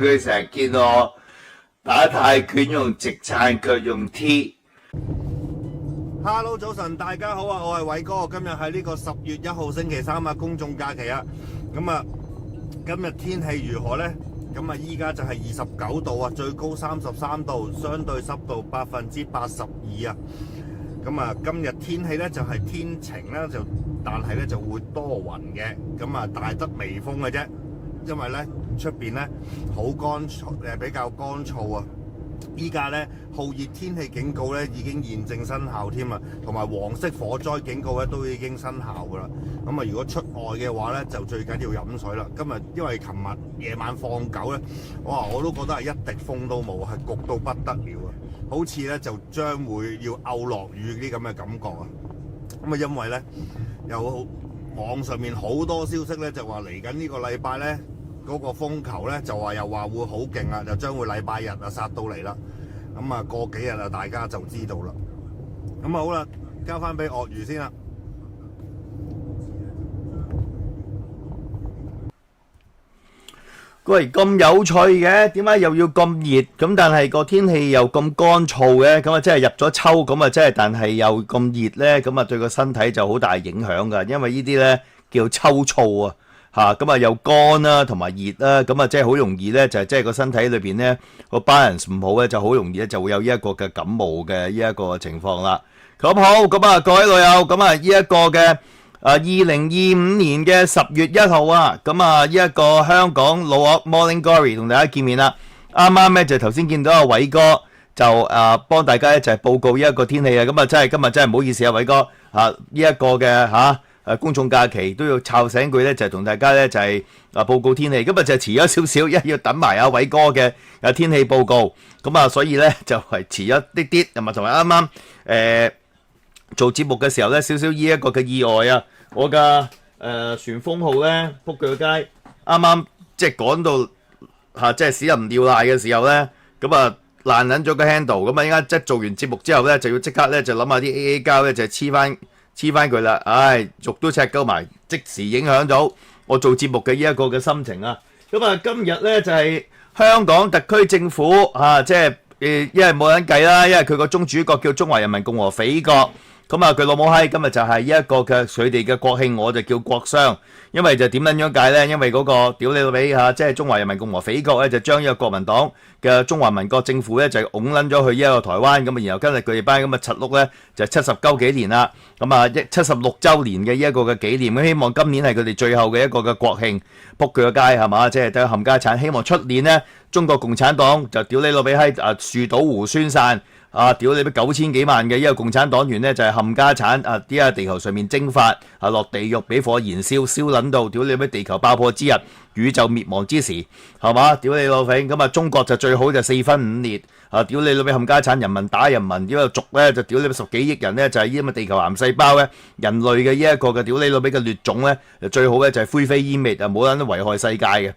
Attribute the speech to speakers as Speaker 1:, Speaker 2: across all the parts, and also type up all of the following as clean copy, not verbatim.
Speaker 1: 佢成日見我打泰拳用直撐腳用 T。Hello，
Speaker 2: 早晨，大家好啊！我係偉哥，今日係呢個10月1號星期三啊，公眾假期啊。咁啊，今日天氣如何呢？咁啊，依家就係29度啊，最高33度，相對濕度82%啊。咁啊，今日天氣呢就係天晴啦，但係呢就會多雲嘅，咁啊大得微風嘅啫。因為呢出邊呢好乾燥，比較乾燥啊。依家呢酷熱天氣警告呢已經現正生效添啊，同埋黃色火災警告呢都已經生效噶啦。咁啊，如果出外嘅話呢，就最緊要飲水啦。今日因為琴日夜晚放狗呢，哇，我都覺得係一滴風都冇，係焗到不得了啊！好似呢就將會要漚落雨啲咁嘅感覺啊。咁啊，因為呢有網上面好多消息呢，就話嚟緊呢個禮拜呢，嗰個風球呢就話又話會好勁啊，就將會禮拜日啊殺到嚟啦。咁啊，過幾日啊，大家就知道啦。咁啊，好啦，交翻俾鱷魚先啦。
Speaker 3: 喂，咁有趣嘅，點解又要咁熱？咁但係個天氣又咁乾燥嘅，咁啊真係入咗秋，咁啊真係，但係又咁熱呢，咁啊對個身體就好大影響噶。因為呢啲呢叫秋燥啊，嚇咁啊又乾啦，同埋熱啦，咁啊即係好容易呢，就係即係個身體裏邊呢個 balance 唔好呢，就好容易呢就會有呢一個嘅感冒嘅呢一個情況啦。咁好，咁啊各位老友，咁啊呢一個嘅2025年嘅10月1號啊，咁啊呢一個香港老鱷 Morning Glory 同大家見面啦。啱啱咧就頭先見到阿偉哥就幫大家一齊報告呢一個天氣啊。咁啊真係今日真係唔好意思啊，偉哥呢一個嘅公眾假期都要吵醒佢咧，就係同大家咧就係報告天氣。今日就遲咗少少，因為要等埋阿偉哥嘅天氣報告。咁啊所以咧就係遲咗啲啲，同埋啱啱做節目嘅時候咧，少少呢一個嘅意外啊！我嘅旋風號咧仆佢個街，啱啱即係趕到即係屎唔尿瀨嘅時候咧，咁啊爛撚咗個 handle，咁啊依家即係做完節目之後咧，就要即刻咧就諗下啲 AA 膠咧就黐翻佢啦。唉，肉都赤鳩埋，即時影響到我做節目嘅呢一個嘅心情啊！咁啊今日咧就係香港特區政府即係因為冇人計啦，因為佢個宗主國叫中華人民共和匪國。咁啊，佢老母閪今日就係呢一個嘅佢哋嘅國慶，我就叫國殤，因為就點撚樣解呢？因為嗰個屌你老味即係中華人民共和匪國咧，就將呢個國民黨嘅中華民國政府咧就拱撚咗去呢一個台灣，咁啊，然後今日佢哋班咁嘅柒碌咧就70幾年啦，咁啊76週年嘅呢一個嘅紀念，咁希望今年係佢哋最後嘅一個嘅國慶，仆佢個街係嘛，即係得冚家產，希望出年呢，中國共產黨就屌你老味閪樹倒猢猻散。屌你9000幾萬嘅呢個共產黨員呢，就係冚家產啲喺地球上面蒸發落地獄俾火燃燒撚到屌你咩地球爆破之日宇宙滅亡之時係嘛？屌你老味咁啊！中國就最好就4分5裂屌你老味冚家產，人民打人民，呢個族咧就屌你10幾億人呢，就係呢咁嘅地球癌細胞咧，人類嘅呢一個嘅屌你老味嘅劣種咧，最好咧就係灰飛煙滅冇撚危害世界嘅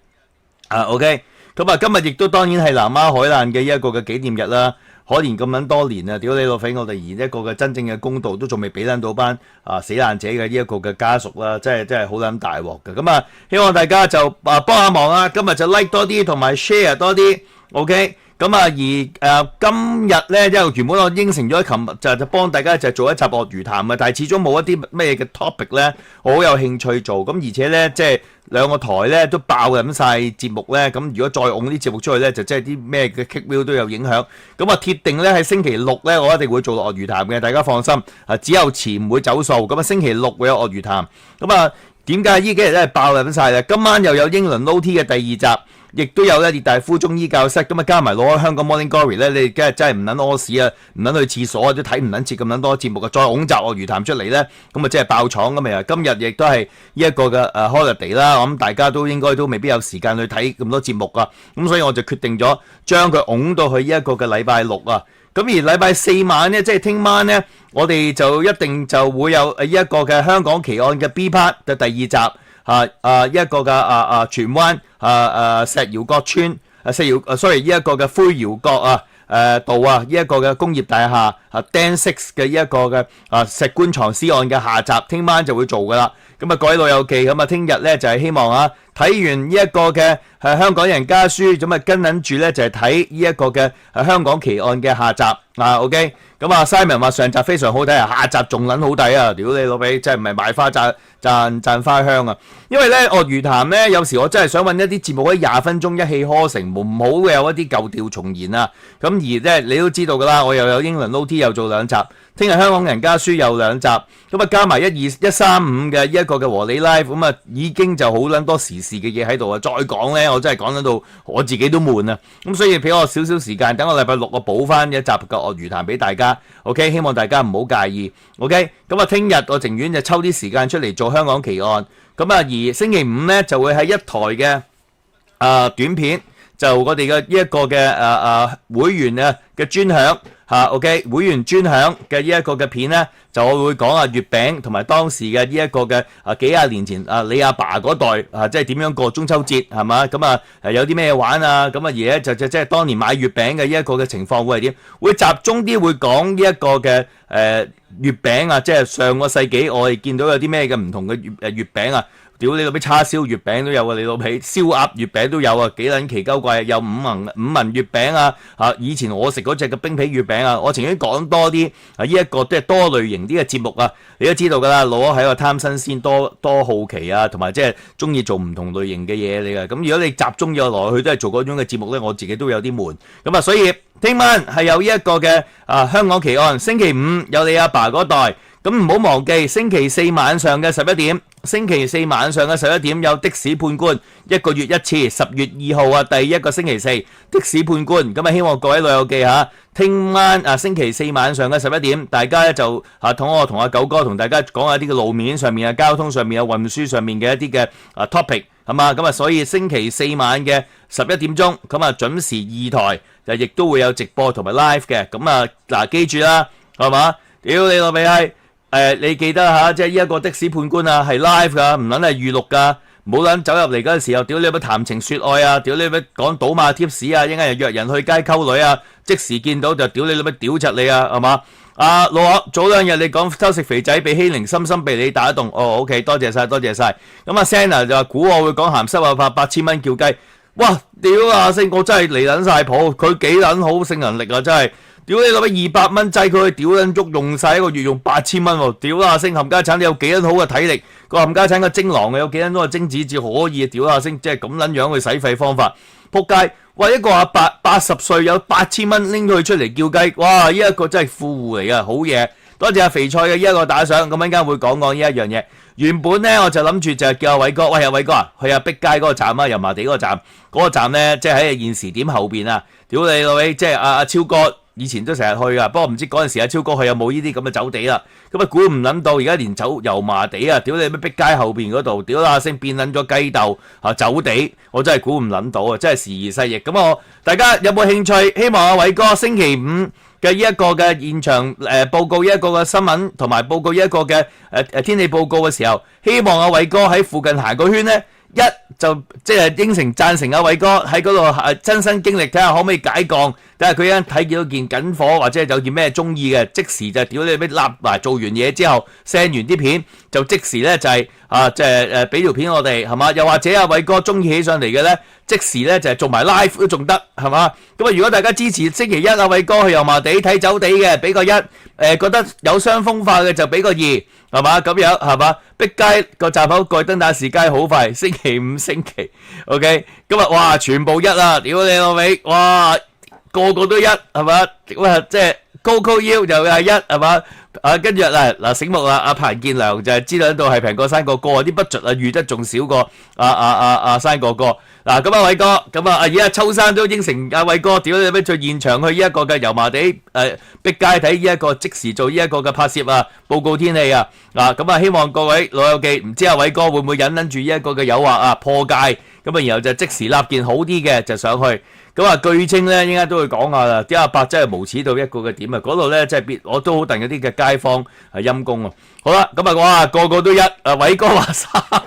Speaker 3: OK。咁啊今日亦都當然係南丫海難嘅呢一個嘅紀念日啦。可憐咁撚多年啊！屌你老匪，我哋而一個嘅真正嘅公道都仲未俾撚到班死難者嘅呢一個嘅家屬啦，真係好撚大鑊嘅。咁啊，希望大家就幫下忙啦，今日就 like 多啲同埋 share 多啲 ，OK。咁啊，而今日咧，因為原本我應承咗，琴日就幫大家就做一集鱷魚談嘅，但係始終冇一啲咩嘅 topic 咧，我好有興趣做。咁而且咧，即係兩個台咧都爆緊晒節目咧，咁如果再㧬啲節目出去咧，就即係啲咩嘅 kick view 都有影響。咁啊，鐵定咧喺星期六咧，我一定會做鱷魚談嘅，大家放心。只有遲唔會走數。咁啊，星期六會有鱷魚談。咁啊，點解呢幾日真係爆緊晒咧？今晚又有英倫 OT 嘅第二集。亦都有咧列大夫中醫教室，咁啊加埋攞開香港 Morning Glory 咧，你梗係真係唔撚屙屎啊，唔撚去廁所啊，都睇唔撚切咁撚多節目啊，再拱集鱷魚談出嚟咧，咁啊真係爆廠咁啊！今日亦都係呢一個嘅holiday 啦，我諗大家都應該都未必有時間去睇咁多節目啊，咁所以我就決定咗將佢拱到去呢一個嘅禮拜六啊，咁而禮拜4晚咧，即係聽晚咧，我哋就一定就會有呢一個嘅香港奇案嘅 B part 嘅第二集。一個嘅荃灣石窑角村sorry 呢一個嘅灰窯角道呢一個嘅工業大廈Dan 6嘅呢一個嘅石棺藏屍案嘅下集，聽晚就會做噶啦。咁啊，各位老友記，咁啊，聽日咧就係希望啊，睇完呢一個嘅香港人家書，咁啊跟緊住咧就係睇呢一個嘅香港奇案嘅下集啊 ，OK。咁啊 Simon 話上集非常好睇啊，下集仲撚好睇啊！屌你老味，真係唔係買花讚花香啊！因為咧鱷魚談咧，有時我真係想揾一啲節目喺20分鐘一氣呵成，唔好有一啲舊調重現啊！咁而咧你都知道㗎啦，我又有英倫 OT 又做2集，聽日香港人家書又2集，咁啊加埋1、2、1、3、5嘅呢一個嘅和你 live，咁啊已經就好撚多時事嘅嘢喺度啊！再講咧，我真係講得到我自己都悶啊！咁所以俾我少少時間，等我禮拜6我補翻一集嘅鱷魚談俾大家。OK， 希望大家唔好介意。OK， 咁啊，聽日我情願就抽啲時間出嚟做香港奇案。咁啊，而星期5咧就會喺一台嘅短片，就我哋嘅呢一個嘅會員嘅專享嚇。OK， 會員專享嘅呢一個嘅片咧，就我會講月餅同埋當時嘅呢一個嘅幾廿年前你阿爸嗰代即係點樣過中秋節係嘛？咁啊有啲咩玩啊？咁啊而咧就即係當年買月餅嘅呢一個嘅情況會係點？會集中啲會講呢一個嘅月餅啊，即係上個世紀我哋見到有啲咩嘅唔同嘅月餅啊。屌你老味叉燒月餅都有啊，你老味燒鴨月餅都有啊，幾撚奇鳩怪啊！有五文月餅啊，以前我食嗰隻嘅冰皮月餅啊，我情願講多啲呢一個即係多類型啲嘅節目啊，你都知道㗎啦，老咗喺個貪新鮮多好奇啊，同埋即係中意做唔同類型嘅嘢嚟㗎。咁如果你集中咗落去都係做嗰種嘅節目咧，我自己都有啲悶。咁啊，所以聽晚係有呢一個嘅香港奇案，星期5有你阿爸嗰代。咁唔好忘記星期4晚上嘅11點，星期4晚上嘅11點有的士判官1個月1次，10月2號第一個星期4的士判官。咁啊，希望各位老友記嚇，聽晚星期4晚上嘅11點，大家咧就我同阿九哥同大家講下啲嘅路面上面交通上面運輸上面嘅一啲嘅topic 係嘛？咁啊，所以星期4晚嘅11點鐘，咁啊準時2台就亦都會有直播同埋 live 嘅。咁啊記住啦，係嘛？屌你老味閪！你記得嚇，即係呢一個的士判官係 live 㗎，唔撚係預錄㗎，唔好撚走入嚟嗰陣時候，屌你乜談情説愛啊，屌你乜講賭馬貼士啊，一陣間又約人去街溝女啊，即時見到就屌你乜屌柒你啊，係嘛？老學早2日你講偷食肥仔被欺凌，深深被你打動。OK， 多謝晒。咁啊 Senna 就話估我會講鹹濕啊，拍8000蚊叫雞。哇，屌啊星，我真係嚟撚晒譜，佢幾撚好性能力啊，真係。屌你攞乜200蚊擠佢去屌撚足，用晒一個月用8000蚊喎！屌啦星冚家產，你有幾撚好嘅體力？個冚家產個精囊有幾撚多嘅精子至可以？屌啦星，即係咁撚樣去使費方法，仆街！哇，一個阿伯80歲有8000蚊拎佢出嚟叫雞，哇！呢一個真係富戶嚟㗎，好嘢！多謝阿肥菜嘅呢一個打賞，咁陣間會講呢一樣嘢。原本咧我就諗住就係叫阿偉哥，喂阿偉哥啊，去阿碧街嗰個站啊，油麻地嗰個站，嗰個站咧即係喺現時點後邊啊！屌你老味，即係阿超哥。以前都成日去噶，不過唔知嗰陣時阿超哥去有冇呢啲咁嘅走地啦。咁啊估唔諗到而家連走油麻地啊，屌你咩碧街後邊嗰度，屌啦聲變撚咗雞竇走地，我真係估唔諗到啊！真係時移世易。咁大家有冇興趣？希望阿偉哥星期5嘅呢一個嘅現場報告呢一個嘅新聞，同埋報告呢一個嘅天氣報告嘅時候，希望阿偉哥喺附近行個圈呢。一就即係應承贊成阿偉哥喺嗰度親身經歷，睇下可唔可以解降，睇下佢一睇見到件緊火或者有件咩中意嘅，即時就屌你咩立埋做完嘢之後 send 完啲片，就即時咧就係即係俾條片我哋係嘛？又或者阿偉哥中意起上嚟嘅咧，即時咧就係做埋 live 都仲得係嘛？咁如果大家支持星期1阿偉哥去油麻地睇走地嘅，俾個1，覺得有傷風化嘅就俾個2。係嘛咁樣係嘛？碧街個閘口蓋燈打士街好快，星期5星期 OK， 今日哇全部1啦，屌你老味，哇個個都1係嘛？哇即係高腰就係1係嘛？跟住嗱醒目啦，阿彭建良就係知道喺度係平過山個哥，啲 budget 預得仲少過山個哥。嗱咁偉哥，咁而家秋山都應承阿偉哥，屌你咩在現場去呢一個嘅油麻地碧街睇呢一個即時做呢一個嘅拍攝啊，報告天氣啊。咁希望各位老友記，唔知阿偉哥會唔會忍住呢一個嘅誘惑破戒，咁然後就即時立件好啲嘅就上去。咁據稱咧應該都會講下啦，啲阿伯真係無恥到一個嘅點啊！嗰度咧真係我都好戥嗰啲嘅街坊係陰公啊！好啦，咁哇個個都1，偉哥話3，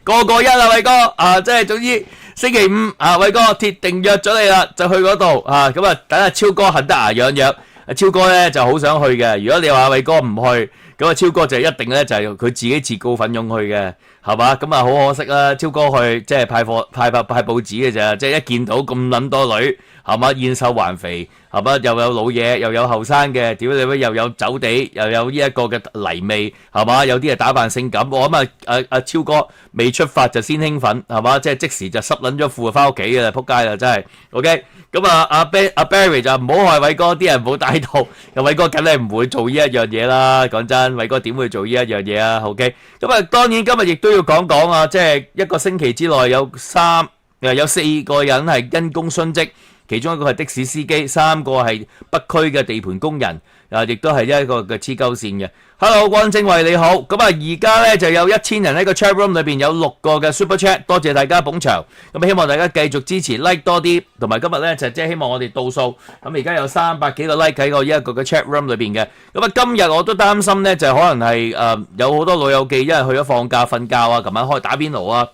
Speaker 3: 個個1啊偉哥即係總之星期5偉哥鐵定約咗你啦，就去嗰度咁等阿超哥恨得牙癢癢，超哥咧就好想去嘅。如果你話偉哥唔去，咁啊超哥就一定咧就係佢自己自告奮勇去嘅，係嘛？咁啊好可惜啦，超哥去即係派報紙嘅咋，即係一見到咁撚多女，係嘛？燕瘦還肥，係嘛？又有老嘢，又有後生嘅，屌你咩？又有酒地，又有呢一個嘅泥味，係嘛？有啲係打扮性感，我諗啊超哥未出發就先興奮，係嘛？即係即時就濕撚咗褲翻屋企嘅啦，撲街啦真係。OK， 咁啊阿 Barry 就唔好害偉哥，啲人唔好帶套，偉哥梗係唔會做呢一樣嘢啦。講真，偉哥點會做呢一樣嘢啊 ？OK， 咁啊當然今日亦都要講講啊，即係一個星期之內有4個人係因公殉職。其中一個係的士司機，3個係北區嘅地盤工人，亦都係一個嘅黐鳩線嘅。Hello， 關正偉你好，咁啊而家咧就有1000人喺個 chat room 裏邊有6個嘅 super chat， 多謝大家捧場。咁希望大家繼續支持 like 多啲，同埋今日咧就即係希望我哋倒數。咁而家有300幾個 like 喺個呢一個嘅 chat room 裏邊嘅。咁啊今日我都擔心咧就可能係有好多老友記因為去咗放假瞓覺啊，琴晚開打邊爐啊，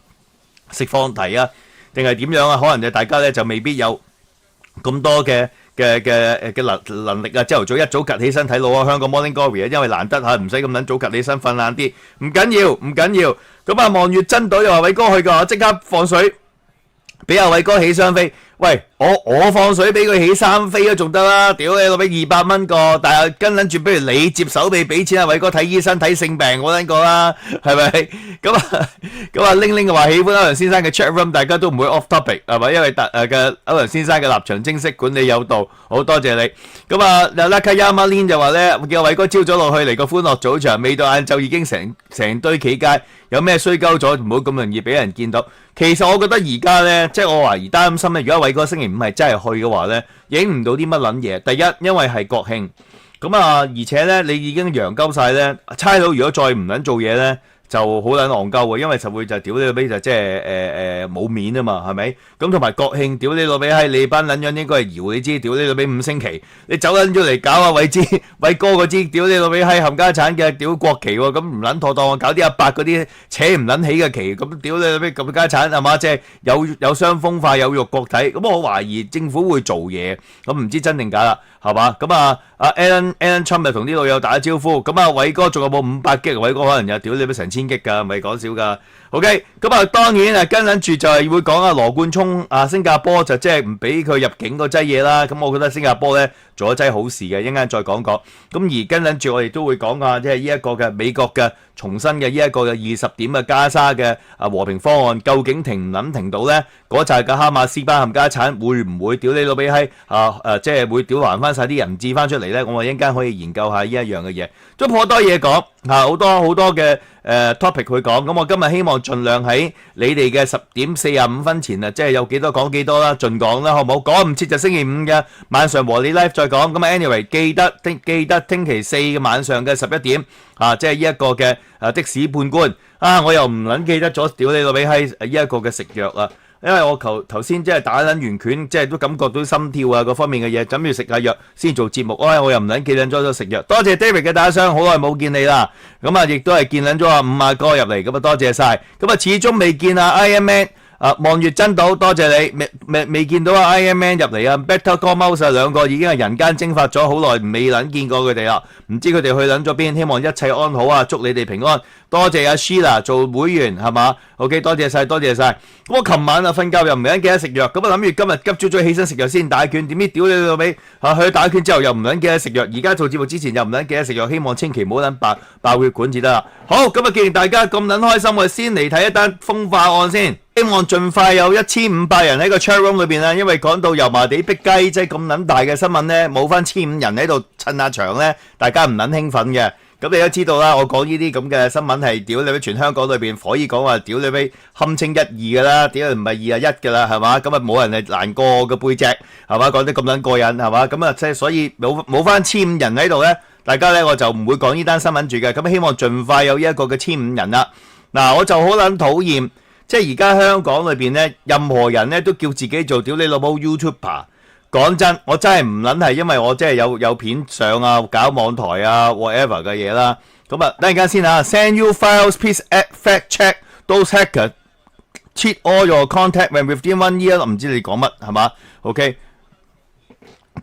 Speaker 3: 食放題啊，定係點樣啊？可能就大家咧就未必有咁多嘅能力啊！朝頭早一早趌起身睇老香港 Morning Glory 啊，因為難得嚇唔使咁撚早趌起身瞓晏啲，唔緊要。咁啊，望月真隊又話偉哥去㗎，我即刻放水俾阿偉哥起雙飛。喂，我放水俾佢起3飛都仲得啦，屌你老味200蚊個，但係跟撚住不如你接手俾錢阿偉哥睇醫生睇性病我撚個啦，係咪？咁啊玲玲話喜歡歐陽先生嘅 chat room， 大家都唔會 off topic 係咪？因為嘅歐陽先生嘅立場清晰，管理有道，好多謝你。咁啊 Lakayama 就話咧叫偉哥朝早落去嚟個歡樂早場，未到晏晝已經成堆企街，有咩衰鳩咗唔好咁容易俾人見到。其實我覺得而家咧，即係我懷疑擔心咧，如果偉哥星期5係真係去嘅話咧，影唔到啲乜撚嘢。第一，因為係國慶，咁啊，而且咧你已經揚鳩晒咧，差佬如果再唔撚做嘢咧，就好撚戇鳩喎，因為實會就屌你老味就即係冇面啊嘛，係咪？咁同埋國慶屌你老味係你班撚樣應該係搖你知，屌你老味5星期，你走撚咗嚟搞啊偉哥嗰支屌你老味係冚家產嘅屌國旗喎，咁唔撚妥當，搞啲阿伯嗰啲扯唔撚起嘅旗，咁屌你老味冚家產係嘛？即係有傷風化有辱國體，咁我懷疑政府會做嘢，咁唔知真定假啦。係嘛？咁啊，阿 Alan Trump 就同啲老友打招呼。咁啊，偉哥仲有冇500G？偉哥可能有屌你乜成1000G㗎，唔係講笑㗎。OK， 咁啊，當然啊，跟緊住就係會講啊，羅冠聰啊，新加坡就即係唔俾佢入境嗰劑嘢啦。咁我覺得新加坡咧做咗劑好事嘅，一陣間再講講。咁而跟緊住我哋都會講啊，即係呢一個嘅美國嘅重新嘅呢一個嘅20點嘅加沙嘅和平方案，究竟停唔撚停到咧？嗰扎嘅哈馬斯班冚家產會唔會屌你老味閪即係會屌還翻晒啲人質翻出嚟咧？我哋一陣間可以研究下呢一樣嘅嘢，都頗多嘢講好多嘅topic 去講。咁我今日希望盡量喺你哋嘅10點45分前啊，即係有幾多講幾多啦，盡講啦，好唔好？講唔切就星期5嘅晚上和你 live 再講。咁啊 anyway 記得星期4嘅晚上嘅11點即係呢一個嘅的士判官我又唔撚記得咗屌你老味閪呢一個嘅食藥啊！因為我頭先即係打撚完拳，即係都感覺到心跳啊各方面嘅嘢，諗住食下藥先做節目。我又唔撚記撚咗食藥。多謝 David 嘅打賞，好耐冇見你啦。咁啊，亦都係見撚咗阿5哥入嚟，咁啊多謝晒。咁啊，始終未見啊 Iron Man 望月真島，多謝你。未見到啊 Iron Man 入嚟啊 Better Call Mouse 兩個已經係人間蒸發咗好耐，未撚見過佢哋啦。唔知佢哋去撚咗邊？希望一切安好啊！祝你哋平安。多謝阿 Sheila 做會員係嘛 ？OK， 多謝晒。咁我琴晚啊瞓覺又唔撚記得食藥，咁啊諗住今日急朝早起身食藥先打拳，點知屌你老味去打拳之後又唔撚記得食藥，而家做節目之前又唔撚記得食藥，希望千祈唔好撚爆血管至得啦。好，咁啊既然大家咁撚開心，我先嚟睇一單風化案先，希望盡快有1500人喺個 chat room 裏邊啦，因為講到油麻地逼雞，即係咁撚大嘅新聞咧，冇翻1500人喺度襯下場咧，大家唔撚興奮嘅。咁你都知道啦，我講呢啲咁嘅新聞係屌你俾全香港裏邊可以講話屌你俾堪稱1、2噶啦，屌你唔係2啊1噶啦，係嘛？咁啊冇人係難過我嘅背脊，係嘛？講得咁撚過癮，係嘛？咁啊即係所以冇翻1500人喺度咧，大家咧我就唔會講呢單新聞住嘅。咁希望盡快有呢一個嘅1500人啦。嗱，我就好撚討厭，即係而家香港裏邊咧，任何人咧都叫自己做屌你老母 YouTuber。講真，我真係唔撚係，因為我真係有片上啊，搞網台啊 whatever 嘅嘢啦。咁啊，等陣間先啊 ，send you files, please fact check those hackers cheat all your contact when within 1 year。唔知你講乜係嘛 ？OK。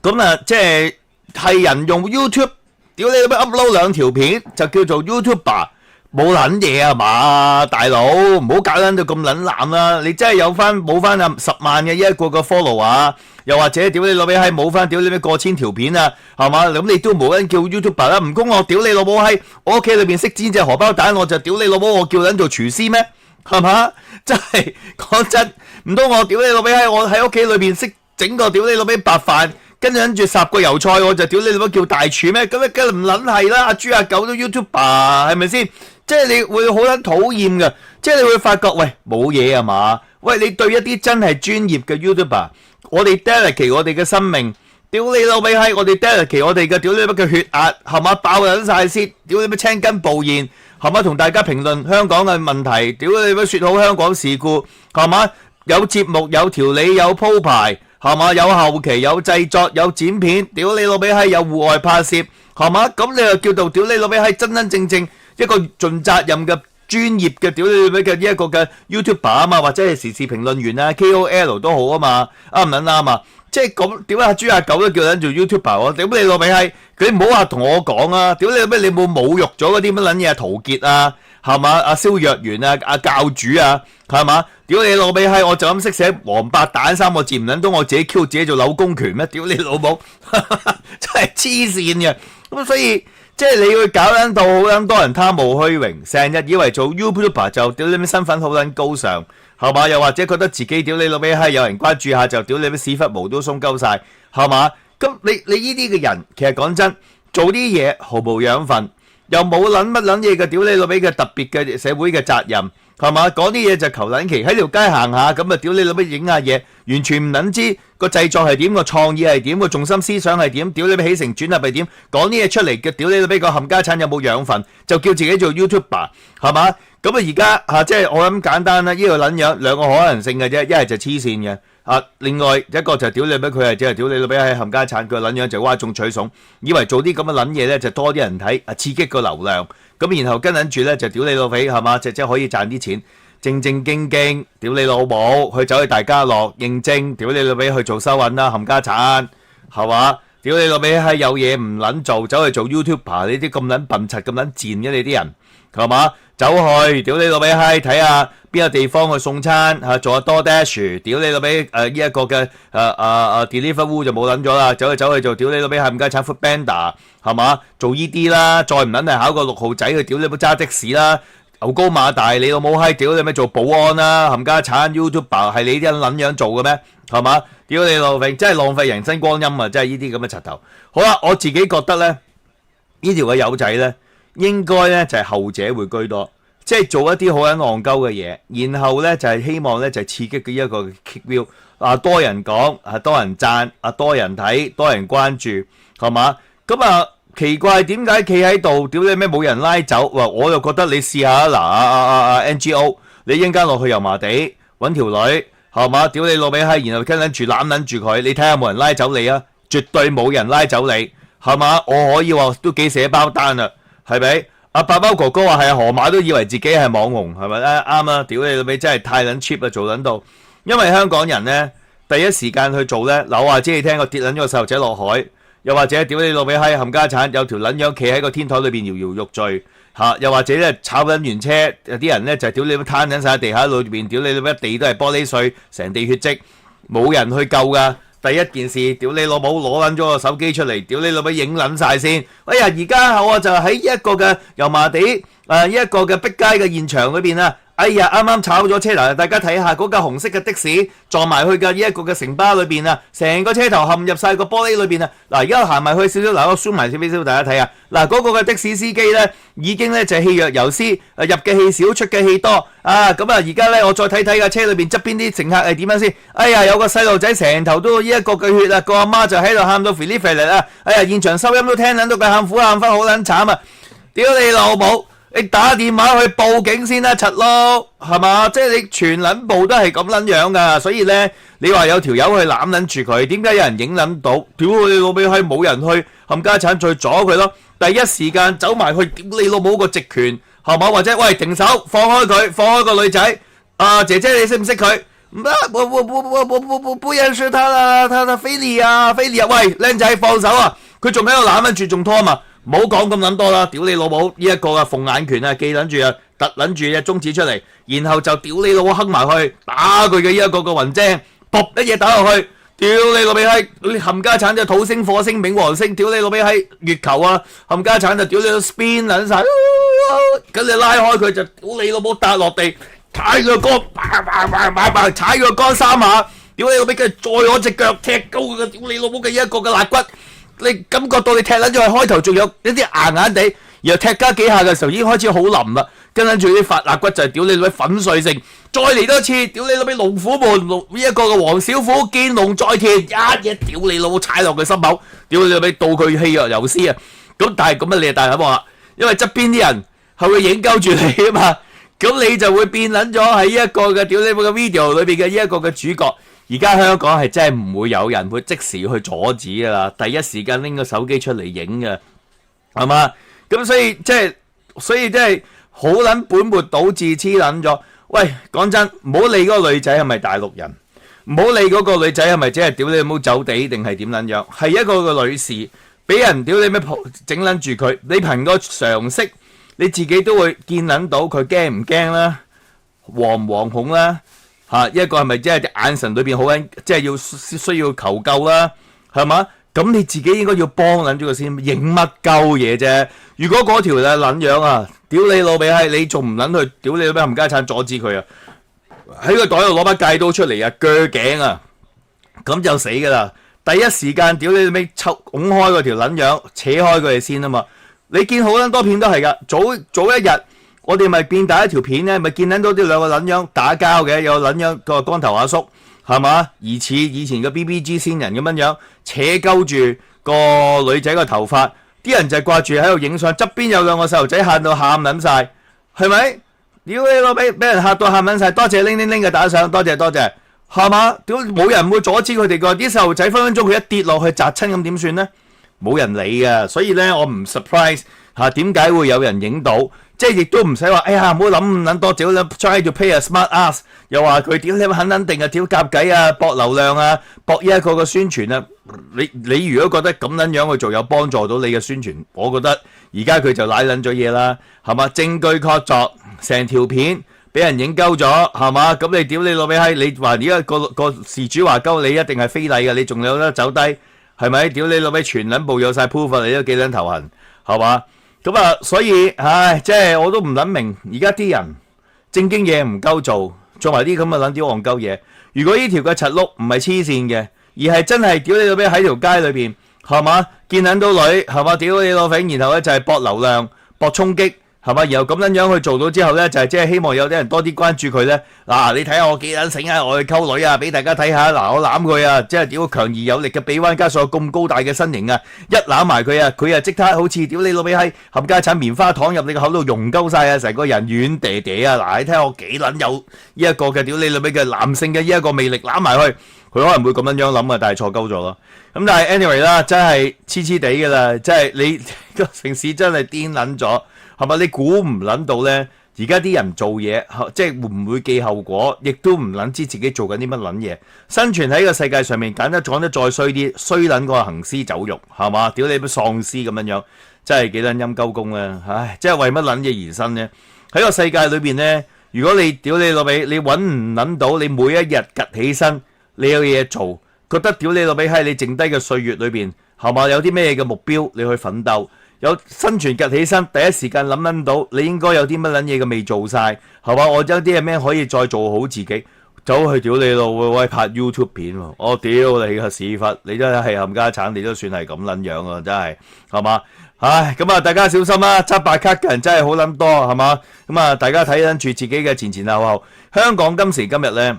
Speaker 3: 咁啊，即係人用 YouTube 屌你老味 upload 2條片就叫做 YouTuber， 冇撚嘢啊嘛，大佬唔好搞撚到咁撚濫啦！你真係冇翻10萬嘅一個 follow 啊，又或者屌你老味閪冇翻屌你咩過千條片啊，係嘛？咁你都冇人叫 YouTuber 啦，唔通我屌你老母閪，我屋企裏邊識煎隻荷包蛋，我就屌你老母，我叫撚做廚師咩？係嘛？真係講真，唔通我屌你老味閪，我喺屋企裏邊識整個屌你老味白飯，跟住烚個油菜，我就屌你老母叫大廚咩？咁啊梗係唔撚係啦！阿豬阿狗都 YouTuber 係咪先？即係你會好撚討厭嘅，即係你會發覺喂冇嘢啊嘛？喂，你對一啲真係專業嘅 YouTuber， 我哋 dedicate 我哋嘅生命，屌你老味閪，我哋 dedicate 我哋嘅屌你乜嘅血壓係嘛爆撚晒先，屌你乜青筋暴現係嘛，同大家評論香港嘅問題，屌你乜説好香港事故係嘛，有節目有條理有鋪排係嘛，有後期有製作有剪片，屌你老味閪有戶外拍攝係嘛，咁你又叫做屌你老味閪真真正正一個盡責任嘅專業嘅屌你老味嘅一個嘅 YouTuber 啊嘛，或者係時事評論員啊 KOL 都好啊嘛，啱唔啱啊？即係咁屌阿豬阿狗都叫人做 YouTuber 喎，屌你老味閪，佢唔好話同我講啊，屌你老味你冇侮辱咗嗰啲乜撚嘢陶傑啊，係嘛？阿蕭若元啊，阿教主啊，係嘛？屌你老味閪，我就咁識寫黃白蛋3個字，唔撚到我自己 Q 自己做柳公權咩？屌你老母，真係黐線嘅，咁所以。即係你會搞撚到好撚多人貪慕虛榮，成日以為做 YouTuber 就屌你咩身份好撚高尚，係嘛？又或者覺得自己屌你老味閪有人關注下就屌你咩屎忽毛都鬆鳩晒，係嘛？咁你呢啲嘅人其實講真，做啲嘢毫無養分，又冇撚乜撚嘢嘅屌你老味嘅特別嘅社會嘅責任，係嘛？講啲嘢就求撚其喺條街行下咁啊，屌你老味影下嘢，完全唔撚知個製作係點，個創意係點，個重心思想係點，屌你咪起承轉合係點，講啲嘢出嚟嘅，屌你老個冚家產有冇養分，就叫自己做 YouTuber 係嘛？咁啊而家嚇即係我諗簡單啦，呢個撚樣兩個可能性嘅啫，一係就黐線嘅啊，另外一個就屌你咪佢係即係屌你老味喺冚家產，佢撚樣就嘩眾取寵，以為做啲咁嘅撚嘢咧就多啲人睇啊，刺激個流量，咁然後跟緊住咧就屌你老味係嘛，即係可以賺啲錢。正正經經，屌你老母，去走去大家樂應徵，屌你老味去做收銀啦，冚家產，係嘛？屌你老味係有嘢唔撚做，走去做 YouTuber，你啲咁撚笨柒咁撚賤嘅你啲人，係嘛？走去，屌你老味係睇下邊個地方去送餐嚇，做下DoorDash，屌你老味呢一個嘅Deliveroo 就冇撚咗啦，走去做屌你老味冚家產 Foodpanda，係嘛？做依啲啦，再唔撚係考個6號仔去屌你老揸的士啦。牛高馬大，你老母閪屌你咩做保安啦，冚家產 YouTuber 係你啲人撚樣做嘅咩？係嘛？屌你老味，真係浪費人生光陰啊！真係呢啲咁嘅柒頭。好啦，我自己覺得咧，呢條嘅友仔咧，應該咧就係後者會居多，即係做一啲好撚戇鳩嘅嘢，然後咧就係希望咧就係刺激嘅一個 kick view， 啊多人講，啊多人讚，啊多人睇，多人關注，係嘛？咁啊〜奇怪點解企喺度屌你咩冇人拉走？我又覺得你試下嗱NGO， 你一陣間落去油麻地揾條女係嘛？屌你老味閪，然後跟撚住攬撚住佢，你睇下冇人拉走你啊！絕對冇人拉走你係嘛？我可以話都幾寫包單啦，係咪？阿八包哥哥話係河馬都以為自己係網紅係咪咧？啱啊！屌你老味真係太撚 cheap 啦，做撚到，因為香港人呢，第一時間去做呢，我話知你聽，我跌撚咗個細路仔落海。又或者屌你老味閪冚家產，有條撚樣企喺個天台裏邊搖搖欲墜嚇，又或者咧炒緊完車，有啲人咧就屌你攤緊晒喺地下裏邊，屌你老味一地都係玻璃碎，成地血跡，冇人去救噶。第一件事，屌你老母攞撚咗個手機出嚟，屌你老味影撚晒先。哎呀，而家我就喺一個嘅油麻地一個嘅逼街嘅現場裏邊啊！哎呀，啱啱炒咗車嗱，大家睇下嗰架紅色嘅的士撞埋去嘅呢一個嘅城巴裏邊啊，成個車頭陷入晒個玻璃裏邊啊！嗱，而家行埋去少少，嗱我 zoom 埋少少，大家睇下，嗱嗰個嘅的士司機咧已經咧就係氣若游絲，入嘅氣少，出嘅氣多啊！咁啊，而家咧我再睇睇架車裏邊側邊啲乘客係點樣先？哎呀，有個細路仔成頭都呢一個嘅血啊，個阿媽就喺度喊到肥哩肥嚟啦！哎呀，現場收音都聽撚到佢喊苦喊忽，好撚慘啊！屌你老母！你打電話去報警先啦，柒咯，係嘛？即係你全撚部都係咁撚樣噶，所以咧，你話有條友去攬撚住佢，點解有人影撚到？屌你老味閪，冇人去冚家產再阻佢咯。第一時間走埋去，屌你老母個直拳，係嘛？或者喂停手，放開佢，放開個女仔。啊姐姐你識唔識佢？唔得，我不認識他啦，他非禮啊，非禮啊！喂，靚仔放手啊！佢仲喺度攬撚住，仲拖嘛？唔好講咁撚多啦，屌你老母！呢一個嘅鳳眼拳啊，記撚住啊，突撚住隻中指出嚟，然後就屌你老母哼埋去，打佢嘅呢一個嘅雲精，卜一嘢打落去，屌你老味閪！你冚家產就土星、火星、冥王星，屌你老味閪月球啊，冚家產就屌你到 spin 撚晒，咁你拉開佢就屌你老母笪落地，踩佢個杆，踩佢個杆3下，屌你老味，跟住再攞隻腳踢高佢嘅屌你老母嘅一個嘅肋骨。你感覺到你踢撚咗去開頭仲有一啲硬硬地，然後踢加幾下嘅時候已經開始好腍啦，跟撚住啲發肋骨就係屌你老味粉碎性，再嚟多次，屌你老味龍虎門呢一個嘅黃小虎見龍再田，一嘢屌你老母踩落佢心口，屌你老味到佢氣若游絲啊！咁但係咁啊，你就大膽話，因為側邊啲人係會影鳩住你啊嘛，咁你就會變撚咗喺一個嘅屌你老味嘅 video 裏邊嘅呢一個嘅主角。而家香港係真係唔會有人會即時去阻止㗎啦，第一時間拎個手機出嚟影嘅，係嘛？咁所以即係好撚本末倒置黐撚咗。喂，講真，唔好理嗰個女仔係咪大陸人，唔好理嗰個女仔係咪真係屌你冇走地定係點撚樣，係一個嘅女士俾人屌你咩整撚住佢，你憑個常識你自己都會見撚到佢驚唔驚啦，惶唔惶恐啦。一個係咪即係眼神裏邊好緊，即係要需要求救啦，係嘛？咁你自己應該要幫撚咗佢先，影乜鳩嘢啫？如果嗰條撚樣啊，屌你老味閪，你仲唔撚去屌你老味冚家鏟阻止佢啊？喺個袋度攞把戒刀出嚟啊，鋸頸啊，咁就死噶啦！第一時間屌你老味拱開嗰條撚樣，扯開佢哋先啊嘛！你見好撚多片都係噶，早一日。我哋咪變第一條片咧，咪見到啲兩個撚樣打交嘅，有撚樣個光頭阿叔係嘛，疑似以前嘅 BBG 仙人咁樣扯鳩住個女仔個頭髮，啲人就係掛住喺度影相，側邊有兩個細路仔嚇到喊撚晒，係咪？屌你老味，俾人嚇到喊撚晒，多謝拎嘅打賞，多謝，係嘛？屌冇人會阻止佢哋個，啲細路仔分分鐘佢一跌落去砸親咁點算呢？冇人理嘅，所以咧我唔 surprise 點解會有人影到。即係亦都唔使話，哎呀唔好諗咁撚多，屌你 try to pay a smart ass， 又話佢屌你肯定啊，屌夾計啊，博流量啊，博呢一個嘅宣傳啊，你如果覺得咁撚樣去做有幫助到你嘅宣傳，我覺得而家佢就賴撚咗嘢啦，係嘛？證據確鑿，成條片俾人影鳩咗，係嘛？咁你屌你老味閪，你話而家個事主話鳩你一定係非禮嘅，你仲有得走低，係咪？屌你老味全撚部有晒 proof， 你都幾撚頭痕，係嘛？咁啊，所以，即係我都唔諗明，而家啲人正經嘢唔夠做埋啲咁嘅撚屌戇鳩嘢。如果呢條嘅柒碌唔係黐線嘅，而係真係屌你老味喺條街裏邊，係嘛？見撚到女，係嘛？屌你老味，然後咧就係博流量、博衝擊，係嘛？然後咁樣去做到之後咧，就係即係希望有啲人多啲關注佢咧。嗱，你睇下我幾撚醒啊！我去溝女啊，俾大家睇下。嗱，我攬佢啊，即係屌強而有力嘅臂彎，加上咁高大嘅身形啊，一攬埋佢啊，佢啊即刻好似屌你老味閪冚家產棉花糖入你個口度溶鳩晒啊，成個人軟嗲嗲啊！嗱，你睇下我幾撚有呢一個嘅屌你老味嘅男性嘅呢一個魅力，攬埋去，佢可能會咁樣諗啊，但係錯鳩咗咯。咁但係 anyway 啦，真係黐黐地㗎啦，即係你個城市真係癲撚咗，係咪？你估唔撚到咧？而家啲人做嘢，即係會唔會記後果，亦都唔撚知自己做緊啲乜撚嘢。生存喺個世界上面，講得再衰啲，衰撚個行屍走肉，係嘛？屌你乜喪屍咁樣，真係幾撚陰鳩公咧！唉，即係為乜撚嘢而生呢？喺個世界裏邊呢，如果你屌你老味，你揾唔撚到，你每一日趌起身，你有嘢做，覺得屌你老味喺你剩低嘅歲月裏邊，係嘛？有啲咩嘅目標你去奮鬥？有生存趌起身，第一時間諗到你應該有啲乜撚嘢嘅未做晒，係嘛？我有啲係咩可以再做好自己，走去屌你老喂拍 YouTube 片喎！我屌你個屎忽，你真係冚家產，你都算係咁撚樣啊！真係係嘛？唉，咁啊，大家小心啦！執白卡嘅人真係好撚多，係嘛？咁啊，大家睇緊住自己嘅前後後。香港今時今日咧，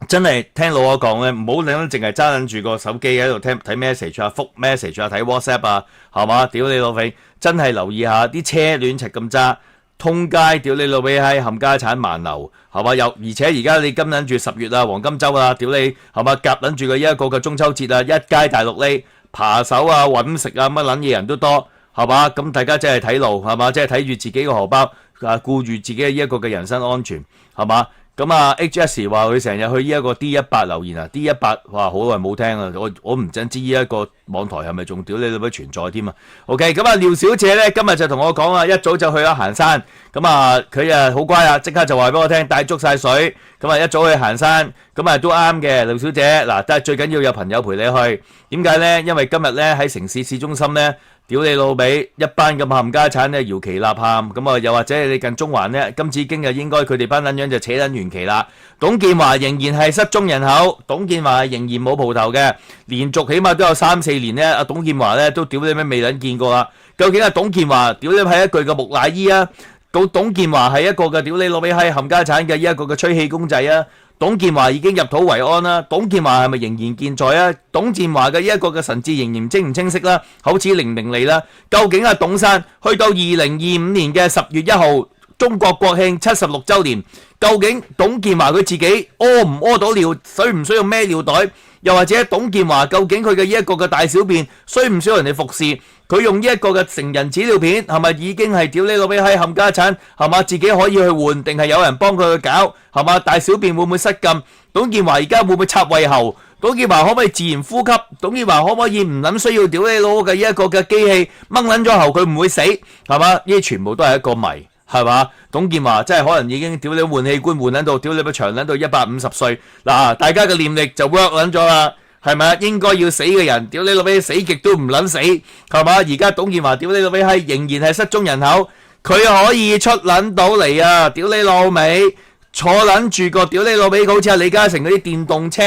Speaker 3: 真係聽老我講咧，唔好淨係揸緊住個手機喺度睇 message 啊，覆 message 啊，睇 WhatsApp 啊，係嘛？屌你老味，真係留意下啲車亂柒咁揸，通街屌你老味喺冚家產慢流，係嘛？而且而家你跟緊住10月啊，黃金週啊，屌你係嘛？夾緊住嘅一個嘅中秋節啊，一街大陸呢，扒手啊，揾食啊，乜撚嘢人都多，係嘛？咁大家真係睇路係嘛？即係睇住自己個荷包啊，顧住自己一個嘅人身安全係嘛？咁啊 HS 話佢成日去呢一個 D18 留言啊 ，D18 哇好耐冇聽啊，我唔真知呢一個網台係咪仲屌你老味存在添啊 ？OK， 咁啊廖小姐咧今日就同我講啊，一早就去咗行山，咁啊佢啊好乖啊，即刻就話俾我聽帶足晒水，咁啊一早去行山，咁啊都啱嘅，廖小姐嗱，但係最緊要有朋友陪你去，點解咧？因為今日咧喺城市市中心咧。屌你老味，一班咁冚家產咧搖旗吶喊，咁啊又或者你近中環咧，金紫荊就應該佢哋班撚樣就扯撚完旗啦。董建華仍然係失蹤人口，董建華仍然冇蒲頭嘅，連續起碼都有3-4年咧，阿董建華咧都屌你咩未撚見過啦。究竟阿董建華屌你係一句嘅木乃伊啊？董建華係一個嘅屌你老味係冚家產嘅一個嘅吹氣公仔啊？董建華已經入土為安啦，董建華係咪仍然健在啊？董建華嘅一個嘅神智仍然清唔清晰啦？口齒伶俐利啦？究竟阿董生去到2025年嘅10月1號，中國國慶76週年，究竟董建華佢自己屙唔屙到尿，需唔需要孭尿袋？又或者董建華究竟佢嘅一個嘅大小便需唔需要人哋服侍？佢用呢一個嘅成人紙尿片係咪已經係屌你老味閪冚家產係嘛？自己可以去換定係有人幫佢去搞係嘛？大小便會唔會失禁？董建華而家會唔會插胃喉？董建華可唔可以自然呼吸？董建華可唔可以唔諗需要屌你老嘅一個嘅機器掹撚咗喉佢唔會死係嘛？呢啲全部都係一個謎係嘛？董建華真係可能已經屌你換器官換撚到屌你個長撚到150歲嗱，大家嘅念力就 work 撚咗啦。係咪啊？應該要死嘅人，屌你老味死極都唔撚死，係嘛？而家董建華屌你老味係仍然係失蹤人口，佢可以出撚到嚟啊！屌你老味，坐撚住個屌你老味，好似係李嘉誠嗰啲電動車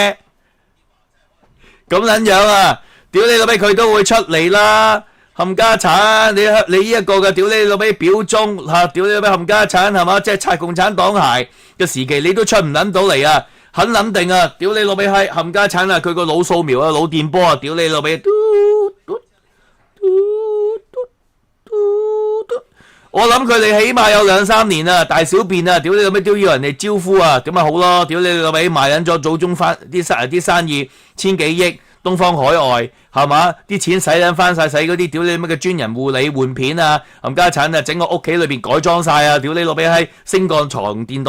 Speaker 3: 咁撚樣啊！屌你老味佢都會出嚟啦，冚家產！你呢一個嘅屌你老味表忠嚇，屌你老味冚家產係嘛？即係擦共產黨鞋嘅時期，你都出唔撚到嚟啊！很諗定啊！屌你老味閪冚家產啊！佢個腦掃描啊，腦電波啊！屌你老味！我諗佢哋起碼有2-3年啊，大小便啊！屌你老味都要人哋招呼啊！咁咪好咯！屌你老味賣緊咗祖宗翻啲生意千幾億，東方海外係嘛？啲錢使緊翻晒，使嗰啲屌你乜嘅專人護理換片啊！冚家產啊！整個屋企裏邊改裝晒啊！屌你老味閪升降床、電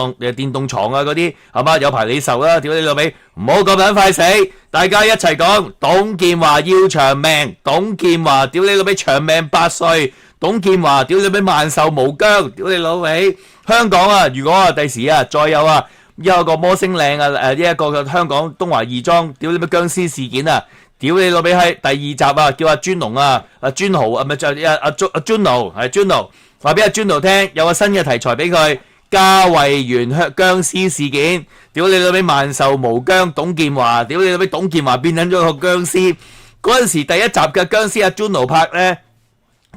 Speaker 3: 動床啊嗰啲係嘛？有排你受啦！屌你老味唔好咁撚快死！大家一齊講，董建華要長命，董建華屌你老味長命100歲，董建華屌你老味萬壽無疆，屌你老味香港啊！如果啊第時啊再有啊有個摩星嶺啊呢一個嘅香港東華義莊屌你咩僵屍事件啊！屌你老味閪第2集啊，叫阿尊龍啊，阿尊豪啊，咪就阿尊龍係尊龍，話俾阿尊豪聽，有個新嘅題材俾佢，家衛園僵屍事件，屌你老味萬壽無疆，董建華，屌你老味董建華變緊咗個僵屍，嗰陣時第1集嘅僵屍阿尊豪拍咧，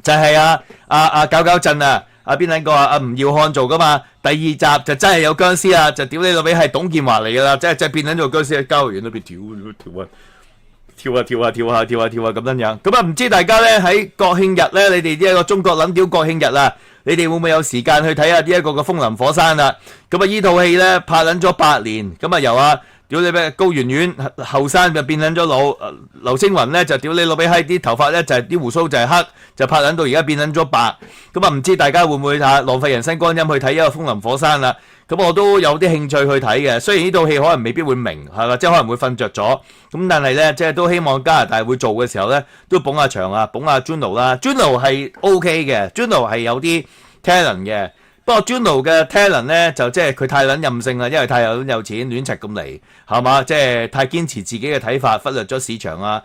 Speaker 3: 就係搞震啊，阿邊撚個啊，阿吳耀漢做噶嘛，第2集就真係有僵屍啊，就屌你老味係董建華嚟噶啦，即係變緊咗個僵屍喺郊園裏邊跳啊咁樣，咁啊唔知大家咧喺國慶日咧，你哋呢一個中國撚屌國慶日啊，你哋會唔會有時間去睇下呢一個嘅風林火山啊？咁啊呢套戲咧拍撚咗8年，咁啊由屌你咩高圓圓後生就變撚咗老，劉青雲咧就屌你老味閪啲頭髮咧就係啲鬍鬚就係黑，就拍撚到而家變撚咗白，咁啊唔知大家會唔會浪費人生光陰去睇一個風林火山啦？咁我都有啲興趣去睇嘅，雖然呢套戲可能未必會明，係嘛，即係可能會瞓着咗，咁但係咧，即係都希望加拿大會做嘅時候咧，都捧下場啊，捧下 Juno 啦 ，Juno 係 OK 嘅 ，Juno 係有啲 talent 嘅。不過 Juno 嘅 talent 咧就即係佢太撚任性啦，因為太有錢亂柒咁嚟，係嘛？即係太堅持自己嘅睇法，忽略咗市場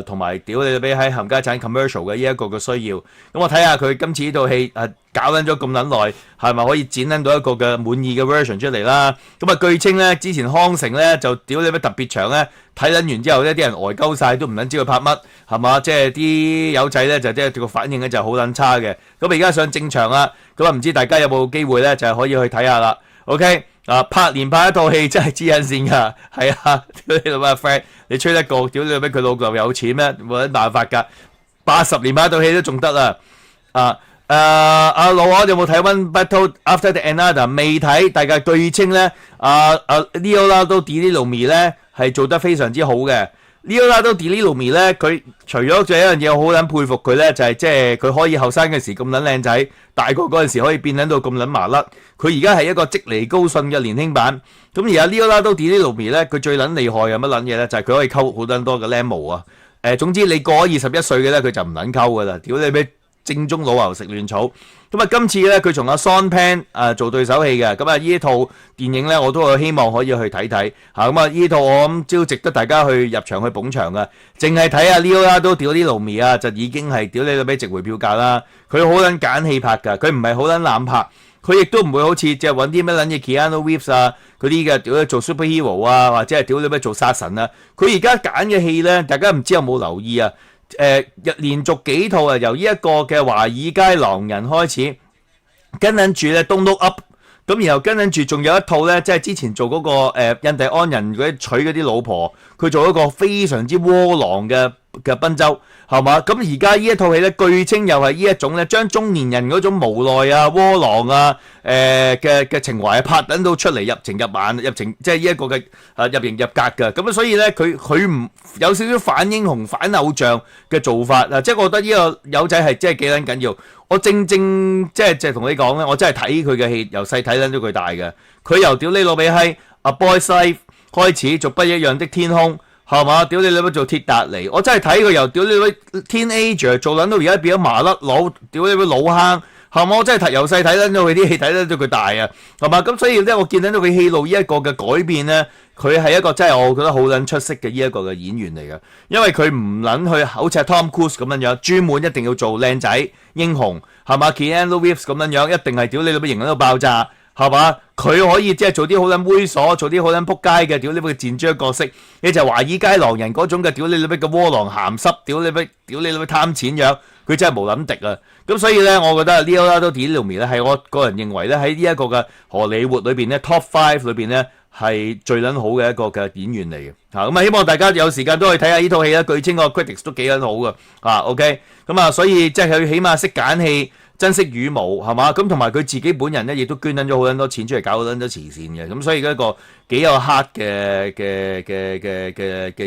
Speaker 3: 同埋屌你俾喺冚家產 commercial 嘅呢一個嘅需要。咁我睇下佢今次呢套戲搞撚咗咁撚耐，係咪可以剪撚到一個嘅滿意嘅 version 出嚟啦？咁啊據稱咧，之前康城咧就屌你咩特別場咧，睇撚完之後咧，啲人呆鳩晒，都唔撚知佢拍乜，係嘛？即係啲友仔咧就即係個反應咧就好撚差嘅。咁而家上正場啦，咁啊唔知大家有冇機會咧就係可以去睇下啦。OK 拍一套戲真係黐緊線㗎，係啊！屌你老母 friend，你吹得過？屌你俾佢老豆有錢咩？冇乜辦法㗎。80年拍一套戲都仲得啦。阿老我有冇睇《One Battle After the Another》？未睇，大家據稱咧，Leonardo DiCaprio咧係做得非常之好嘅。Leonardo DiLumi 咧，佢除咗仲有一樣嘢我好撚佩服佢咧，就係即係佢可以後生嘅時咁撚靚仔，大個嗰陣時可以變撚到咁撚麻甩。佢而家係一個積尼高遜嘅年輕版。咁而家 Leonardo DiLumi 咧，佢最撚厲害係乜撚嘢咧？就係佢可以溝好撚多嘅靚模啊！總之你過咗21歲嘅咧，佢就唔撚溝噶啦。屌你咩正宗老牛食嫩草。咁啊，今次咧佢同阿 Sean Penn 做對手戲嘅。咁啊，呢一套電影咧，我都希望可以去睇睇嚇。咁啊，呢套我諗都值得大家去入場去捧場嘅。淨係睇下 Leonardo DiLumi 啊，就已經係屌你老味值回票價啦。佢好撚揀戲拍㗎，佢唔係好撚濫拍。佢亦都唔會好似即係揾啲咩撚嘢 Keanu Reeves 啊嗰啲嘅屌做 superhero 啊，或者係屌你咩做殺神啊。佢而家揀嘅戲咧，大家唔知有冇留意啊？連續幾套啊，由呢一個嘅華爾街狼人開始，跟緊住咧 Don't Look Up， 咁然後跟緊住仲有一套咧，即係之前做嗰個印第安人嗰啲娶嗰啲老婆，佢做一個非常之窩囊嘅賓州，係嘛？咁而家呢一套戲咧，據稱又係呢一種咧，將中年人嗰種無奈啊、窩囊啊、嘅情懷拍等到出嚟入情入眼，入情即係呢一個嘅入型入格嘅。咁所以咧，佢唔有少少反英雄、反偶像嘅做法啊！即係我覺得呢個友仔係真係幾撚緊要。我正即係同你講咧，我真係睇佢嘅戲，由細睇撚到佢大嘅。佢由屌你老味閪 A Boy's Life 開始做不一樣的天空。係嘛？屌你老母做鐵達尼，我真係睇佢由屌你老 teenager 做撚到而家變咗麻甩佬，屌你老老坑，係嘛？我真係由細睇撚到佢啲戲，睇撚到佢大啊，係嘛？咁所以咧，我見到佢戲路呢一個嘅改變咧，佢係一個真係我覺得好撚出色嘅呢一個嘅演員嚟嘅，因為佢唔撚去好似 Tom Cruise 咁樣樣，專門一定要做靚仔英雄，係嘛？Keanu Reeves 咁樣樣，一定係屌你老母型到爆炸。係嘛？佢可以即係做啲好撚猥瑣，做啲好撚撲街嘅屌你乜嘅賤張角色，你就華爾街狼人嗰種嘅屌你乜嘅窩囊鹹濕，屌你乜貪錢樣，佢真係無撚敵啊！咁所以咧，我覺得 Leonardo DiLumi 咧係我個人認為咧喺呢一個嘅荷里活裏邊咧 Top 5裏邊咧係最撚好嘅一個嘅演員嚟嘅嚇。咁啊，希望大家有時間都去睇下呢套戲啦。據稱個 critics 都幾撚好嘅啊。OK，咁啊，所以即係佢起碼識揀戲。珍惜羽毛係嘛？咁同埋佢自己本人咧，亦都捐緊咗好撚多錢出嚟搞好撚多慈善嘅，咁所以一個幾有 heart 嘅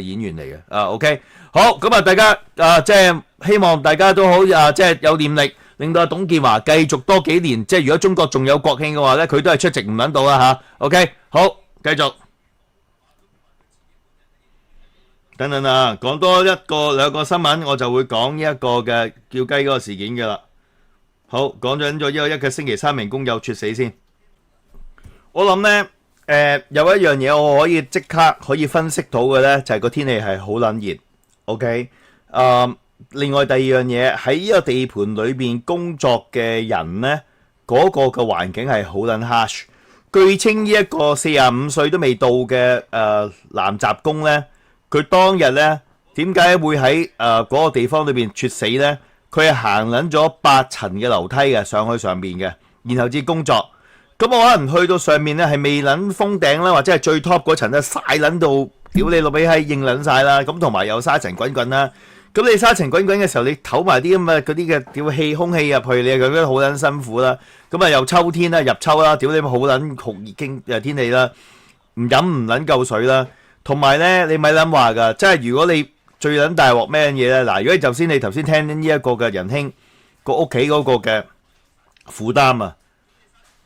Speaker 3: 演員嚟嘅。OK， 好，咁啊，大家即係希望大家都好即係有念力，令到董建華繼續多幾年。即係如果中國仲有國慶嘅話咧，佢都係出席唔撚到啦嚇。OK， 好，繼續。等等啊，講多兩個新聞，我就會講呢一個嘅叫雞嗰個事件嘅啦。好，講咗呢個一個星期3名工友猝死先。我諗咧，有一樣嘢我可以即刻可以分析到嘅咧，就係個天氣係好撚熱。OK，另外第二樣嘢喺呢個地盤裏邊工作嘅人咧，嗰個嘅環境係好撚 harsh。據稱呢一個45歲都未到嘅男雜工咧，佢當日咧點解會喺嗰個地方裏邊猝死咧？佢係行撚咗8層嘅樓梯嘅上去上邊嘅，然後至工作。咁我可能去到上面咧係未撚封頂啦，或者係最 top 嗰層咧曬撚到屌你老味係應撚晒啦。咁同埋有沙塵滾滾啦。咁你沙塵滾滾嘅時候，你唞埋啲咁嘅嗰啲嘅屌氣空氣入去，你覺得好撚辛苦啦。咁啊又秋天啦，入秋啦，屌你好撚酷熱天氣啦，唔飲唔撚夠水啦。同埋咧，你咪諗話㗎，即係如果你最撚大鑊咩嘢咧？嗱，如果你頭先聽呢一個嘅仁兄個屋企嗰個嘅負擔啊，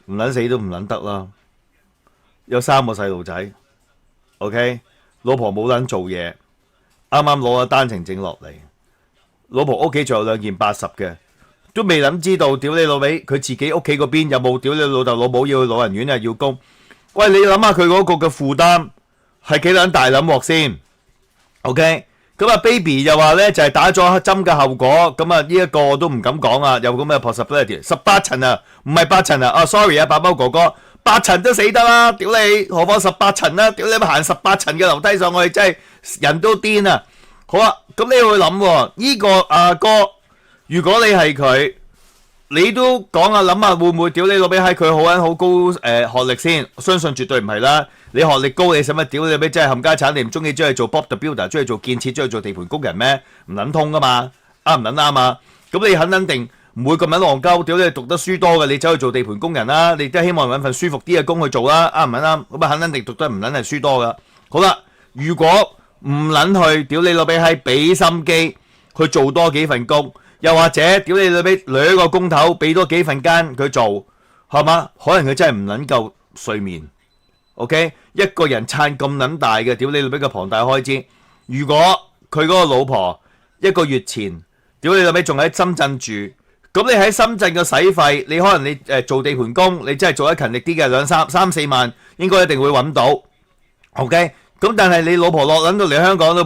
Speaker 3: 唔撚死都唔撚得啦。有3個細路仔 ，OK， 老婆冇撚做嘢，啱啱攞咗單程證落嚟，老婆屋企仲有2件80嘅，都未諗知道屌你老味，佢自己屋企嗰邊有冇屌你老豆老母要去老人院啊要供？喂，你諗下佢嗰個嘅負擔係幾撚大撚鑊先 ？OK。咁啊 ，baby 又話咧就係打咗針嘅後果，咁啊呢一個我都唔敢講啊，有咁嘅 possibility。18層啊，唔係8層啊，sorry 啊，白貓哥哥，8層都死得啦，屌你，何況18層啦，屌你咪行18層嘅樓梯上去，真係人都癲啊！好啊，咁你會諗呢個阿哥，如果你係佢，你都講啊，諗下會唔會屌你老味喺佢好高學歷先？相信絕對唔係啦。你學歷高，你使乜屌你咩？真係冚家產，你唔中意將佢做 Bob the Builder，中意做建設，中意做地盤工人咩？唔撚通噶嘛，啱唔撚啱啊？咁你肯定唔會咁撚戇鳩，屌你讀得書多嘅，你走去做地盤工人啦，你都希望揾份舒服啲嘅工去做啦，啱唔撚啱？咁啊肯定讀得唔撚係書多噶。好啦，如果唔撚去，屌你老味閪，俾心機去做多幾份工，又或者屌你老味兩個工頭俾多幾份間佢做，係嘛？可能佢真係唔撚夠睡眠。OK， 一個人撐咁撚大嘅，屌你老味個龐大開支。如果佢嗰個老婆一個月前，屌你老味仲喺深圳住，咁你喺深圳嘅使費，你可能你做地盤工，你真係做得勤力啲嘅，三四萬應該一定會揾到。OK， 咁但係你老婆落撚到嚟香港咯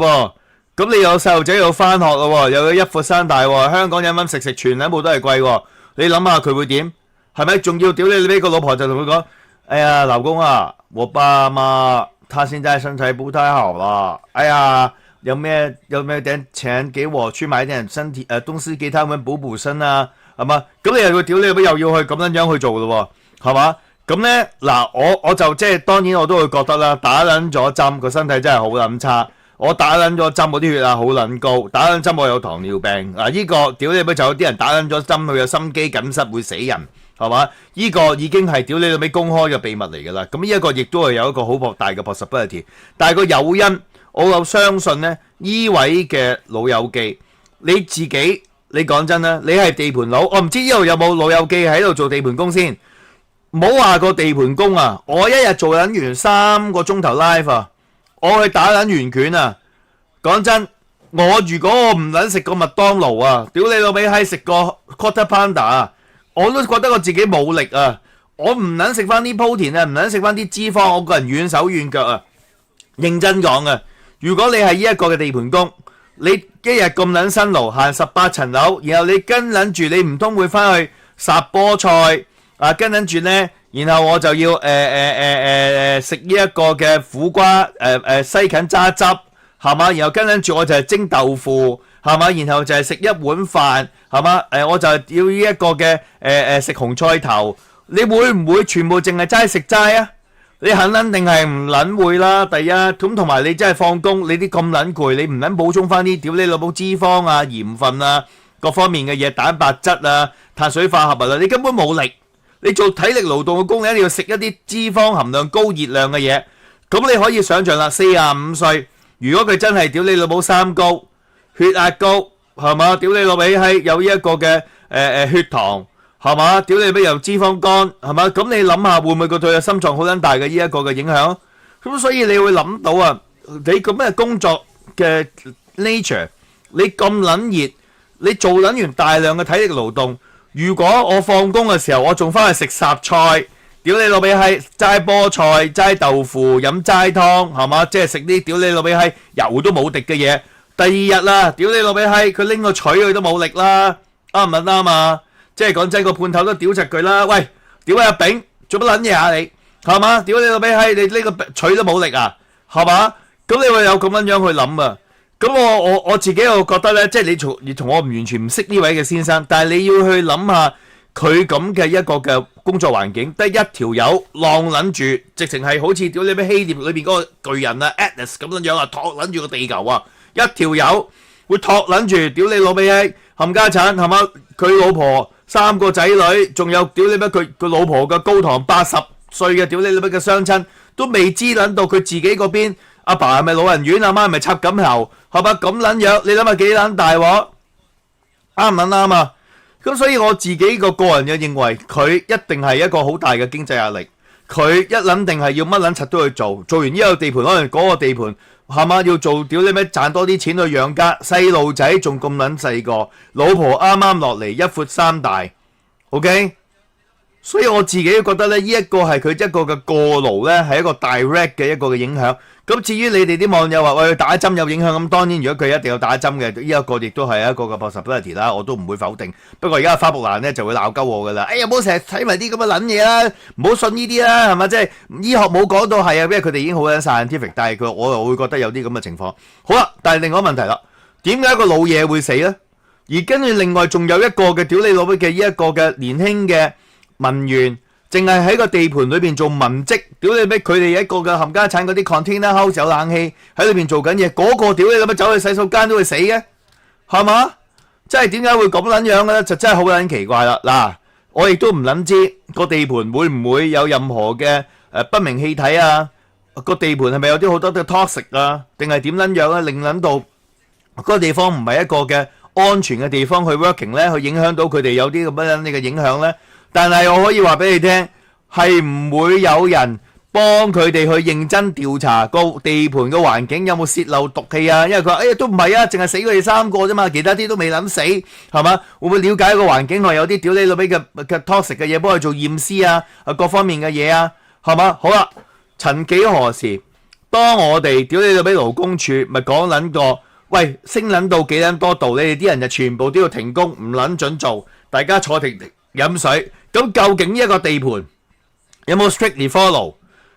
Speaker 3: 噃，咁你有細路仔要翻學咯，又有一闊三大，香港飲飲食食全撚部都係貴，你諗下佢會點？係咪？仲要屌你呢個老婆就同佢講：哎呀，老公啊，我爸媽他現在身體不太好啦，哎呀，有沒有點錢給我去買點身體東西給他們補身啊？係嘛？咁你又要屌你又要去咁樣去做咯，係嘛？咁咧嗱，我就即係當然我都會覺得啦，打撚咗針個身體真係好撚差。我打撚咗針，我啲血壓好撚高，打撚針我有糖尿病。嗱，呢個屌你咪就有啲人打撚咗針，佢有心肌梗塞會死人，係嘛？呢個已經係屌你咪公開嘅秘密嚟㗎啦。咁呢一個亦都係有一個好博大嘅 possibility。但係個誘因，我又相信咧，呢位嘅老友記，你自己你講真啦，你係地盤佬，我唔知呢度有冇老友記喺度做地盤工先。唔好話個地盤工啊！我一日做撚完3個鐘頭 live 啊，我去打撚完拳啊！講真，如果我唔撚食個麥當勞啊，屌你老味閪食個 Quarter Pounder 啊，我都覺得我自己冇力啊！我唔撚食翻啲鋪田啊，唔撚食翻啲脂肪，我個人軟手軟腳啊！認真講啊，如果你係呢一個嘅地盤工，你一日咁撚辛勞行18層樓，然後你跟撚住你唔通會翻去烚菠菜？跟緊住咧，然後我就要食呢一個嘅苦瓜西芹揸汁，係嘛？然後跟緊住我就係蒸豆腐，係嘛？然後就係食一碗飯，係嘛？我就係要呢一個嘅食紅菜頭。你會唔會全部淨係齋食齋啊？你肯定係唔撚會啦。第一咁同埋你真係放工，你啲咁撚攰，你唔撚補充翻啲屌你老母脂肪啊、鹽分啊各方面嘅嘢、蛋白質啊、碳水化合物啊，你根本冇力。你做體力勞動嘅工，你一定要食一啲脂肪含量高、熱量嘅嘢。咁你可以想象啦，45歲，如果佢真係屌你老母三高、血壓高，係嘛？屌你老味係有呢一個嘅血糖，係嘛？屌你老味有脂肪肝，係嘛？咁你諗下會唔會對佢嘅心臟好撚大嘅呢一個嘅影響？咁所以你會諗到啊，你咁嘅工作嘅 nature， 你咁撚熱，你做撚完大量嘅體力勞動。如果我放工嘅時候，我仲翻去食雜菜，屌你老味係齋菠菜、齋豆腐、飲齋湯，係嘛？即係食啲屌你老味係油都冇滴嘅嘢。第二日啦，屌你老味係佢拎個錘佢都冇力啦，啱唔啱啊？即係講真，個判頭都屌柒佢啦。喂，屌阿炳，做乜撚嘢啊你？係嘛？屌你老味係你呢個錘都冇力啊？係嘛？咁你會有咁樣去諗啊？咁我自己又覺得咧，即係你同我唔完全唔識呢位嘅先生，但係你要去諗下佢咁嘅一個嘅工作環境，得一條友浪撚住，直情係好似屌你咩希臘裏邊嗰個巨人啊 Atlas 咁樣啊，托撚住個地球啊，一條友會托撚住，屌你老味閪冚家產係嘛？佢老婆3個仔女，仲有屌你咩佢老婆嘅高堂80歲嘅屌你老咩嘅雙親，都未知撚到佢自己嗰邊。阿爸係咪老人院？阿媽係咪插錦喉？係咪咁撚樣？你諗下幾撚大鑊？啱唔啱啊？咁所以我自己個人嘅認為，佢一定係一個好大嘅經濟壓力。佢一撚定係要乜撚柒都去做，做完呢個地盤，可能嗰個地盤係嘛要做屌你咩賺多啲錢去養家，細路仔仲咁撚細個，老婆啱啱落嚟一闊三大 ，OK。所以我自己覺得咧，呢一個係佢一個嘅過勞咧，係一個 direct 嘅一個嘅影響。咁至於你哋啲網友話喂打針有影響，咁當然如果佢一定要打針嘅，呢一個亦都係一個嘅 possibility 啦，我都唔會否定。不過而家花木蘭咧就會鬧鳩我噶啦，哎呀唔好成日睇埋啲咁嘅撚嘢啦，唔好信呢啲啦，係嘛？即係醫學冇講到係啊，因為佢哋已經好撚 scientific，但係我又會覺得有啲咁嘅情況。好啦，但係另外一個問題啦，點解個老嘢會死咧？而跟住另外仲有一個嘅屌你老母嘅呢一個嘅年輕嘅文員。淨係喺個地盤裏邊做文職，屌你咩？佢哋一個嘅冚家產嗰啲 container house 有冷氣喺裏邊做緊嘢，嗰個屌你咁樣走去洗手間都會死嘅，係嘛？即係點解會咁撚樣嘅咧？就真係好撚奇怪啦！嗱，我亦都唔撚知個地盤會唔會有任何嘅不明氣體啊，個地盤係咪有啲好多嘅 toxic 啊？定係點撚樣啊？令撚到嗰個地方唔係一個嘅安全嘅地方去 working 咧，去影響到佢哋有啲咁樣嘅影響咧。但係我可以話俾你聽，係唔會有人幫佢哋去認真調查個地盤嘅環境有冇泄漏毒氣啊？因為佢話：哎呀，都唔係啊，淨係死佢哋3個啫嘛，其他啲都未諗死，係嘛？會唔會了解個環境係有啲屌你老味嘅 toxic 嘅嘢，幫佢做驗屍啊？各方面嘅嘢啊，係嘛？好啦，曾幾何時，當我哋屌你老味勞工處咪講撚過，喂，升撚到幾撚多度，你哋啲人就全部都要停工，唔撚準做，大家坐停飲水。咁究竟呢一個地盤有冇 strictly follow？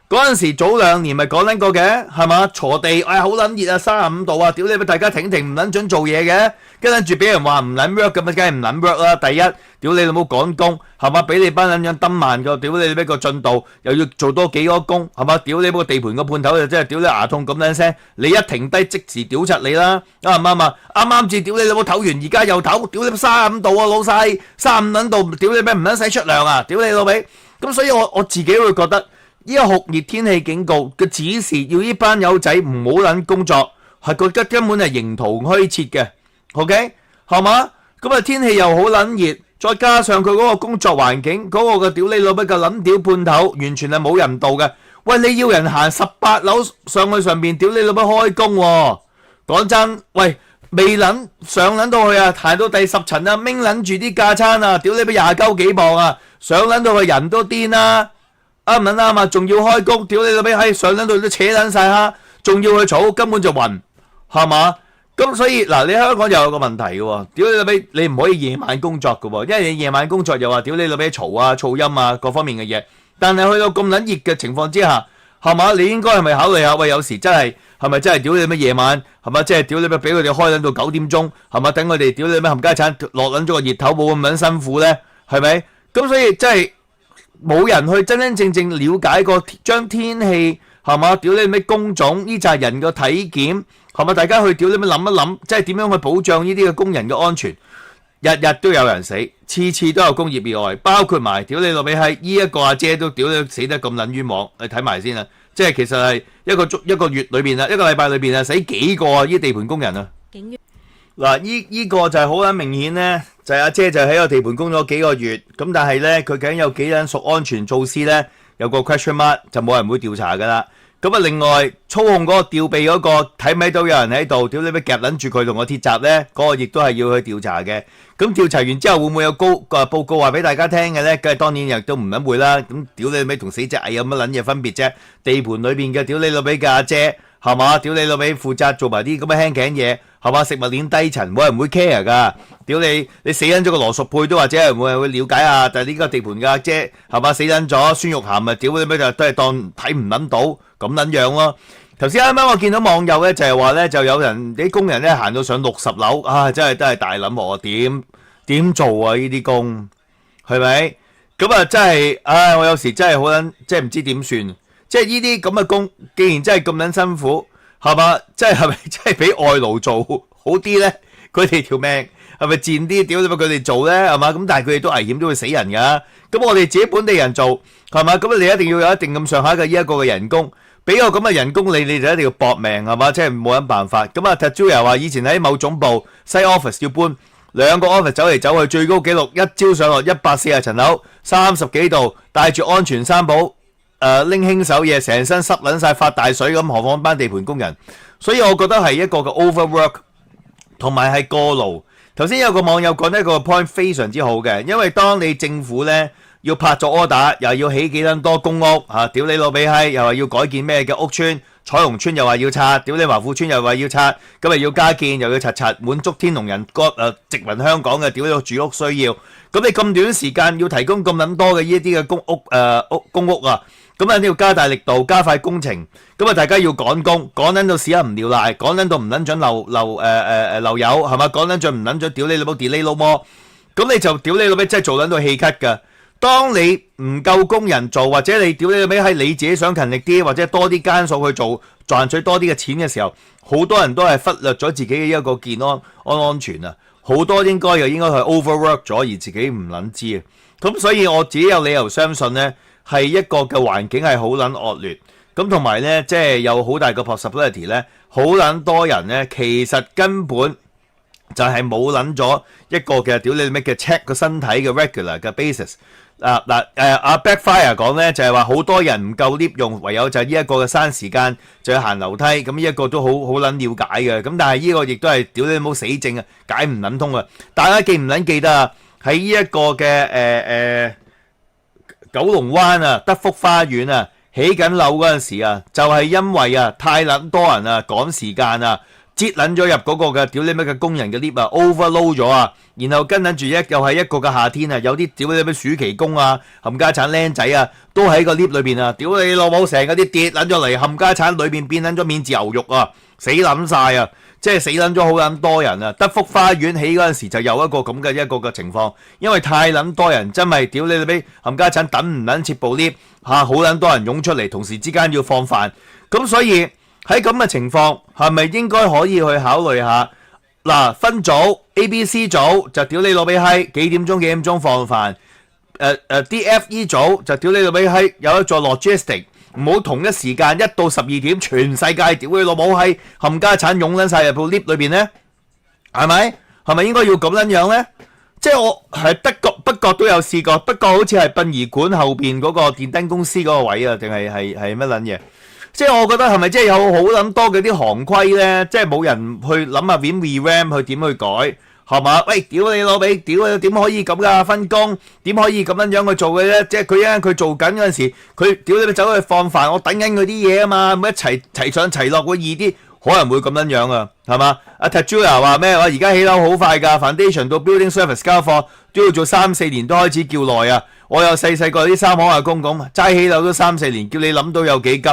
Speaker 3: 嗰陣時早2年咪講撚過嘅，係嘛？鋤地，好撚熱啊，35度啊，屌你！大家停唔撚準做嘢嘅，跟住俾人話唔撚 work 咁啊，梗係唔撚 work 啦。第一，屌你老母趕工，係嘛？俾你班撚樣登慢個，屌你咩個進度，又要做多幾個工，係嘛？屌你個地盤個判頭就真係屌你牙痛咁撚聲，你一停低即時屌柒你啦，啱唔啱啊？啱至屌你老母唞完，而家又唞，屌你35度啊，老細35撚度，屌你咩唔撚使出糧啊？屌你老味！咁所以我自己會覺得。呢個酷熱天氣警告嘅指示，要呢班友仔唔好撚工作，係覺得根本係形同虛設嘅 ，OK 係嘛？咁啊天氣又好撚熱，再加上佢嗰個工作環境，嗰個嘅屌你老味嘅撚屌判頭，完全係冇人道嘅。喂，你要人行18樓上去上邊，屌你老味開工喎！講真，喂，未撚上撚到去啊，行到第10層啊，拎撚住啲架撐啊，屌你咪20幾磅啊，上撚到去人都癲啦！啱唔啱啊？仲要開工，屌你老味喺上撚到都扯撚晒蝦，仲要去嘈，根本就暈，係嘛？咁所以嗱，你香港又有個問題嘅喎，屌你老味，你唔可以夜晚工作嘅喎，因為你夜晚工作又話屌你老味嘈啊、噪音啊各方面嘅嘢。但係去到咁撚熱嘅情況之下，係嘛？你應該係咪考慮下？喂，有時真係係咪真係屌你咩夜晚係嘛？即係屌你咩俾佢哋開撚到9點鐘係嘛？等佢哋屌你咩冚家鏟落撚咗個熱頭冇咁撚辛苦咧，係咪？咁所以真係。冇人去真正了解過將天氣係嘛？屌你咩工種呢？就係人個體檢係嘛？大家去屌你咩諗一諗，即係點樣去保障呢啲嘅工人嘅安全？日日都有人死，次都有工業意外，包括埋屌你老味係呢一個阿姐都屌你死得咁撚冤枉，你睇埋先啦。即係其實係一個月裏邊啊，一個禮拜裏邊啊，死幾個啊？呢地盤工人啊！嗱，呢個就係好撚明顯咧，就係阿姐就喺個地盤工咗幾個月，咁但係咧佢究竟有幾撚熟安全措施咧？有個 question mark 就冇人會調查噶啦。咁啊，另外操控嗰個吊臂嗰個睇唔睇到有人喺度？屌你咪夾撚住佢同個鐵閘咧？嗰個亦都係要去調查嘅。咁調查完之後會唔會有報告話俾大家聽嘅咧？梗係當然亦都唔撚會啦。咁屌你咪同死隻蟻有乜撚嘢分別啫？地盤裏邊嘅屌你老味嘅阿姐係嘛？屌你老味負責做埋啲咁嘅輕頸嘢。係嘛？食物鏈低層，冇人會 care 噶。屌你死撚咗個羅淑佩都或者係冇人會了解啊。但係呢個地盤嘅阿姐係嘛？死撚咗孫玉菡啊！屌你咩就都係當睇唔撚到咁撚樣咯。頭先啱啱我見到網友咧就係話咧，就有人啲工人咧行到上60樓啊！真係大諗喎，點做啊？呢啲工係咪？咁啊真係唉！我有時真係好撚，即係唔知點算。即係呢啲咁嘅工，既然真係咁撚辛苦。係嘛？係咪真係俾外勞做好啲咧？佢哋條命係咪賤啲？屌你乜佢哋做咧？係嘛？咁但係佢哋都危險，都會死人㗎。咁我哋自己本地人做係嘛？咁你一定要有一定咁上下嘅呢一個嘅人工，俾個咁嘅人工你就一定要搏命係嘛？即係冇乜辦法。咁啊 Tattoo 話以前喺某總部西 office 要搬2個 office 走嚟走去，最高紀錄一朝上落140層樓，30幾度，帶住安全衫帽。拎輕手嘢，成身濕撚晒發大水咁，何況班地盤工人，所以我覺得係一個嘅 overwork， 同埋係過勞。頭先有個網友講一個 point 非常之好嘅，因為當你政府咧要拍咗 order，又要起幾多公屋嚇，屌你老味閪，又話要改建咩嘅屋村，彩虹村又話要拆，屌你華富村又話要拆，咁啊要加建又要拆，滿足天龍人殖民香港嘅屌你個住屋需要，咁你咁短時間要提供咁撚多嘅呢一啲嘅公屋啊！咁啊，你要加大力度，加快工程。咁啊，大家要趕工，趕撚到屎啊唔尿賴，趕撚到唔撚準漏油，係嘛？趕撚準唔撚準屌你老母 delay 老魔。咁你就屌你老味，真係做撚到氣咳㗎。當你唔夠工人做，或者你屌你老味係你自己想勤力啲，或者多啲間數去做，賺取多啲嘅錢嘅時候，好多人都係忽略咗自己嘅一個健安全啊。好多應該係 overwork 咗，而自己唔撚知啊。咁所以我自己有理由相信呢。係一個嘅環境係好撚惡劣，咁同埋咧，即係有好大個 possibility 咧，好撚多人咧，其實根本就係冇撚咗一個嘅屌你咩嘅 check 個身體嘅 regular 嘅 basis。阿 Backfire 講咧就係話好多人唔夠 lift 用，唯有就係呢一個嘅嘥時間就要行樓梯，咁呢一個都好撚了解嘅。咁但係呢個亦都係屌你冇死症啊，解唔撚通啊！大家記唔撚記得啊？喺呢一個嘅九龍灣啊，德福花園啊，起緊樓嗰陣時啊，就係因為啊太撚多人啊，趕時間啊，擠撚咗入嗰個嘅屌你咩嘅工人嘅 lift 啊 ，overload 咗啊，然後跟撚住又係一個嘅夏天啊，有啲屌你咩暑期工啊，冚家產僆仔啊，都喺個 lift 裏邊啊，屌你老母成嗰啲跌撚咗嚟，冚家產裏邊變撚咗面自牛肉啊，死撚晒啊！即係死撚咗好撚多人啊！德福花園起嗰陣時就有一個咁嘅一個嘅情況，因為太撚多人，真係屌你哋俾冚家產等唔撚切部 lift 嚇，好撚多人湧出嚟，同時之間要放飯，咁所以喺咁嘅情況，係咪應該可以去考慮下嗱分組 A、B、C 組就屌你老味閪，幾點鐘放飯，D、F、E 組就屌你老味閪，有一座 logistic。唔好同一時間1到12點，全世界屌你老母閪冚家產湧撚晒入部 lift 裏邊呢？係咪？係咪應該要咁撚樣呢？即係我係北角都有試過，不過好似係殯儀館後邊嗰個電燈公司嗰個位啊，定係乜撚嘢？即係我覺得係咪即係有好撚多嘅啲行規呢？即係冇人去諗下點 re-ram 去點去改？係嘛？喂，屌你老味，屌你點可以咁噶分工？點可以咁樣去做嘅咧？即係佢做緊嗰陣時，佢屌你咪走去放飯，我等緊佢啲嘢啊嘛，咁一齊上齊落會易啲，可能會咁樣啊，係嘛？阿 Tajula 話咩？我而家起樓好快㗎 ，foundation 到 building service 交貨都要做3-4年都開始叫耐啊！我有細個啲三行阿公咁，齋起樓都3-4年，叫你諗到有幾急？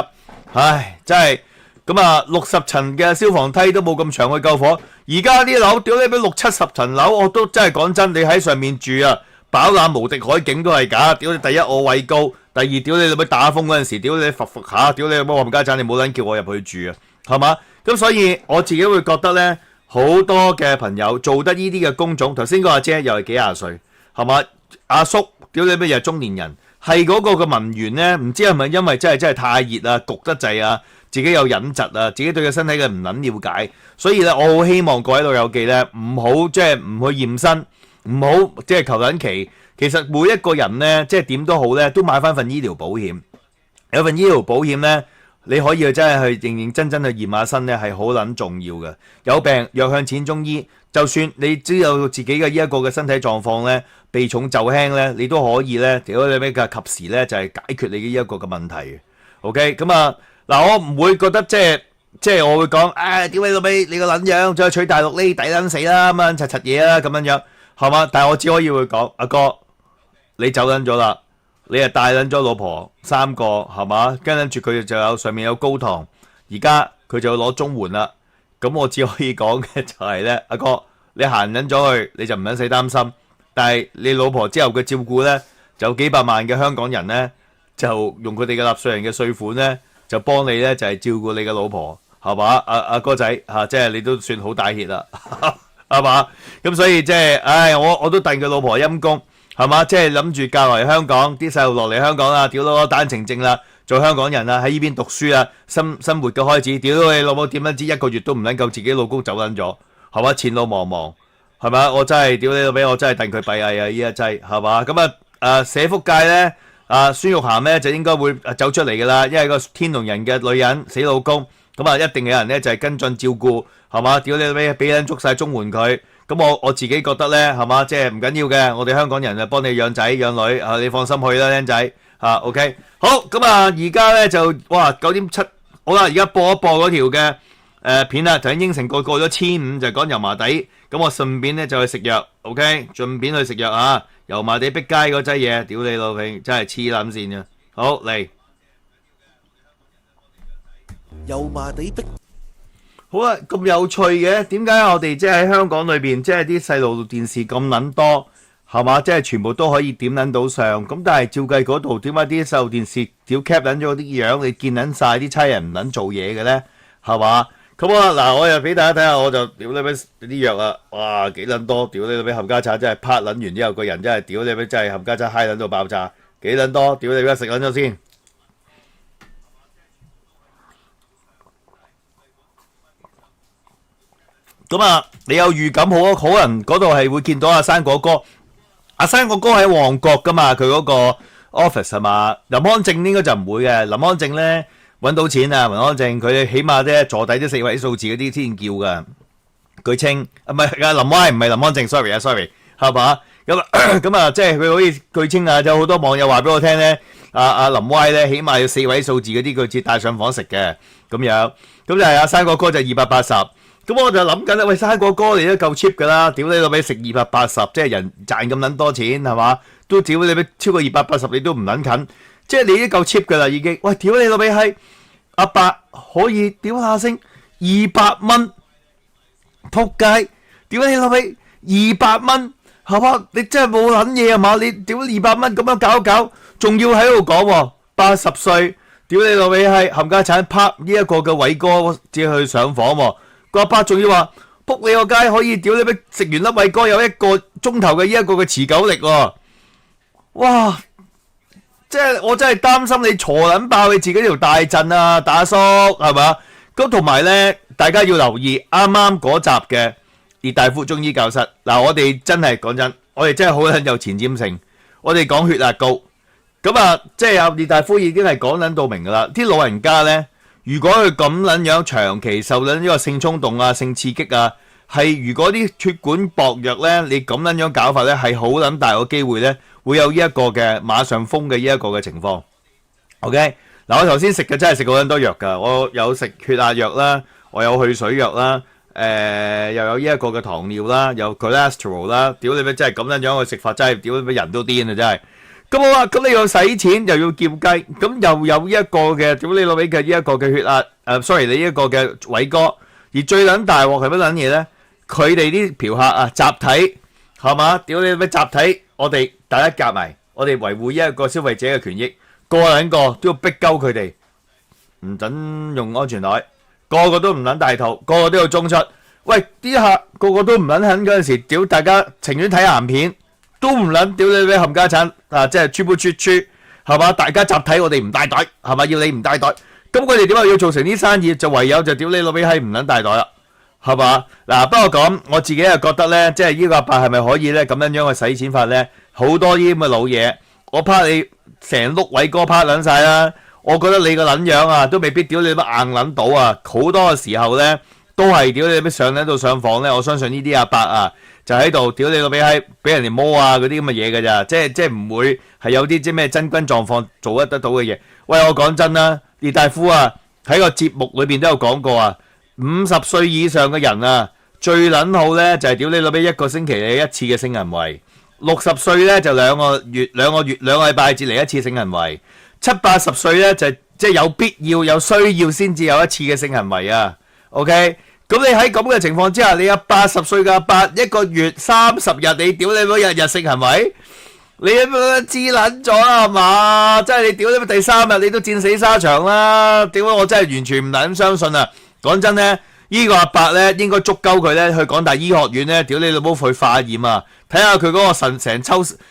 Speaker 3: 唉，真係。咁啊，60層嘅消防梯都冇咁長去救火。而家啲樓屌你俾60-70層樓，我都真係講真，你喺上面住啊，飽覽無敵海景都係假。屌你第一我位高，第二屌你俾打風嗰陣時，屌你伏下，屌你冇冚家鏟，你冇撚叫我入去住啊，係嘛？咁所以我自己會覺得咧，好多嘅朋友做得呢啲嘅工種，頭先個阿姐又係幾廿歲，係嘛？阿叔屌你咩又係中年人，係嗰個嘅文員咧，唔知係咪因為真係太熱啊，焗得滯啊？自己有隱疾啊，自己對個身體嘅唔撚了解，所以咧，我好希望各位老友記咧，唔好即係唔去驗身，唔好即係求緊期。其實每一個人咧，即係點都好咧，都買翻份醫療保險。有份醫療保險咧，你可以去真係去認認真真去驗下身咧，係好撚重要嘅。有病藥向淺中醫，就算你知道自己嘅呢一個嘅身體狀況咧，避重就輕咧，你都可以咧，屌你咩嘅及時咧，就係解決你嘅呢一個嘅問題。OK，咁啊。嗱，我唔會覺得即係我會講，屌你老味，你個撚樣，再娶大陸呢，抵撚死啦，咁樣柒嘢啦，咁樣係嘛？但係我只可以會講，阿哥，你走撚咗啦，你係帶撚咗老婆3個係嘛？跟住佢就有上面有高堂，而家佢就要攞綜援啦。咁我只可以講嘅就係咧，阿哥，你行撚咗去，你就唔撚使擔心。但係你老婆之後嘅照顧咧，就有幾百萬嘅香港人咧，就用佢哋嘅納稅人嘅稅款咧。就幫你咧，就係照顧你嘅老婆，係嘛？阿哥仔嚇，即係你都算好大氣啦，係嘛？咁所以即係，我都戥佢老婆陰公，係嘛？即係諗住嫁嚟香港，啲細路落嚟香港啦，屌到單程證啦，做香港人啦，喺呢邊讀書啊，生活嘅開始，屌你老母點樣知1個月都唔能夠自己老公走撚咗，係嘛？前路茫茫，係嘛？我真係屌你老味，我真係戥佢閉翳啊！呢一劑係嘛？咁社福界咧。孫玉菡咧就應該會走出嚟㗎啦，因為個天龍人嘅女人死老公，咁一定有人咧就係跟進照顧，係嘛？屌你俾人捉晒綜援佢，咁我自己覺得咧，係嘛？即係唔緊要嘅，我哋香港人就幫你養仔養女，你放心去啦，僆仔OK，好，咁而家咧就哇9.7，好啦，而家播一播嗰條嘅片啦，就應承過咗1500，就講油麻地，咁我順便咧就去食藥 ，OK， 順便去食藥啊！油麻地碧街嗰劑嘢，屌你老味，真係黐撚線啊！好嚟，
Speaker 4: 油麻地碧，
Speaker 3: 好啊，咁有趣嘅，點解我哋即係喺香港裏邊，即係啲細路電視咁撚多，係嘛？即係全部都可以點撚到上，咁但係照計嗰度點解啲細路電視屌 cap 撚咗啲樣，你見撚晒啲差人唔撚做嘢嘅咧，係嘛？咁嗱，我又俾大家睇下，我就屌你咩啲藥啊！哇，幾撚多！屌你咩冚家鏟，真係拍撚完之後，個人真係屌你咩，真係冚家鏟嗨撚到爆炸，幾撚多！屌你咩食撚咗先！咁啊，你有預感好可能嗰度係會見到阿生果哥。阿生果哥喺旺角噶嘛，佢嗰個 office 係嘛？林康正應該就唔會嘅。林康正咧揾到錢啊，林康正佢起碼咧坐底都4位數字嗰啲先叫噶。據稱唔係啊，林歪唔係林康正 ，sorry 係嘛？咁啊，即係佢好似據稱啊，有好多網友話俾我聽咧，阿林歪咧起碼要4位數字嗰啲，佢先帶上房食嘅咁樣。咁就係阿生果哥就280。咁我就諗緊啦，喂，生果哥你都夠 cheap 噶啦，屌你老味食280，即係人賺咁撚多錢係嘛？都屌你老味超過280你都唔撚近，即係你都夠 cheap 噶啦已經。喂，屌你老味係阿伯可以屌下聲200蚊，仆街！屌你老味200蚊係嘛？你真係冇撚嘢係嘛？你屌200蚊咁樣搞一搞，仲要喺度講80歲，屌你老味係冚家產拍呢一個嘅偉哥只去上房喎。個阿伯仲要話仆你個街可以屌你咩？食完粒偉哥有1個鐘頭嘅呢一個嘅持久力喎！哇！即係我真係擔心你坐撚爆你自己條大陣啊，大叔係嘛？咁同埋咧，大家要留意啱啱嗰集嘅列大夫中醫教室嗱，我哋真係講真，我哋真係好撚有前瞻性。我哋講血壓高咁啊，即係阿列大夫已經係講撚到明㗎啦。啲老人家咧。如果佢咁撚樣長期受緊呢個性衝動啊、性刺激啊，係如果啲血管薄弱咧，你咁撚樣搞法咧，係好撚大個機會咧，會有呢一個嘅馬上風嘅呢一個嘅情況。OK，嗱我頭先食嘅真係食過好多藥㗎，我有食血壓藥啦，我有去水藥啦，又有呢一個嘅糖尿啦，有 cholesterol 啦，屌你咩真係咁撚樣去食法，真係屌你咩人都癲啊真係。咁好啦，咁你又使錢又要叫雞，咁又有一個嘅屌你老味嘅呢一個嘅血壓，sorry 你呢一個嘅偉哥，而最撚大鑊係乜撚嘢咧？佢哋啲嫖客啊，集體係嘛？屌你咩集體？我哋大家夾埋，我哋維護呢一個消費者嘅權益，個撚個都要逼鳩佢哋，唔準用安全帶，個個都唔撚戴套，個個都要中出。喂，啲客個個都唔撚肯嗰陣時，屌大家情願睇鹹片。都唔撚屌你咩冚家產啊！即係出係嘛？大家集體我哋唔帶袋係嘛？要你唔帶袋，咁佢哋點解要做成啲生意？就唯有就屌你老味閪唔撚帶袋啦，係嘛？嗱，不過講我自己又覺得咧，即係呢個阿伯係咪可以咧咁樣樣去使錢法咧？好多啲咁嘅老嘢，我怕你成碌偉哥拍撚晒啦！我覺得你個撚樣啊，都未必屌你乜硬撚到啊！好多嘅時候咧，都係屌你乜上撚到上房咧，我相信呢啲阿伯啊。就喺度屌你個鼻閪，俾人哋摸啊嗰啲咁嘅嘢㗎咋，即係唔會係有啲咩真軍狀況做得到嘅嘢。喂，我講真啦，列大夫啊喺個節目裏邊都有講過啊，50歲以上嘅人啊最撚好咧就係屌你個鼻1個星期嚟1次嘅性行為，60歲咧就2個禮拜至嚟1次性行為，70、80歲咧就即係有必要有需要先至有1次嘅性行為啊。OK。咁你喺咁嘅情況之下，你有80歲嘅阿伯1個月30日，你屌你乜日日性行為？你知撚咗啦係嘛？即係你屌你第3日你都戰死沙場啦！屌我真係完全唔敢相信啊！講真咧，呢個阿伯咧應該捉鳩佢咧去港大醫學院咧，屌你老母去化驗啊！睇下佢嗰個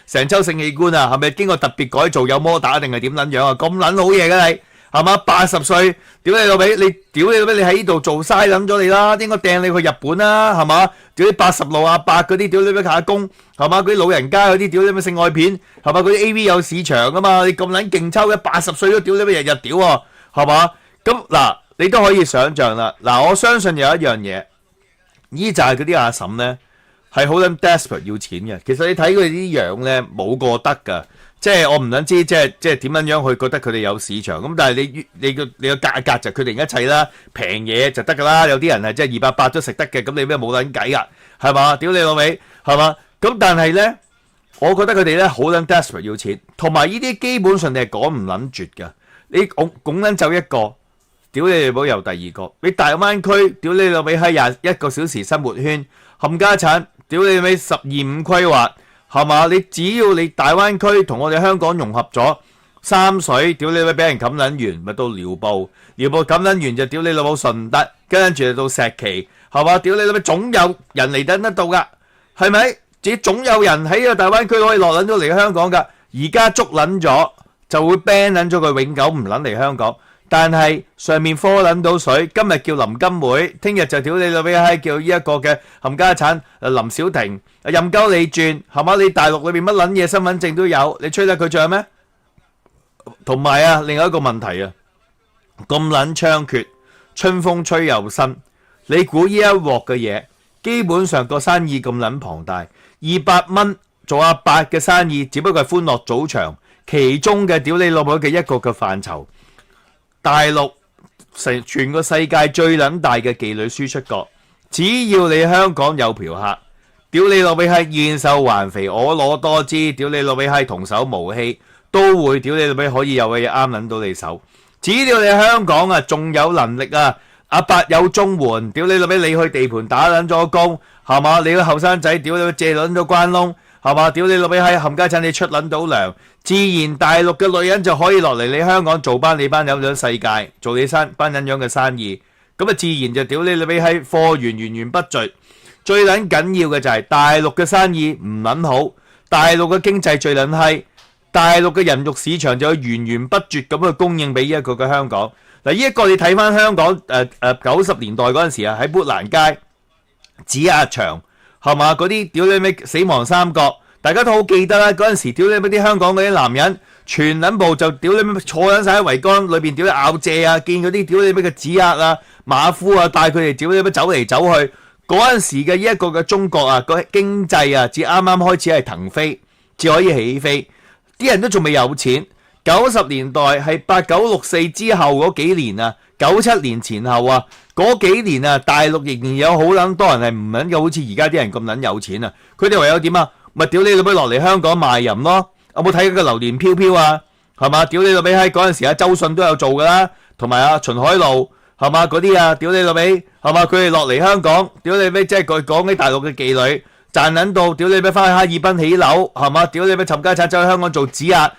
Speaker 3: 成抽性器官啊，係咪經過特別改造有摩打定係點撚樣啊？咁撚好嘢嘅你！係嘛？80歲，屌你老味，你屌你老味，你喺呢度做嘥諗咗你啦，應該掟你去日本啦，係嘛？屌啲80路阿伯嗰啲，屌你咩打工，係嘛？嗰啲老人家嗰啲，屌你咩性愛片，係嘛？嗰啲 AV 有市場噶嘛？你咁撚勁抽嘅，80歲都屌你咩日日屌喎，係嘛？咁嗱，你都可以想象啦。嗱，我相信有一樣嘢，呢就係嗰啲阿嬸咧，係好撚 desperate 要錢嘅。其實你睇佢哋啲樣咧，冇個得㗎。即係我唔想知，即係點樣樣去覺得佢哋有市場咁，但係你個價格就決定一切啦，平嘢就得㗎啦。有啲人係即係280都食得嘅，咁你咩冇撚計㗎，係嘛？屌你老味，係嘛？咁但係咧，我覺得佢哋咧好撚 desperate 要錢，同埋呢啲基本上你係講唔撚絕㗎。你拱撚走一個，屌你老母又第二個，你大灣區屌你老味喺21個小時生活圈冚家產，屌你老味12、5規劃。係嘛？你只要你大灣區同我哋香港融合咗，三水屌你咪俾人冚撚完，咪到寮步冚撚完就屌你老母順德，跟住就到石岐，係嘛？屌你老母總有人嚟得到㗎，係咪？自己總有人喺呢個大灣區可以落撚咗嚟香港㗎。而家捉撚咗就會 ban 撚咗佢永久唔撚嚟香港。但係上面科撚到水，今日叫林金梅，聽日就屌你老味閪叫呢一個嘅冚家產林小婷，任鳩你轉係嘛？你大陸裏邊乜撚嘢身份證都有，你吹得佢漲咩？同埋啊，另外一個問題啊，咁撚猖獗，春風吹又生，你估呢一鑊嘅嘢，基本上個生意咁撚龐大，200蚊做阿伯嘅生意，只不過係歡樂早場其中嘅屌你老母嘅一個嘅範疇。大陸全個世界最撚大嘅妓女輸出國，只要你香港有嫖客，屌你老味係現瘦還肥，我攞多支，屌你老味係童叟無欺，都會屌你老味可以有嘅嘢啱撚到你手。只要你香港啊，仲有能力啊，阿伯有綜援，屌你老味你去地盤打撚咗工，係嘛？你個後生仔屌你借撚咗關窿，係嘛？屌你老味喺冚家產你出撚到糧，自然大陸嘅女人就可以落嚟你香港做班你班友樣世界，做你班人樣嘅生意，咁啊自然就屌你老味喺貨源不絕。最撚緊要嘅就係大陸嘅生意唔撚好，大陸嘅經濟最撚閪，大陸嘅人肉市場就有源不絕咁去供應俾呢一個嘅香港。嗱，呢一個你睇翻香港90年代嗰陣時啊，喺砵蘭街、指壓場係嘛，嗰啲屌你咩死亡三角，大家都好記得啦。嗰陣時屌你咩啲香港嗰啲男人，全撚部就屌你咩坐緊晒喺維港裏邊屌你咬蔗啊，見嗰啲屌你咩嘅指壓啊、馬夫啊，帶佢哋屌你咩走嚟走去。嗰陣時嘅呢一個嘅中國啊，個經濟啊，至啱啱開始係騰飛，至可以起飛，啲人都仲未有錢。90年代係8964之後嗰幾年啊，97年前後啊，嗰幾年啊，大陸仍然有好撚多人係唔撚嘅，好似而家啲人咁撚有錢啊。佢哋唯有點啊？咪屌你老味落嚟香港賣淫咯。有冇睇嗰個榴蓮飄飄啊？係嘛？屌你老味喺嗰陣時啊，周迅都有做噶啦，同埋啊秦海璐係嘛嗰啲啊，屌你老味係嘛？佢哋落嚟香港，屌你咩？即係佢講起大陸嘅妓女賺撚到，屌你咩翻去哈爾濱起樓係嘛？屌你咩冚家鏟走去香港做指壓。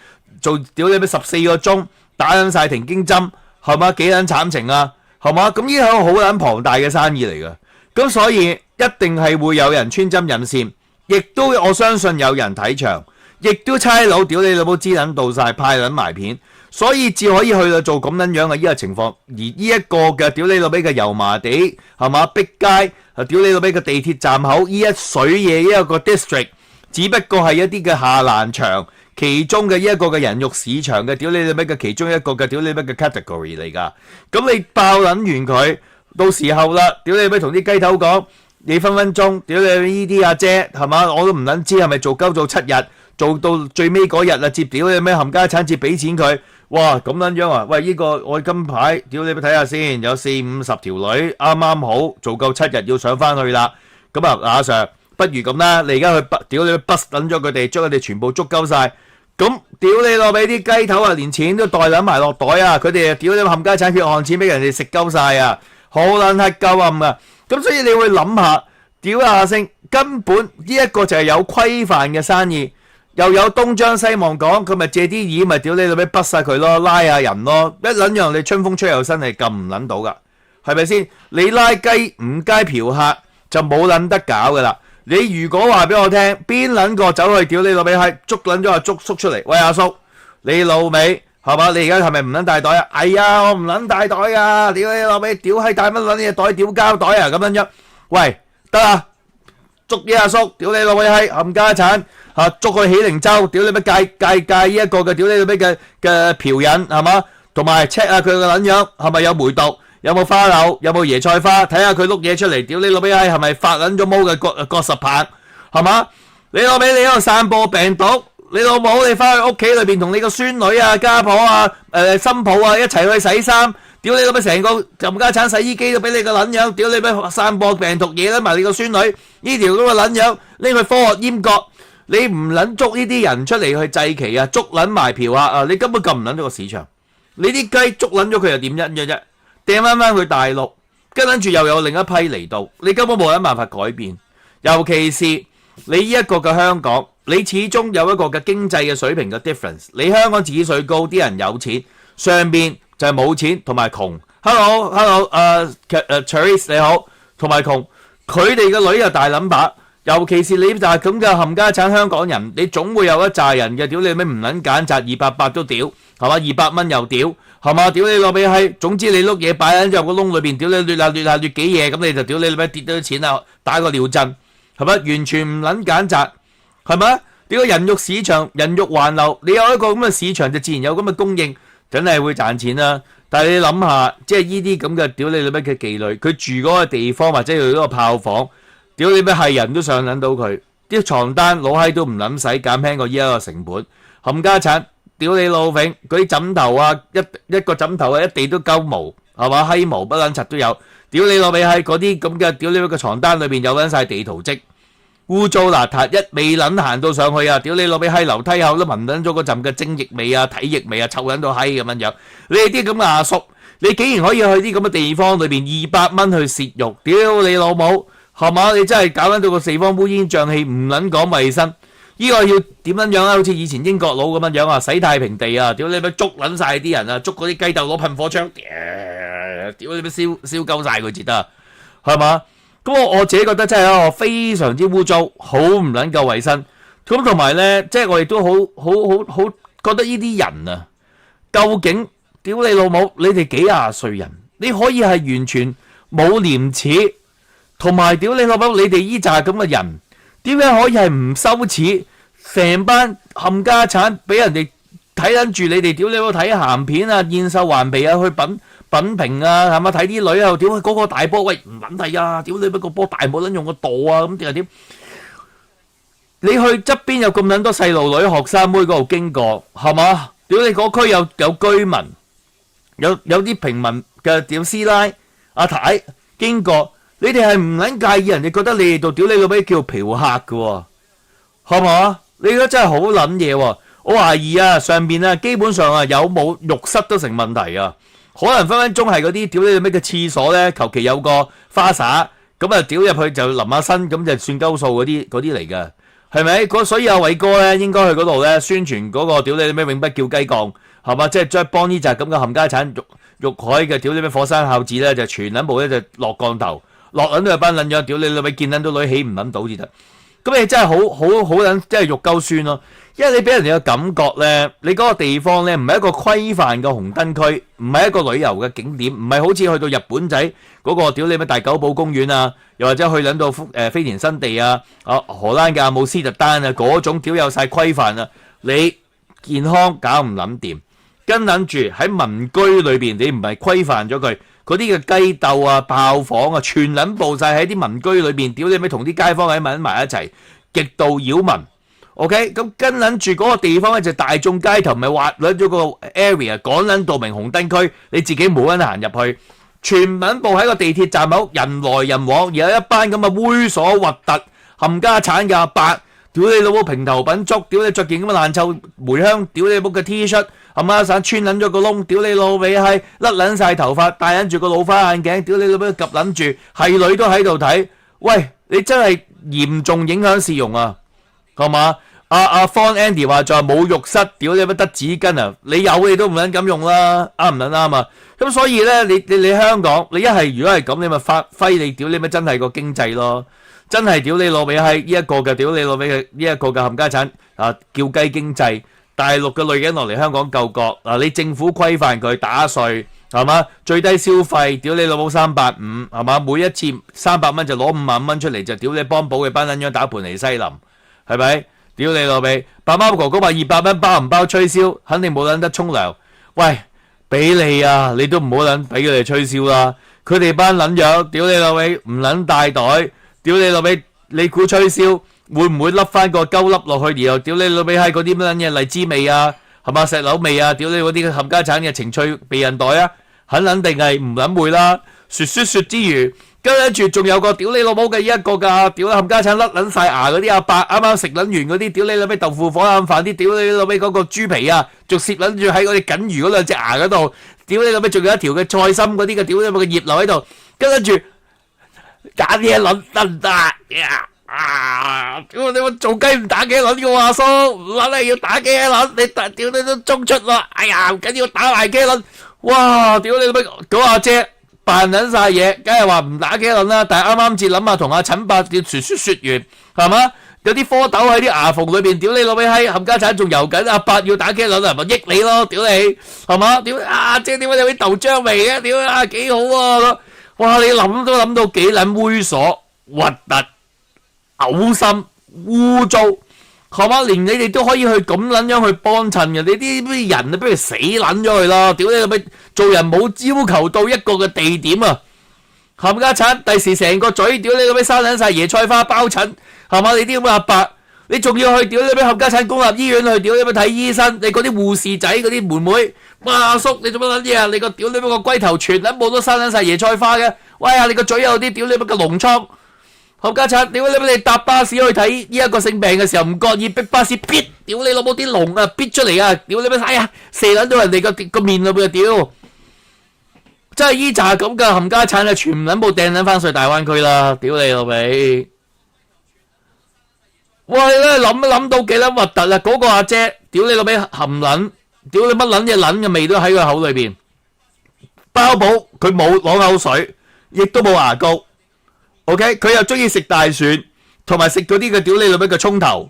Speaker 3: 做屌你咩14個鐘打緊晒停經針係嘛，幾撚慘情啊係嘛？咁呢係一個好撚龐大嘅生意嚟嘅，咁所以一定係會有人穿針引線，亦都我相信有人睇場，亦都差佬屌你老母知撚到晒派撚埋片，所以至可以去到做咁撚樣嘅呢個情況。而呢一個嘅屌你老味嘅油麻地係嘛，碧街屌你老味嘅地鐵站口呢一水嘢呢一個 district， 只不過係一啲嘅下欄場。其中嘅一個嘅人肉市場嘅屌你老味嘅其中一個嘅屌你老味嘅 category 嚟㗎，咁你爆撚完佢，到時候啦，屌你老味同啲雞頭講，你分分鐘屌你呢啲阿姐係嘛，我都唔撚知係咪做鳩做7日，做到最尾嗰日啊，接屌你咩冚家產，接俾錢佢，哇咁撚樣啊！喂，呢個我今排屌你睇下先，有40-50條女啱啱好做夠7日要上翻去啦，咁啊阿 Sir，不如咁啦，你而家去屌你不撚咗佢哋，將佢哋全部捉鳩晒。咁屌你落俾啲雞頭啊，連錢都袋撚埋落袋啊！佢哋啊屌你冚家產血汗錢俾人哋食鳩晒啊！好撚係鳩暗啊！咁所以你會諗下，屌下聲根本呢一個就係有規範嘅生意，又有東張西望講，佢咪借啲意咪屌你老味滗晒佢咯，拉下人咯，一撚樣你春風吹又生係撳唔撚到噶，係咪先？你拉雞唔街嫖客就冇撚得搞噶啦。你如果話俾我聽，邊撚個走去屌你老味係捉撚咗阿捉叔出嚟？喂阿叔，你老味係嘛？你而家係咪唔撚帶袋啊？哎呀，我唔撚帶袋啊！屌你老味，屌係帶乜撚嘢袋？屌膠袋啊咁樣樣。喂，得啊，捉啲阿叔，屌你老味係冚家產嚇，捉去喜靈洲，屌你乜戒呢一個嘅屌你老味嘅嫖癮係嘛？同埋 check 下佢個撚樣係咪有梅毒？有冇花柳？有冇椰菜花？睇下佢碌嘢出嚟，屌你老味係咪發撚咗毛嘅割實棒？係嘛？你老味你喺度散播病毒，你老母你翻去屋企裏邊同你個孫女啊、家婆啊、新抱啊一齊去洗衫，屌你老味成個冚家產洗衣機都俾你個撚樣，屌你咩散播病毒嘢啦埋你個孫女，呢條咁嘅撚樣拎去科學閹割，你唔撚捉呢啲人出嚟去祭旗啊，捉撚埋嫖客啊，你根本撳唔撚到個市場，你啲雞捉撚咗佢又點樣啫？掟翻去大陸，跟住又有另一批嚟到，你根本冇乜辦法改變。尤其是你呢一個嘅香港，你始終有一個嘅經濟嘅水平嘅 difference。你香港指水高，啲人有錢，上邊就係冇錢同埋窮。Hello，Therese 你好，同埋窮，佢哋嘅女又大撚把，尤其是你就係咁嘅冚家產香港人，你總會有一紮人嘅，屌你咩唔撚揀擇288都屌，係嘛？200蚊又屌，係嘛？屌你老味閪，總之你碌嘢擺喺入個窿裏邊，屌你掠幾嘢，咁你就屌你咩跌咗啲錢啊，打個尿震，係咪？完全唔撚揀擇，係咪？屌人肉市場，人肉環流，你有一個咁嘅市場，就自然有咁嘅供應，梗係會賺錢啦。但係你諗下，即係呢啲咁嘅屌你老味嘅妓女，佢住嗰個地方或者佢嗰個炮房。屌你咩係人都上撚到佢，啲床單老閪都唔撚使，減輕過依一個成本，冚家產，屌你老揈，嗰啲枕頭啊，一個枕頭啊，一地都鳩毛，係嘛？閪毛不撚柒都有，屌你老味係嗰啲咁嘅，屌你個床單裏邊有撚晒地圖跡，污糟邋遢，一未撚行到上去啊，屌你老味閪樓梯口都聞撚咗嗰陣嘅精液味啊、體液味啊，臭撚到閪咁樣樣，你哋啲咁嘅阿叔，你竟然可以去啲咁嘅地方裏邊200蚊去泄慾，屌你老母！係嘛？你真係搞緊到個地方烏煙瘴氣，唔撚講衞生。呢個要點樣樣啊？好似以前英國佬咁樣樣啊，洗太平地啊！屌你咪捉撚晒啲人啊！捉嗰啲雞竇攞噴火槍，屌你咪燒鳩曬佢至得，係嘛？咁我自己覺得真係一個非常之污糟，好唔撚夠衞生。咁同埋咧，即係我亦都好覺得呢啲人啊，究竟屌你老母，你哋幾廿歲人，你可以係完全冇廉恥。同埋屌你老母，你哋依紮咁嘅人，點解可以係唔羞恥？成班冚家產俾人哋睇緊住你哋，屌你老母睇鹹片啊、燕瘦環皮啊，去品評啊，係嘛？睇啲女啊，屌嗰個大波，喂唔撚睇啊！屌你乜個波大冇撚用個度啊？咁定係點？你去側邊有咁撚多細路女、學生妹嗰度經過，係嘛？屌你嗰區有居民，有啲平民嘅屌師奶、阿太經過。你哋係唔撚介意人哋覺得你哋度屌你老味叫嫖客嘅喎，係嘛？你而家真係好撚嘢喎！我懷疑啊，上邊啊基本上啊有冇浴室都成問題啊，可能分分鐘係嗰啲屌你老味嘅廁所咧，求其有個花灑咁啊，屌入去就淋下身咁就算鳩數嗰啲嚟嘅，係咪？所以阿偉哥咧應該去嗰度咧宣傳嗰個屌你老味永不叫雞降，係嘛？即係將幫呢隻咁嘅冚家產玉海嘅屌你咩火山孝子咧，就全撚部咧就落降頭。落撚都係班撚樣，屌你老味見撚到女起唔撚到至得，咁你真係好撚，真係肉鳩酸咯。因為你俾人哋嘅感覺咧，你嗰個地方咧唔係一個規範嘅紅燈區，唔係一個旅遊嘅景點，唔係好似去到日本仔嗰個屌你咩大久保公園啊，又或者去撚到飛田新地啊，荷蘭嘅阿姆斯特丹啊嗰種屌有晒規範啊，你健康搞唔撚掂，跟撚住喺民居裏邊你唔係規範咗佢。嗰啲嘅雞竇啊、炮房啊，全撚佈晒喺啲民居裏邊，屌你咪同啲街坊喺埋一齊，極度擾民。OK， 咁跟撚住嗰個地方咧就大眾街頭，咪劃撚咗個 area， 趕撚到明紅燈區，你自己冇人行入去，全撚佈喺個地鐵站口，人來人往，而有一班咁嘅猥瑣核突冚家產嘅阿伯，屌你老母平頭品足，屌你着件咁嘅爛臭梅香，屌你老母嘅 T 恤。冚家鏟穿撚咗個窿，屌你老味係甩撚晒頭髮，戴撚住個老花眼鏡，屌你老味夾撚住，係女都喺度睇。喂，你真係嚴重影響市容啊，係嘛？阿方 Andy 話就係冇浴室，屌你乜得紙巾啊？你有你都唔撚咁用啦，啱唔撚啱啊？咁所以咧，你香港，你一係如果係咁，你咪發揮你屌你咪真係個經濟咯，真係屌你老味係呢一個嘅屌你老味嘅呢一個嘅冚家產啊，叫雞經濟。大陸嘅女人落嚟香港救國嗱，你政府規範佢打稅係嘛？最低消費屌你老母385係嘛？每一次300蚊就攞5萬蚊出嚟就屌你幫補嘅班撚樣打盤尼西林係咪？屌你老味！爸媽哥哥話200蚊包唔包吹簫？肯定冇撚得沖涼。喂，俾你啊，你都唔好撚俾佢哋吹簫啦。佢哋班撚樣屌你老味唔撚帶袋，屌你老味你估吹簫？會唔會笠翻個鳩粒落去，然後屌你老味係嗰啲乜嘢荔枝味啊，係嘛石榴味啊，屌你嗰啲冚家產嘅情趣避孕袋啊，肯定係唔撚會啦。説之餘，跟住仲有個屌你老母嘅一個㗎，屌你冚家產甩撚晒牙嗰啲阿伯，啱啱食撚完嗰啲屌你老味豆腐火腩飯啲，屌你老味嗰個豬皮啊，仲攝撚住喺嗰啲僅餘嗰兩隻牙嗰度，屌你老味仲有一條嘅菜心嗰啲嘅，屌你老味嘅葉留喺度，跟住揀嘢撚得唔得呀？屌你做雞唔打幾輪嘅阿叔，撚係要打幾輪，你屌你都中出啦！哎呀，唔緊要打埋幾輪，哇！屌你老味，嗰阿姐
Speaker 5: 扮撚晒嘢，梗係話唔打茄輪啦。但係啱啱至諗下同阿陳伯説完，係嘛？有啲蝌蚪喺啲牙縫裏邊，屌你老味閪，冚家產仲游緊，阿伯要打茄輪啊，咪益你咯，屌你，係嘛？屌啊，即係點解有啲豆漿味嘅？屌啊，幾好啊！哇，你諗都諗到幾撚猥瑣、核突、嘔心、污糟。係嘛？連你哋都可以去咁撚樣去幫襯嘅，你啲人啊，不如死撚咗佢啦！屌你老味，做人冇要求到一個嘅地點啊！冚家鏟，第時成個嘴，屌你老味生撚晒椰菜花包疹，係嘛？你啲咁嘅阿伯，你仲要去屌你老味冚家鏟公立醫院去屌你老味睇醫生，你嗰啲護士仔嗰啲妹妹，哇阿叔你做乜撚嘢啊？你個屌你老味個龜頭全撚部都生撚晒椰菜花嘅，喂呀你個嘴有啲屌你老味嘅膿瘡。冚家鏟，屌你！你搭巴士去睇呢一個性病嘅時候，唔覺意逼巴士搣，屌你老母啲龍啊，搣出嚟啊！屌你咩？哎呀，射撚到人哋個面裏邊啊！屌，真係依扎咁嘅冚家鏟啊，全撚部掟撚翻上大灣區啦！屌你老味！喂咧，諗到幾撚核突啊！嗰個阿姐，屌你老味含撚，屌你乜撚嘢撚嘅味都喺佢口裏邊，包保佢冇攞口水，亦都冇牙膏。OK， 佢又中意食大蒜，同埋食嗰啲嘅屌你老味嘅葱頭，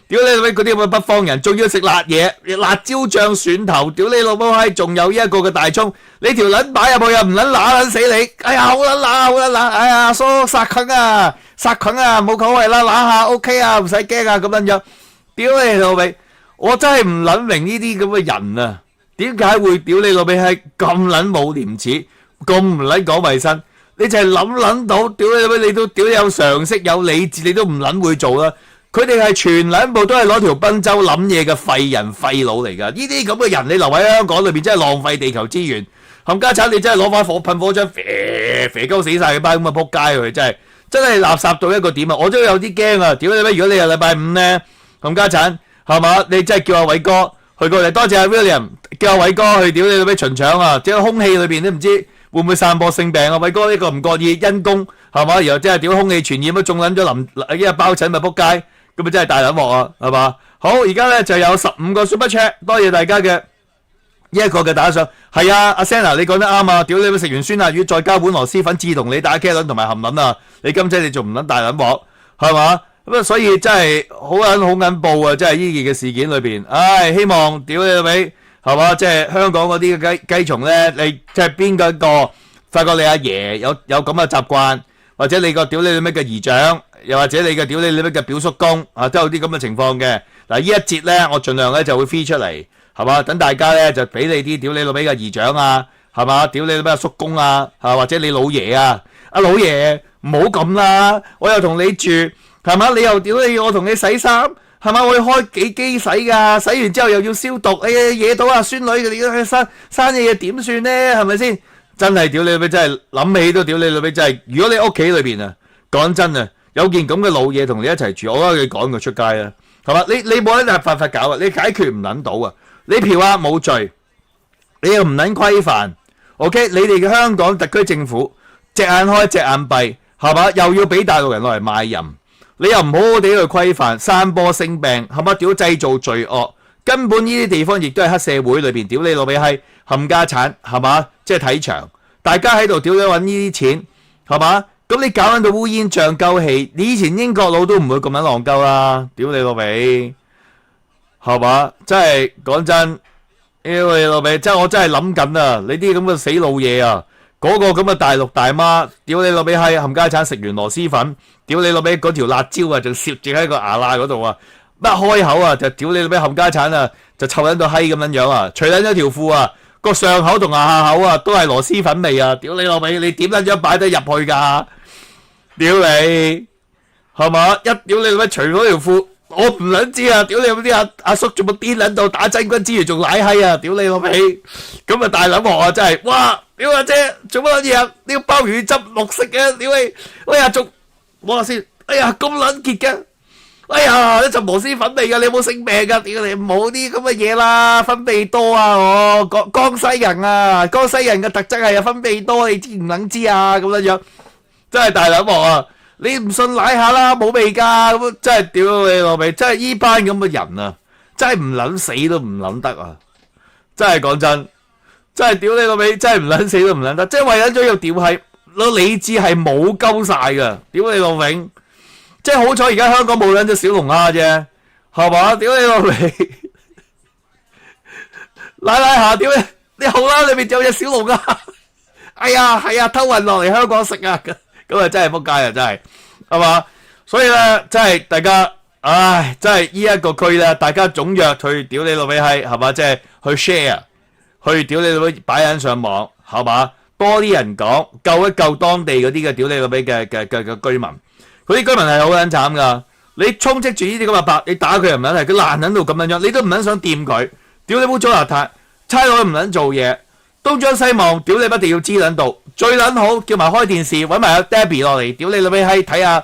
Speaker 5: 屌你老味嗰啲咁嘅北方人，仲要食辣嘢，辣椒醬蒜頭，屌你老母閪，仲有呢一個嘅大葱，你條撚擺入去又唔撚乸撚死你，哎呀好撚乸好撚乸，哎呀疏殺菌啊殺菌啊冇所謂啦，乸下 OK 啊唔使驚啊咁樣樣，屌你老味，我真係唔撚明呢啲咁嘅人啊，點解會屌你老味係咁撚冇廉恥，咁唔撚講衞生？你就係諗到，屌你老味，你都屌有常識有理智，你都唔撚會做啦。佢哋係全撚部都係攞條賓州諗嘢嘅廢人廢佬嚟㗎。呢啲咁嘅人，你留喺香港裏邊真係浪費地球資源。冚家產，你真係攞翻噴火槍啡鳩死晒佢班咁嘅撲街佢真係垃圾到一個點啊！我都有啲驚啊！屌你老味，如果你係禮拜五咧，冚家產係嘛？你真係叫阿偉哥去過嚟，多謝阿 William，叫阿偉哥去屌你老味巡腸啊！即係空氣裏邊都唔知。會唔會散播性病啊？偉哥呢個唔覺意因公係嘛？然後真係屌空氣傳染都中撚咗一日包疹咪撲街，咁咪真係大撚鑊啊係嘛？好，而家咧就有15個 super chat， 多謝大家嘅呢一個嘅打賞。係啊，阿 Senna 你講得啱啊！屌你食完酸辣魚再加碗螺絲粉，自動你打茄輪同埋含撚啊！你今次你仲唔撚大撚鑊係嘛？咁啊所以真係好撚暴啊！真係呢件嘅事件裏邊，唉，希望屌你老味。係嘛？即係香港嗰啲嘅雞蟲咧，你即係邊個發覺你阿爺有咁嘅習慣，或者你個屌你咩嘅姨丈，又或者你嘅屌你咩嘅表叔公啊，都有啲咁嘅情況嘅。嗱，呢一節咧，我盡量咧就會 free 出嚟，係嘛？等大家咧就俾你啲屌你老味嘅姨丈啊，係嘛？屌你咩叔公啊，或者你老爺啊，阿老爺唔好咁啦，我又同你住，係嘛？你又屌你我同你洗衫。係嘛？我要開幾機洗㗎，洗完之後又要消毒，哎呀惹到阿孫女嘅，你生嘢點算呢？係咪先？真係屌你老味，真係諗起都屌你老味，真係。如果你屋企裏邊啊，講真啊，有件咁嘅老嘢同你一齊住，我覺得你趕佢出街啦，係嘛？你冇得辦法搞啊，你解決唔撚到啊，你嫖客冇罪，你又唔撚規範 ，OK？你哋嘅香港特區政府隻眼開隻眼閉，係嘛？又要俾大陸人落嚟賣淫。你又唔好好地去規範，散播性病，係嘛？屌製造罪惡，根本呢啲地方亦都係黑社會裏邊，屌你老味閪冚家產，係嘛？即係睇場，大家喺度屌你揾呢啲錢，係嘛？咁你搞緊到烏煙瘴鳩氣，你以前英國佬都唔會咁樣浪鳩啦，屌你老味，係嘛？真係講真，屌你老味，真係我真係諗緊啊！你啲咁嘅死老嘢啊！嗰個咁嘅大陸大媽，屌你老味閪冚家產，食完螺絲粉，屌你老味嗰條辣椒啊，就攝住喺個牙罅嗰度啊！一開口啊，就屌你老味冚家產啊，就臭撚到閪咁樣樣啊！除撚咗條褲啊，個上口同下口啊，都係螺絲粉味啊！屌你老味，你點撚咗擺得入去㗎？屌你，係嘛？一屌你老味除咗條褲，我唔撚知啊！屌你老味啲阿叔做乜癲撚到打真軍之餘仲奶閪啊！屌你老味，咁啊大撚鑊啊真係，哇！屌阿姐做乜嘢啊？呢個鮑魚汁綠色嘅，屌你！哎呀仲摸下先，哎呀咁撚結嘅，哎呀一陣螺絲粉味㗎，你有冇性病㗎？屌你冇啲咁嘅嘢啦，分泌多啊我江西人啊，江西人嘅特質係分泌多，你知唔撚知啊？咁樣樣真係大撚鑊啊！你唔信舐下啦，冇味㗎，咁真係屌你老味，真係依班咁嘅人啊，真係唔撚死都唔撚得啊！真係講真。真係屌你老味，真係唔撚死都唔撚得，即係為撚咗要屌係，理智係冇鳩晒㗎，屌你老永，即係好彩而家香港冇撚隻小龍蝦啫，係嘛？屌你老味，拉下屌你好啦，裏面有隻小龍蝦，哎呀係啊，偷運落嚟香港食啊，咁啊真係仆街啊，真係係嘛？所以咧，真係大家，唉，真係呢一個區咧，大家踴躍去屌你老味係嘛？即係去 share。去屌你老味擺緊上網係嘛？多啲人講，救一救當地嗰啲嘅屌你老味嘅居民，嗰啲居民係好撚慘㗎。你充斥住呢啲咁嘅白，你打佢又唔撚係，佢爛撚到咁樣樣，你都唔撚想掂佢。屌你污糟邋遢，差佬唔撚做嘢，東張西望，屌你一定要知撚到。最撚好叫埋開電視，揾埋阿 Debbie 落嚟，屌你老味閪睇下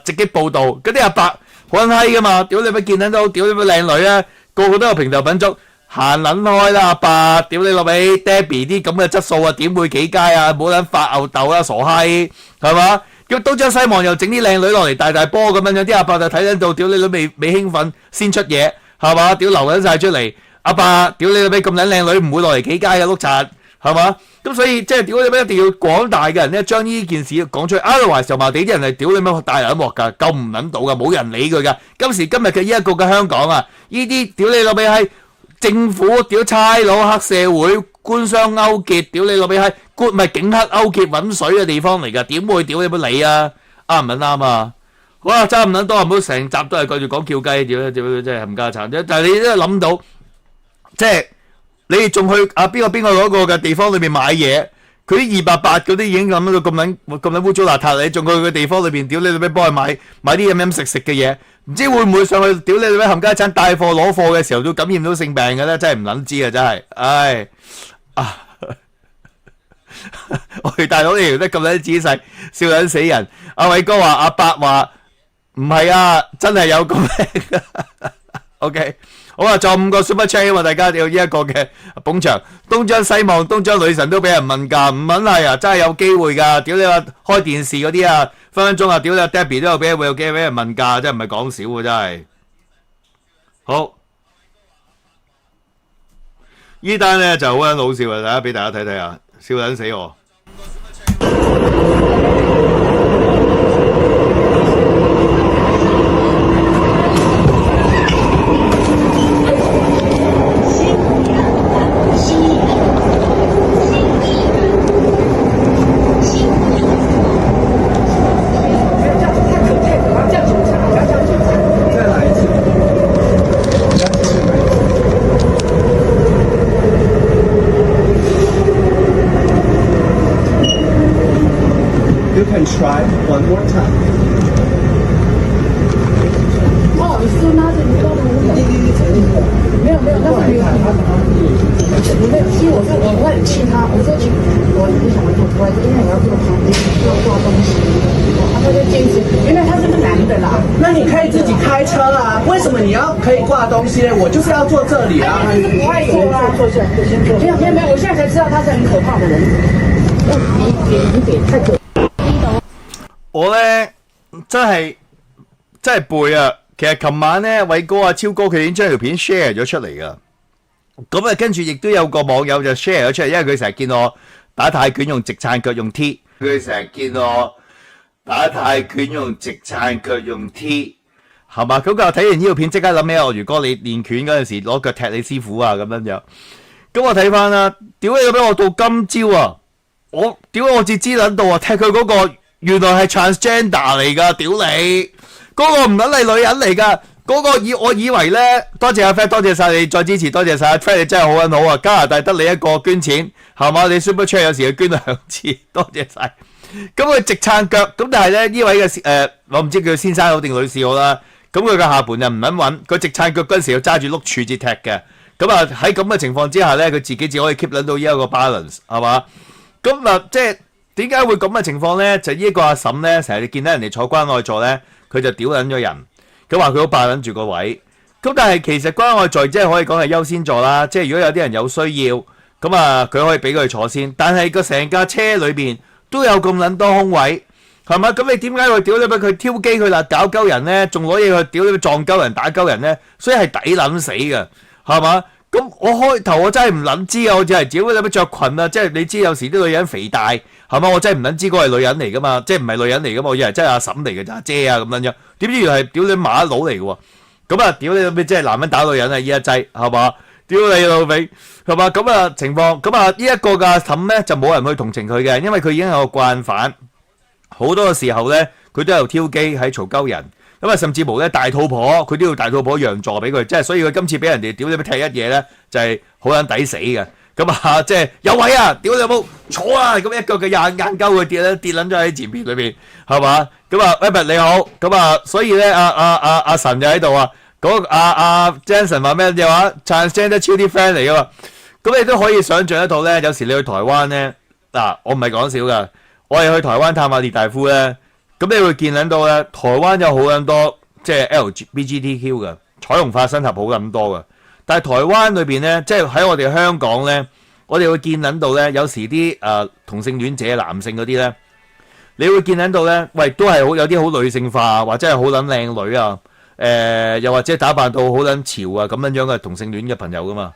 Speaker 5: 直擊報導，嗰啲阿伯好撚閪㗎嘛，屌你咪見撚到，屌你咪靚女啊，個個都有平頭品足。行撚開啦，阿伯！屌你老味 ，Debbie 啲咁嘅質素啊，點會幾佳啊？冇撚發吽豆啦，傻閪，係嘛？叫東張西望又整啲靚女落嚟，大大波咁樣樣，啲阿伯就睇緊到，屌你老味未興奮先出嘢，係嘛？屌流緊晒出嚟，阿伯，屌你老味咁撚靚女唔會落嚟幾佳嘅碌柒，係嘛？咁所以即係屌你老味一定要廣大嘅人咧，將呢件事講出去。otherwise 油麻地啲人係屌你乜大人鑊㗎，救唔撚到㗎，冇人理佢㗎。今時今日嘅呢一個嘅香港啊，呢啲屌你老味係。政府屌差佬黑社會官商勾結，屌你老味閪，官咪警黑勾結揾水嘅地方嚟㗎，點會屌你乜理啊？啱唔啱啊？好啦，爭唔撚多，唔好成集都係繼續講叫雞，屌真係冚家鏟啫。但係你都諗到，即係你仲去邊個嗰個嘅地方裏面買嘢，佢啲288嗰啲已經諗到咁撚污糟邋遢，你仲去個地方裏邊屌你老味幫佢買啲飲食嘅嘢。唔知會唔會上去屌你老味冚家鏟帶貨攞貨嘅時候都感染到性病嘅咧？真係唔撚知啊！真係，唉我哋大佬你條得咁撚仔細，笑撚死人。阿偉哥話阿伯話唔係啊，真係有咁樣。OK， 好啊，仲有5個 super chat 啊，大家有呢一個嘅捧場。東張西望，東張女神都俾人問價，唔撚係啊，真係有機會㗎。屌你話開電視嗰啲啊！分分鐘啊！屌你 Debbie 都有機會俾人問價，真係唔係講笑喎！真係好呢單咧就好撚好笑啊！大家俾大家睇睇啊，笑撚死我！Try
Speaker 6: one more time.
Speaker 7: 不好意思，那是你告诉我没有，那是没有。你没有，其实我很气他，我说我不想做出来，因为我要做旁边要挂东西，他就坚持，原来他是个男的啦。
Speaker 6: 那你可以自己开车啊，为什么你要可以挂东西呢？我就是要坐这里啊。
Speaker 7: 他就是不爱坐啊，坐下，先坐。没有，我现在才知道他是很可怕的人。你太可。
Speaker 3: 我咧真係背啊！其實琴晚咧，偉哥啊、超哥佢已經將條片 share 咗出嚟噶。咁啊，跟住亦都有個網友就 share 咗出嚟，因為佢成日見我打泰拳用直撐腳用 T，
Speaker 1: 佢成日見我打泰拳用直撐腳用 T，
Speaker 3: 係嘛？咁佢睇完呢條片即刻諗起我，如果你練拳嗰陣時攞腳踢你師傅啊咁樣樣。咁我睇翻啦，屌你俾我到今朝啊！我至知撚到啊，踢佢嗰個。原來係 transgender 嚟㗎，屌你！嗰個唔撚係女人嚟㗎，嗰個我以為咧，多謝阿 Fred， 多謝晒你再支持，多謝晒 Fred， 你真係好撚好啊！加拿大得你一個捐錢，係嘛？你 Super Chat 有時佢捐2次，多謝晒。咁佢直撐腳，咁但係咧呢位嘅我唔知叫先生好定女士好啦。咁佢嘅下盤就唔撚穩，佢直撐腳嗰陣時要揸住碌柱至踢嘅。咁啊喺咁嘅情況之下咧，佢自己只可以 keep 撚到呢一個 balance， 係嘛？咁啊即係。點解會咁嘅情況咧？就呢個阿嬸咧，成日你見到人哋坐關愛座咧，佢就屌撚咗人，咁話佢好霸撚住個位。咁但係其實關愛座即係可以講係優先座啦，即係如果有啲人有需要，咁啊佢可以俾佢坐先。但係個成架車裏邊都有咁撚多空位，係嘛？咁你點解會屌你俾佢挑機佢啦？搞鳩人咧，仲攞嘢去屌你撞鳩人打鳩人咧？所以係抵撚死嘅，係嘛？
Speaker 5: 咁我開頭我真係唔撚知啊，我只係屌你乜着裙啊，即係你知有時啲女人肥大係嘛，我真係唔撚知嗰個係女人嚟噶嘛，即係唔係女人嚟噶嘛，我以為真係阿嬸嚟嘅咋，姐啊咁樣樣，點知原來係屌你馬佬嚟嘅喎，咁啊屌你老味，即係男人打女人啊依一劑係嘛，屌你老味係嘛，咁啊情況，咁啊呢一個嘅阿嬸咧就冇人去同情佢嘅，因為佢已經係個慣犯，好多嘅時候咧佢都有挑機喺嘈鳩人。咁啊，甚至乎咧大肚婆，佢都要大肚婆讓座俾佢，即係所以佢今次俾人哋屌你乜踢一嘢咧，就係好撚抵死嘅。咁啊，即係有位啊，屌你有冇坐啊？咁一腳嘅硬鳩佢跌撚咗喺前面裏邊，係嘛？咁啊 Evan 你好，咁啊，所以咧阿神就喺度啊，嗰阿 Jensen 話咩嘢話 transgender 超啲 friend 嚟噶嘛？咁你都可以想像得到咧，有時你去台灣咧，嗱我唔係講笑噶，我係去台灣探下列大夫咧。咁你會見撚到咧，台灣有好撚多即係 LGBTQ 嘅彩虹化身合好撚多嘅，但係台灣裏邊咧，即係喺我哋香港咧，我哋會見撚到咧，有時啲同性戀者男性嗰啲咧，你會見撚到咧，喂都係好有啲好女性化，或者係好撚靚女啊，又或者打扮到好撚潮啊咁樣樣嘅同性戀嘅朋友噶嘛，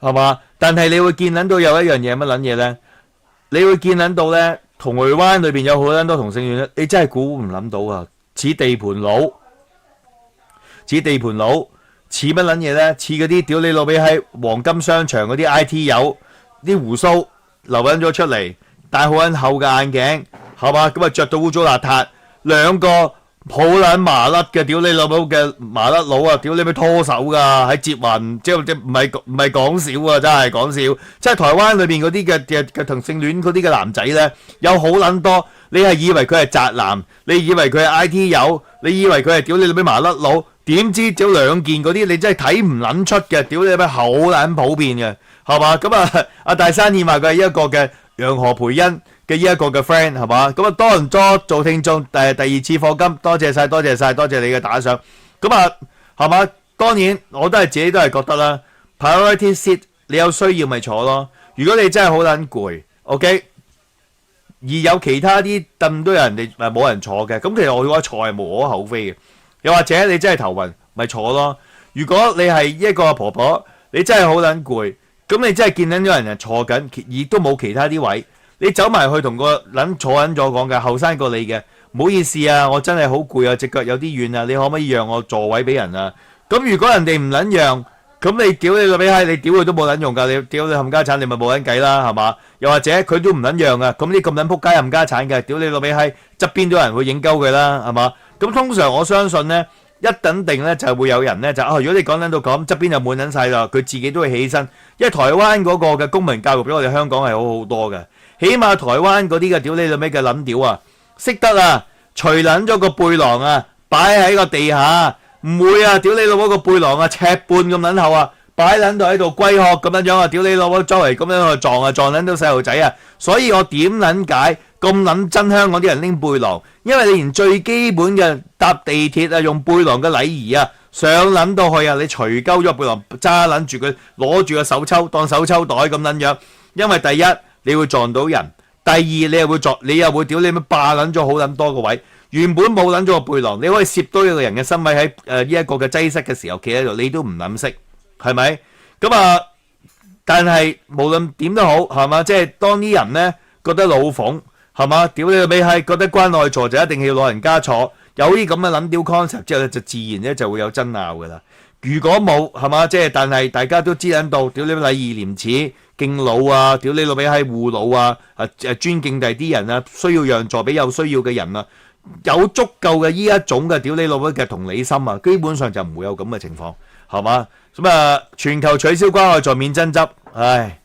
Speaker 5: 係嘛？但係你會見撚到有一樣嘢乜撚嘢咧？你會見撚到咧？銅鑼灣裏邊有好多同性戀咧，你真係估唔諗到啊！似地盤佬，似乜撚嘢咧？似嗰啲屌你老味喺黃金商場嗰啲 IT 友，啲胡鬚留緊咗出嚟，戴好撚厚嘅眼鏡，係嘛？咁啊着到污糟邋遢，兩個好撚麻甩嘅屌你老母嘅麻甩佬啊！屌你咪拖手噶喺捷運，即係唔係講笑啊！真係講笑，即係台灣裏邊嗰啲嘅同性戀嗰啲嘅男仔咧，有好撚多。你係以為佢係宅男，你以為佢係 IT 友，你以為佢係屌你老味麻甩佬，點知屌兩件嗰啲你真係睇唔撚出嘅，屌你老味好撚普遍嘅，係嘛？咁啊，阿大山獻話佢係一個嘅楊何培恩嘅呢一個嘅 friend 係嘛？咁啊多人做聽眾，第二次課金，多謝晒，多謝你嘅打賞。咁啊係嘛？當然我都係自己都係覺得啦 ，priority seat 你有需要咪坐咯。如果你真係好撚攰 ，OK， 而有其他啲凳都有人哋冇人坐嘅，咁其實我覺得坐係無可厚非嘅。又或者你真係頭暈咪坐咯。如果你係一個婆婆，你真係好撚攰，咁你真係見緊咗人坐緊，而都冇其他啲位。你走埋去同個撚坐緊咗講嘅後生過你嘅，唔好意思啊，我真係好攰啊，隻腳有啲軟啊，你可唔可以讓我座位俾人啊？咁如果人哋唔撚讓，咁你屌你個俾閪，你屌佢都冇撚用㗎，你屌你冚家產，你咪冇撚計啦，係嘛？又或者佢都唔撚讓啊，咁你咁撚仆街冚家產嘅，屌你個俾閪，側邊都有人會影鳩佢啦，係嘛？咁通常我相信咧，一等定咧就會有人咧就如果你講緊到咁，側邊就滿撚晒啦，佢自己都會起身，因為台灣嗰個嘅公民教育比我哋香港係好好多嘅。起碼台灣嗰啲嘅屌你老味嘅撚屌啊，識得啊，除撚咗個背囊啊，擺喺個地下，唔會啊，屌你老母個背囊啊，尺半咁撚厚啊，擺撚到喺度龜殼咁樣樣啊，屌你老母周圍咁樣去撞啊，撞撚到細路仔啊，所以我點撚解咁撚憎香港啲人拎背囊？因為你連最基本嘅搭地鐵啊用背囊嘅禮儀啊，上撚到去啊，你除鳩咗背囊，揸撚住佢，攞住個手抽當手抽袋咁撚樣，因為第一，你會撞到人，第二你又會屌你咩霸撚咗好撚多個位，原本冇撚咗個背囊，你可以攝到一個人嘅身位喺呢一個嘅擠塞嘅時候企喺度，你都唔撚識，係咪？咁啊，但係無論點都好，係嘛？即係當啲人咧覺得老諷，係嘛？屌你個尾係覺得關愛座就一定要老人家坐，有啲咁嘅撚屌 concept 之後咧，就自然咧就會有爭拗噶啦。如果冇係嘛，即係但係大家都知撚到，屌你禮義廉恥。敬老啊，屌你老味係護老啊，尊敬第啲人啊，需要讓座俾有需要嘅人啊，有足夠嘅呢一種嘅屌你老味嘅同理心啊，基本上就唔會有咁嘅情況，係嘛？咁啊，全球取消關愛座免爭執，唉，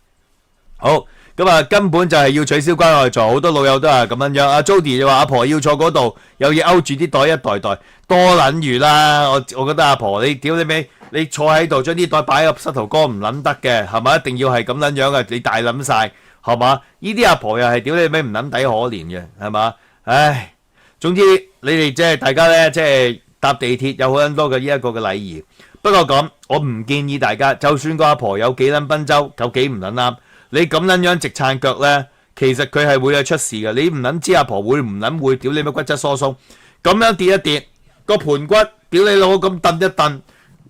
Speaker 5: 好，咁啊根本就係要取消關愛座，好多老友都係咁樣樣。阿 Jody 就話阿婆要坐嗰度，又要勾住啲袋一袋袋，多撚餘啦！我覺得阿婆你屌你尾。你坐喺度將啲袋擺入膝頭哥唔撚得嘅，係咪？一定要係咁撚樣嘅，你大撚晒，係嘛？呢啲阿婆又係屌你咩唔撚抵可憐嘅，係嘛？唉，總之你哋即係大家咧，即係搭地鐵有好撚多嘅呢一個嘅禮儀。不過咁，我唔建議大家，就算個阿婆有幾撚賓州，有幾唔撚啱，你咁撚樣直撐腳咧，其實佢係會有出事嘅。你唔撚知阿婆會唔撚會屌你咩骨質疏鬆，咁樣跌一跌個盤骨，屌你老母咁蹬一蹬。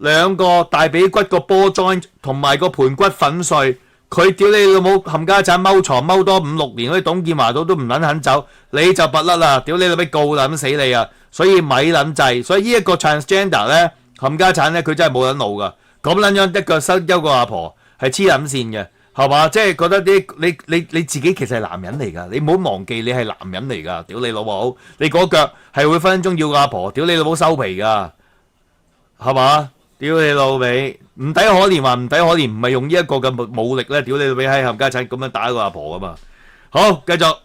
Speaker 5: 兩個大髀骨個波 joint 同埋個盤骨粉碎，佢屌你老母冚家鏟踎床踎多5-6年，嗰啲董建華都唔撚肯走，你就拔甩啦！屌你老味告撚死你啊！所以咪撚制，所以呢一個 transgender 咧冚家鏟咧，佢真係冇撚腦噶，咁撚樣一個收休個阿婆係黐撚線嘅，係嘛？即係覺得啲你自己其實係男人嚟㗎，你唔好忘記你係男人嚟㗎，屌你老母！你嗰腳係會分分鐘要個阿婆，屌你老母收皮㗎，係嘛？屌你老味，唔抵可憐話唔抵可憐，唔係用呢一個嘅武力咧，屌你老味喺冚家鏟咁樣打個阿婆㗎嘛。好，繼續。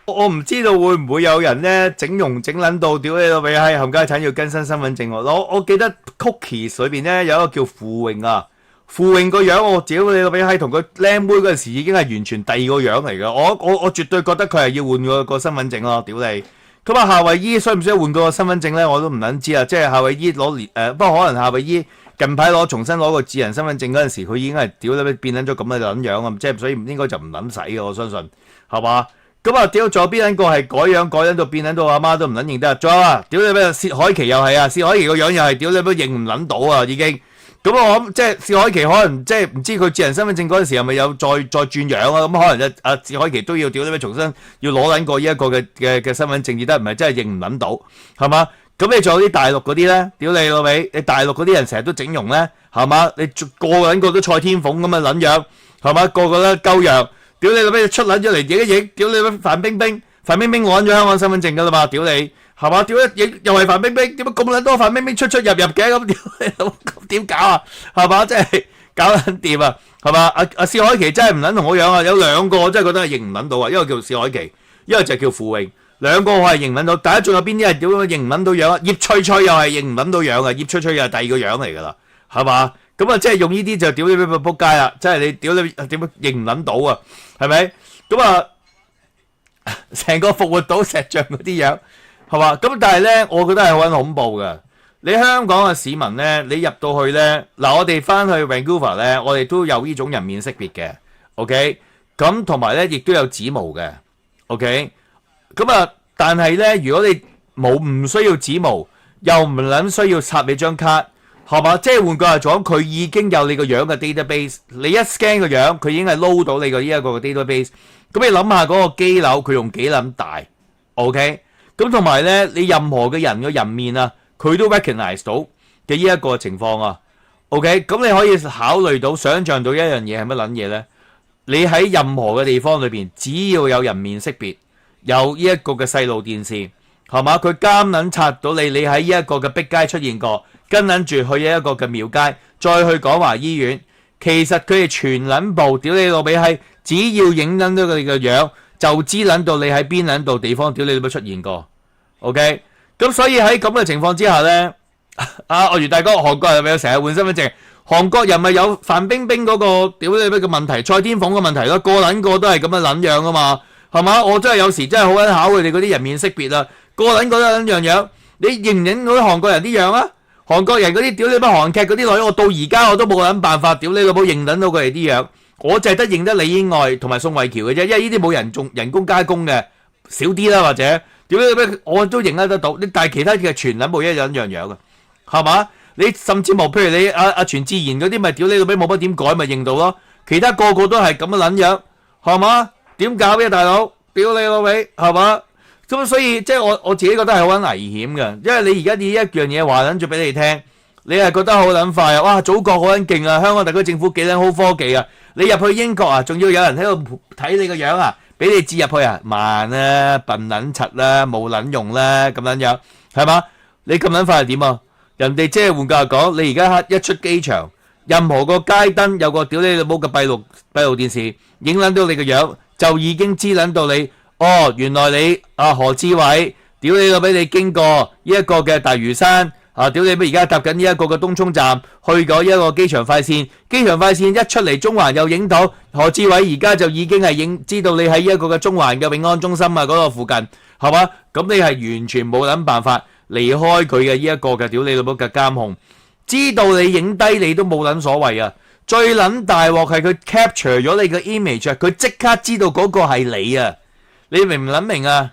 Speaker 5: 我唔知道會唔會有人咧整容整撚到屌你老味喺冚家鏟要更新身份證喎。我記得 Cookies 裏邊咧有一個叫傅穎啊。傅穎個樣我屌你老味閪同佢靚妹嗰陣時已經係完全第二個樣嚟㗎，我絕對覺得佢係要換個身份證咯，屌你！咁啊夏慧姨需唔需要換個身份證咧？我都唔撚知啊，即係夏慧姨攞不過可能夏慧姨近排重新攞個智人身份證嗰陣時，佢已經係屌你變撚咗咁嘅撚樣啊，即係所以應該就唔撚使嘅，我相信係嘛？咁啊屌，仲有邊撚個係改樣到變撚到阿媽都唔撚認得？仲有啊，屌你咩？薛凱琪又係啊，薛凱琪個樣又係屌你咩認唔撚到啊已經。咁我諗即係薛凱琪可能即係唔知佢智人身份證嗰陣時係咪有再轉樣啊？咁可能阿薛凱琪都要屌你咩重新要攞撚過呢一個嘅身份證至得，唔係真係認唔撚到係嘛？咁你仲有啲大陸嗰啲咧，屌你老味！你大陸嗰啲人成日都整容咧係嘛？你個撚個都蔡天鳳咁嘅撚樣係嘛？個個都鳩樣，屌你老味出撚咗嚟影一影，屌你咩范冰冰攞咗香港身份證㗎啦嘛，屌你！係嘛？屌一影又係范冰冰，點解咁撚多范冰冰出入嘅？咁屌你咁點搞啊？係嘛？真係搞撚掂啊？係嘛？阿薛凱琪真係唔撚同我樣啊！有兩個我真係覺得係認唔撚到啊！一個叫薛凱琪，一個就叫傅穎，兩個我係認唔撚到。大家仲有邊啲係屌認唔撚到樣啊？葉翠翠又係認唔撚到樣啊！葉翠翠又係第二個樣嚟㗎啦，係嘛？咁啊，即係用呢啲就屌你仆街啦！即係你屌你點樣認唔撚到啊？係咪？咁啊，成個復活島石像嗰啲樣。係嘛？咁但係咧，我覺得係好撚恐怖嘅。你香港嘅市民咧，你入到去咧，嗱，我哋翻去 Vancouver 咧，我哋都有呢種人面識別嘅 ，OK？咁同埋咧，亦都有指模嘅 ，OK？咁啊，但係咧，如果你唔需要指模，又唔撚需要插你張卡，係嘛？即係換句話講，佢已經有你個樣嘅 database， 你一 scan 個樣，佢已經係撈到你個呢一個嘅 database。咁你諗下嗰個機樓佢用幾撚大 ，OK？咁同埋咧，你任何嘅人嘅人面啊，佢都 recognize 到嘅呢一個情況啊。OK，咁你可以考慮到、想像到一樣嘢係乜撚嘢咧？你喺任何嘅地方裏邊，只要有人面識別，有呢一個嘅細路電視，係嘛？佢監撚察到你，你喺呢一個嘅逼街出現過，跟撚住去一個嘅廟街，再去廣華醫院，其實佢哋全撚部屌你老味係，只要影撚到佢哋嘅樣。就知撚到你喺邊撚度地方，屌你都冇出現過 ，OK？咁所以喺咁嘅情況之下咧，鱷魚大哥，韓國人係咪有成日換身份證？韓國人咪有范冰冰嗰個屌你咩嘅問題，蔡天鳳嘅問題咯，個撚個都係咁嘅撚樣啊嘛，係嘛？我真係有時真係好撚考佢哋嗰啲人面識別啊，個撚個都撚樣樣，你認唔認到啲韓國人啲樣啊？韓國人嗰啲屌你乜韓劇嗰啲女，我到而家我都冇撚辦法，屌你老母認撚到佢哋啲樣。我淨係得認得李英愛同埋宋慧喬嘅啫，因為呢啲冇人工加工嘅少啲啦，或者點樣我都認得到。但係其他嘅全撚冇一樣樣嘅，係嘛？你甚至冇譬如你阿全智賢嗰啲，咪屌你老味冇乜點改咪認到咯。其他個個都係咁嘅撚樣，係嘛？點搞嘅大佬？屌你老味，係嘛？咁所以即係我自己覺得係好撚危險嘅，因為你而家呢一樣嘢話撚住俾你聽，你係覺得好撚快啊！哇，祖國好撚勁啊！香港特區政府幾撚好科技啊！你入去英國啊，仲要有人喺度睇你個樣啊，俾你置入去啊，慢啦，笨撚柒啦，冇撚用啦，咁樣樣係嘛？你咁撚快係點啊？人哋即係換句話講，你而家一出機場，任何個街燈有個屌你老母嘅閉路電視，影撚到你個樣，就已經知撚到你。哦，原來你何志偉，屌你老俾你經過呢一個嘅大嶼山。屌你咩！而家搭緊呢一個嘅東涌站，去咗一個機場快線。機場快線一出嚟，中環又影到何志偉，而家就已經係知道你喺一個嘅中環嘅永安中心啊嗰個附近，係嘛？咁你係完全冇諗辦法離開佢嘅呢一個嘅屌你老母嘅監控，知道你影低你都冇諗所謂啊！最撚大鑊係佢 capture 咗你嘅 image，佢即刻知道嗰個係你啊！你明唔撚明啊？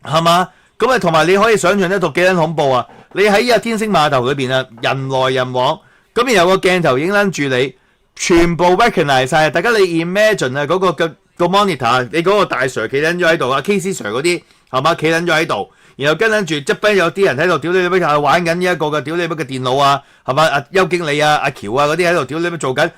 Speaker 5: 係嘛？咁啊，同埋你可以想象得到幾撚恐怖啊！你喺呢個天星碼頭裏邊啊，人來人往，咁然後個鏡頭影撚住你，全部 recognize 晒。大家你 imagine 啊，嗰個 monitor， 你嗰個大 Sir 企撚咗喺度啊 ，KC Sir 嗰啲係嘛，企撚咗喺度，然後跟撚住側邊有啲人喺度屌你乜嘢玩緊呢一個嘅屌你乜嘅電腦啊，係嘛？阿邱經理啊、阿喬啊嗰啲喺度屌你乜做緊，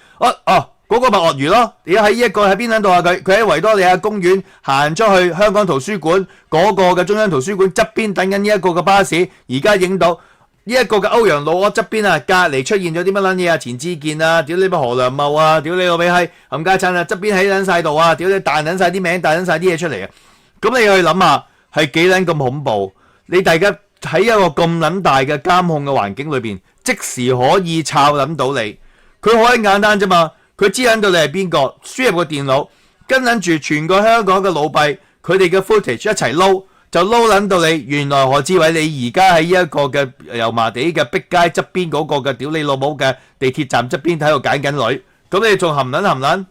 Speaker 5: 嗰個咪鱷魚咯！而家喺呢一個喺邊度啊？佢喺維多利亞公園行出去香港圖書館嗰個嘅中央圖書館側邊等緊呢一個嘅巴士，而家影到呢一個嘅歐陽老柯側邊啊，隔離出現咗啲乜撚嘢啊？錢志健啊，屌你乜何良茂啊，屌你老味閪冚家鏟啊，側邊喺撚晒度啊，屌你彈撚晒啲名，彈撚晒啲嘢出嚟啊！咁你去諗下係幾撚咁恐怖？你大家喺一個咁撚大嘅監控嘅環境裏邊，即時可以抄撚到你，佢好簡單啫嘛！佢知撚到你係邊個，輸入個電腦，跟撚住全個香港嘅老幣，佢哋嘅 footage 一齊撈，就撈撚到你。原來何志偉你而家喺呢一個嘅油麻地嘅碧街側邊嗰個嘅屌你老母嘅地鐵站側邊喺度揀緊女，咁你仲含撚，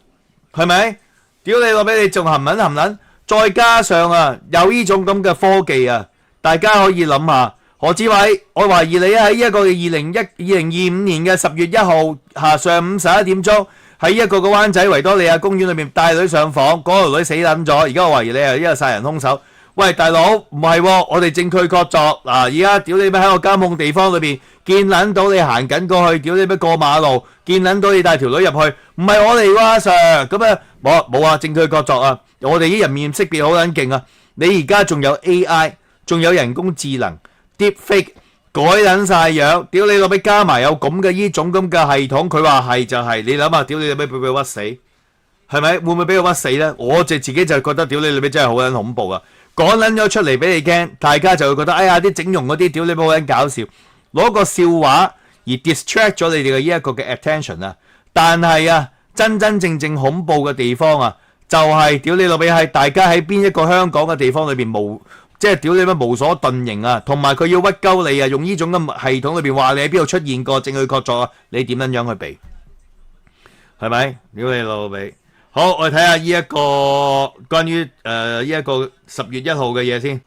Speaker 5: 係咪？屌你老味，你仲含撚，再加上啊有呢種咁嘅科技啊，大家可以諗下。何志偉，我懷疑你喺一個2025年嘅10月1號上午11點鐘。喺一個灣仔維多利亞公園裏面帶女上房，嗰條女死撚咗，而家我懷疑你係一個殺人兇手。喂，大佬，唔係喎，我哋證據確鑿嗱，而家屌你咩喺個監控地方裏邊見撚到你行緊過去，屌你咩過馬路，見撚到你帶條女入去，唔係我嚟喎，阿 Sir，咁啊冇啊，證據確鑿啊，我哋啲人面識別好撚勁啊，你而家仲有 AI， 仲有人工智能 Deepfake。改撚晒樣，屌你老味加埋有咁嘅呢種咁嘅系統，佢話係就係，你諗下，屌你老味俾佢屈死，係咪？會唔會俾佢屈死咧？我自己就覺得屌你老味真係好撚恐怖啊！講撚咗出嚟俾你聽，大家就會覺得哎呀啲整容嗰啲屌你老味好撚搞笑，攞個笑話而 distract 咗你哋嘅呢一個嘅 attention 啊！但係啊，真正恐怖嘅地方啊，就係屌你老味係大家喺邊一個香港嘅地方裏邊冇。即係屌你乜無所遁形啊，同埋佢要屈鳩你啊，用呢種嘅系統裏邊話你喺邊度出現過，證據確鑿啊，你點樣去避？係咪？屌你老味！好，我哋睇下呢一個關於呢一個10月1號嘅嘢先。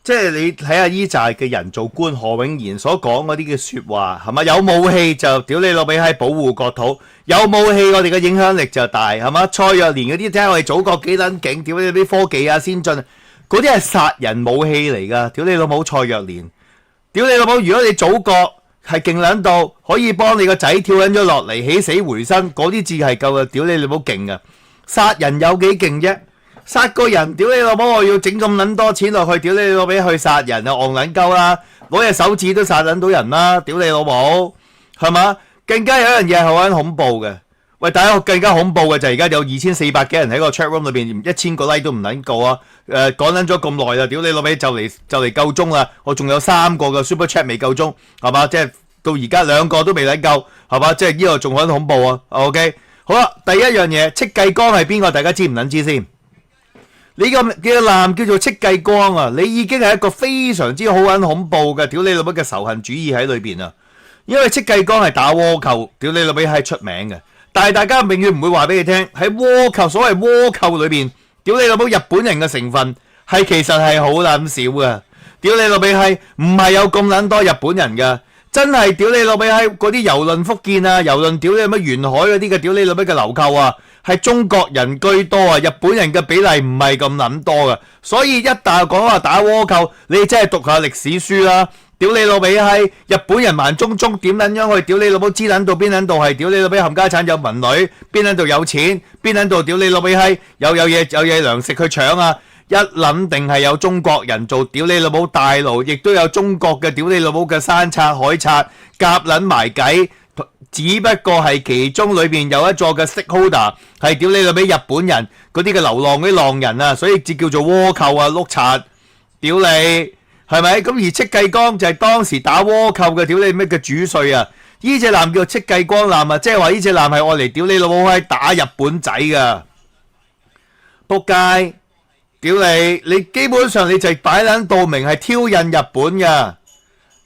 Speaker 5: 即係你睇下呢扎嘅人造官何永賢所講嗰啲嘅説話係咪？有武器就屌你老味喺保護國土，有武器我哋嘅影響力就大係嘛？蔡若蓮嗰啲睇下我哋祖國幾撚勁，屌你啲科技啊先進。嗰啲係殺人武器嚟噶，屌你老母蔡若蓮，屌你老母！如果你祖國係勁撚到可以幫你個仔跳撚咗落嚟起死回生，嗰啲字係夠啊！屌你老母勁啊！殺人有幾勁啫？殺個人，屌你老母！我要整咁撚多錢落去，屌你老母去殺人啊！戇撚鳩啦，攞隻手指都殺撚到人啦！屌你老母，係嘛？更加有一樣嘢係好撚恐怖嘅。喂，大家更加恐怖嘅就係而家有2400幾人喺個 chat room 裏邊，1000個 like 都唔撚夠啊！講撚咗咁耐啦，屌你老味就嚟夠鐘啦！我仲有3個嘅 super chat 未夠鐘，係嘛？即係到而家2個都未撚夠，係嘛？即係呢個仲好恐怖啊 ！OK， 好啦，第一樣嘢，戚繼光係邊個？大家知唔撚知先？你個男叫做戚繼光啊！你已經係一個非常之好撚恐怖嘅屌你老味嘅仇恨主義喺裏邊啊！因為戚繼光係打倭寇，屌你老味係出名嘅。但係大家永遠唔會話俾你聽，喺倭寇所謂倭寇裏邊，屌你老母日本人嘅成分係其實係好撚少嘅，屌你老味係唔係有咁撚多日本人嘅？真係屌你老味係嗰啲郵輪福建啊，郵輪屌你乜沿海嗰啲嘅屌你老味嘅流寇啊，係中國人居多啊，日本人嘅比例唔係咁撚多嘅，所以一旦講話打倭寇，你真係讀下歷史書啦。屌你老味係日本人盲中中點撚樣去屌你老母知撚到邊撚度係屌你老味冚家產有民女邊撚度有錢邊撚度屌你老味係有嘢糧食去搶啊！一諗定係有中國人做屌你老母大佬，亦都有中國嘅屌你老母嘅山賊海賊夾撚埋計，只不過係其中裏邊有一座嘅 stakeholder 係屌你老味日本人嗰啲嘅流浪嗰啲浪人啊，所以至叫做倭寇啊碌賊屌你！係咪？咁而戚繼光就係當時打倭寇嘅屌你咩嘅主帥啊！呢隻艦叫戚繼光艦啊，即係話呢隻艦係愛嚟屌你老母閪打日本仔噶，仆街！屌你！你基本上你就係擺撚到明係挑釁日本噶，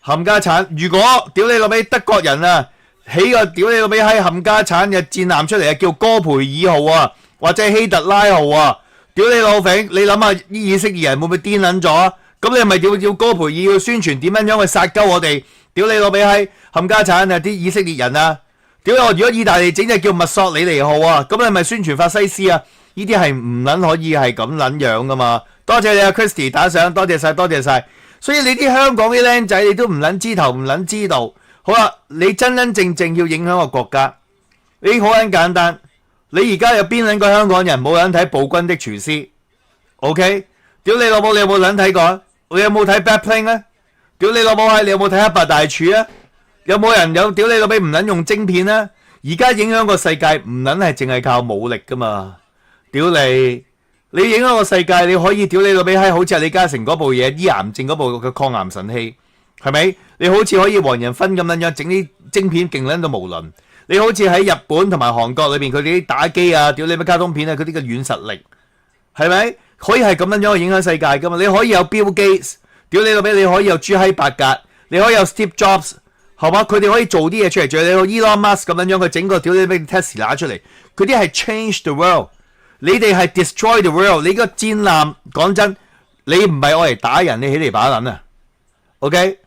Speaker 5: 冚家產！如果屌你老味德國人啊起個屌你老味閪冚家產嘅戰艦出嚟啊，叫戈培爾號啊，或者希特拉號啊！
Speaker 3: 屌你老餅，你諗下啲以色列人會唔會癲撚咗啊？咁你係咪要高培爾要宣傳點樣去殺鳩我哋？屌你老味閪冚家產啊！啲以色列人啊！屌我！如果意大利整隻叫墨索里尼號啊，咁你咪宣傳法西斯啊？呢啲係唔撚可以係咁撚樣噶嘛？多謝你啊 Christy 打賞，多謝晒多謝晒。所以你啲香港啲僆仔你都唔撚知頭唔撚知道。好啦，你真真正正要影響個國家，你好撚簡單。你而家有邊撚個香港人冇撚睇《暴君的廚師》？OK？ 屌你老母，你有冇撚睇過？你有冇睇 Bad Plane 啊？屌你老母閪，你有冇睇黑白大廚啊？有冇人有屌你老味唔撚用晶片啊？而家影響個世界唔撚係淨係靠武力噶嘛？屌你！你影響個世界，你可以屌你老味閪，好似係李嘉誠嗰部嘢醫癌症嗰部嘅抗癌神器，係咪？你好似可以黃仁勳咁撚樣整啲晶片勁撚到無倫。你好似喺日本同埋韓國裏邊，佢哋啲打機啊，屌你乜卡通片啊，嗰啲嘅軟實力，係咪？可以係咁樣去影響世界噶嘛？你可以有 Bill Gates， 屌你老味，你可以有朱閪八格，你可以有 Steve Jobs， 係嘛？佢哋可以做啲嘢出嚟，仲有 Elon Musk 咁樣去整個屌你咩 Tesla 出嚟，佢啲係 change the world， 你哋係 destroy the world。你個戰艦講真，你唔係愛嚟打人，你起嚟把撚啊 ？OK？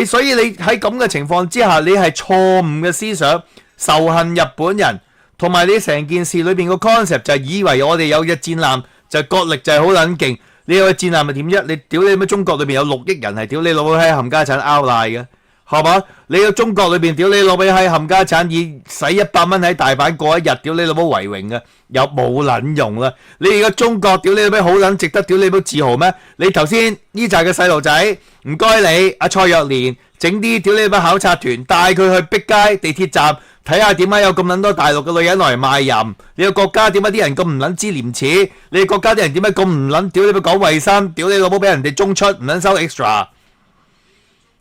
Speaker 3: 所以你喺咁嘅情況之下，你係錯誤嘅思想。仇恨日本人，同埋你成件事裏邊個 concept 就係以為我哋有隻戰艦就國力就係好撚勁，你有隻戰艦咪點啫？你屌你乜中國裏邊有6億人係屌你老母閪冚家產 outline 嘅，係嘛？你個中國裏邊屌你老母閪冚家產以使100蚊喺大阪過一日，屌你老母為榮嘅，有冇撚用啦？你而家中國屌你老母好撚值得屌你老母自豪咩？你頭先呢扎嘅細路仔，唔該你阿蔡若蓮整啲屌你老母考察團，帶佢去碧街地鐵站。睇下點解有咁撚多大陸嘅女人來賣淫？你個國家點解啲人咁唔撚知廉恥？你個國家啲人點解咁唔撚屌你咪講衞生？屌你老母俾人哋中出唔撚收 extra，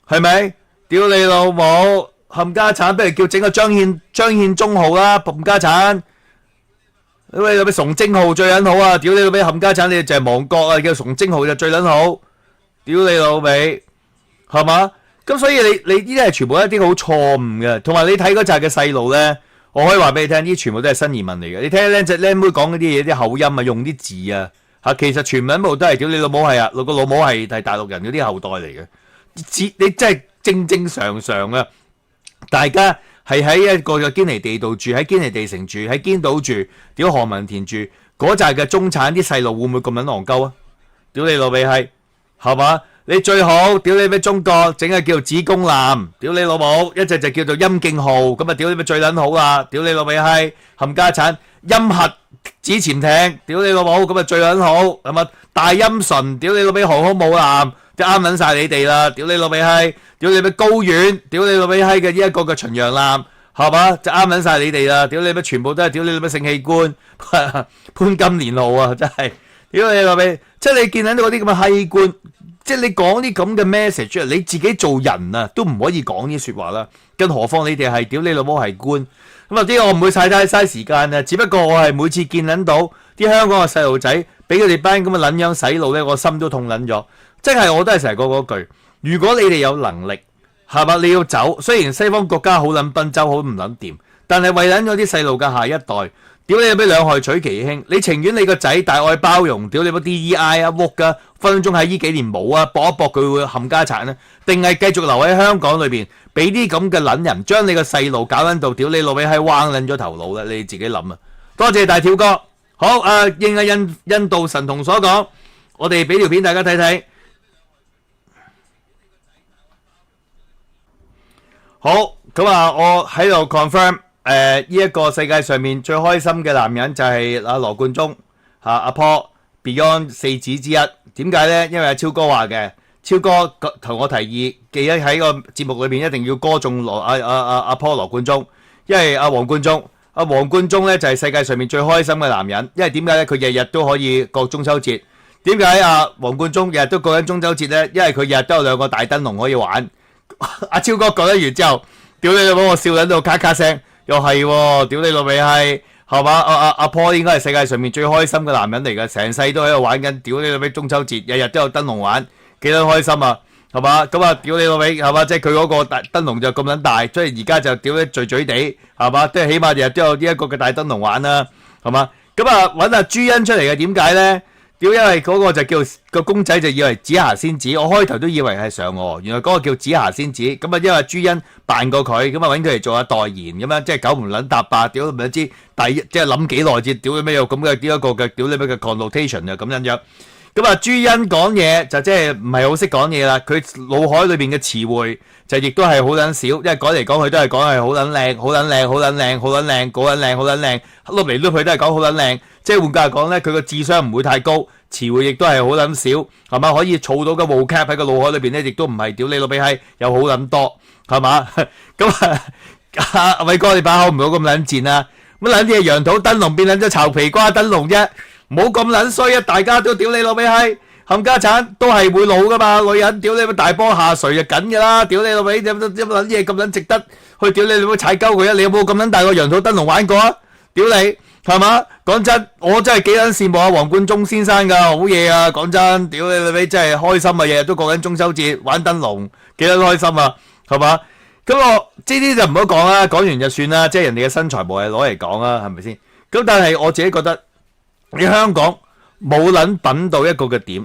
Speaker 3: 係咪？屌你老母冚家產，不如叫整個張獻忠號啦，冚家產。喂，有咩崇禎號最撚好啊？屌你老味冚家產，你就係亡國啊！叫崇禎號就最撚好。屌你老味，係嘛？咁所以你呢啲係全部一啲好錯誤嘅，同埋你睇嗰扎嘅細路咧，我可以話俾你聽，啲全部都係新移民嚟嘅。你聽僆妹講嗰啲嘢，啲口音啊，用啲字啊，其實全部都係屌你老母係啊，個老母係大陸人嗰啲後代嚟嘅。你真係正常啊！大家係喺一個嘅堅尼地道住，喺堅尼地城住，喺堅島住，屌何文田住，嗰扎嘅中產啲細路會唔會咁撚戇鳩啊？屌你老味係嘛？你最好屌你咩中國整係叫做子宮艦，屌你老母一隻就叫做陰莖號，咁啊屌你咪最撚好啦，屌你老味閪冚家產陰核子潛艇，屌你老母咁啊最撚好，係嘛？大陰唇，屌你老味航空母艦，就啱撚晒你哋啦，屌你老味閪，屌你咩高遠，屌你老味閪嘅呢一個嘅巡洋艦，係嘛？就啱撚晒你哋啦，屌你咩全部都係屌你老味性器官潘金蓮號啊，真係屌你老味，即係你見到嗰啲咁嘅閪官。即係你講啲咁嘅 message 出嚟，你自己做人啊都唔可以講啲説話啦，更何況你哋係屌你老母係官咁啊！啲我唔會嘥時間啊，只不過我係每次見撚到啲香港嘅細路仔俾佢哋班咁嘅撚樣洗腦咧，我心都痛撚咗。即係我都係成日講嗰句，如果你哋有能力係嘛，你要走。雖然西方國家好撚賓州好唔撚掂，但係為撚咗啲細路嘅下一代。屌你有咩兩害取其輕？你情願你個仔大愛包容，屌你乜 DEI 啊、屋噶，分分鐘喺呢幾年冇啊，搏一搏佢會冚家產咧，定係繼續留喺香港裏邊，俾啲咁嘅撚人將你個細路搞撚到，屌你老味係彎撚咗頭腦咧，你自己諗啊！多謝大條哥，好啊，應印度神童所講，我哋俾條片大家睇睇。好，咁啊，我喺度 confirm。呢一個世界上面最開心嘅男人就係阿羅冠中阿 Paul Beyond 四子之一。點解呢？因為阿超哥話嘅，超哥同我提議，記得喺個節目裏邊一定要歌頌阿 Paul 羅冠中，因為阿黃冠中呢就係世界上面最開心嘅男人。因為點解呢？佢日日都可以過中秋節。點解阿黃冠中日日都過緊中秋節呢？因為佢日日都有2個大燈籠可以玩。阿超哥講得完之後，屌你老母，我笑緊到咔咔聲。又係喎，屌你老味係嘛？阿 Paul 應該係世界上面最開心嘅男人嚟嘅，成世都喺度玩緊，屌你老味中秋節，日日都有燈籠玩，幾多開心啊？係嘛？咁啊，屌你老味係嘛？即係佢嗰個燈籠就咁撚大，所以而家就屌你醉醉地係嘛？即係起碼日日都有呢一個嘅大燈籠玩啦，係嘛？
Speaker 5: 咁啊揾阿朱茵出嚟嘅，點解咧？屌，因為嗰個就叫個公仔就以為紫霞仙子，我開頭都以為係嫦娥，原來嗰個叫紫霞仙子。咁啊，因為朱茵扮過佢，咁啊揾佢嚟做下代言咁樣，即係九唔撚搭八，屌唔知即係諗幾耐至屌你咩有咁嘅呢一個嘅屌你咩嘅 connotation 啊咁樣。咁啊，朱茵講嘢就即係唔係好識講嘢啦，佢腦海裏邊嘅詞彙就亦都係好撚少，因為講嚟講去都係講係好撚靚、好撚靚、好撚靚、好撚靚、好撚靚、好撚靚，碌嚟碌去都係講好撚靚。即係換句話講咧，佢個智商唔會太高，詞彙亦都係好撚少，係嘛？可以儲到嘅 vocab 喺個腦海裏邊咧，亦都唔係屌你老味閪，有好撚多，係嘛？咁啊，阿偉哥你把口唔好咁撚賤啊！乜撚啲嘢羊肚燈籠變撚咗臭皮瓜燈籠啫，唔好咁撚衰啊！大家都屌你老味閪，冚家產都係會老噶嘛，女人屌你大波下垂就緊噶啦，屌你老味有乜撚嘢咁撚值得去屌你老味踩鳩佢啊？你有冇咁撚大個羊肚燈籠玩過啊？屌你！係嘛？講真，我真係幾撚羨慕阿黃貫中先生㗎，好嘢啊！講真，屌你老味真係開心啊！日日都過緊中秋節，玩燈籠，幾撚開心啊？係嘛？咁我呢啲就唔好講啦，講完就算啦，即係人哋嘅身材冇係攞嚟講啦，係咪先？咁但係我自己覺得，你香港冇撚品到一個嘅點，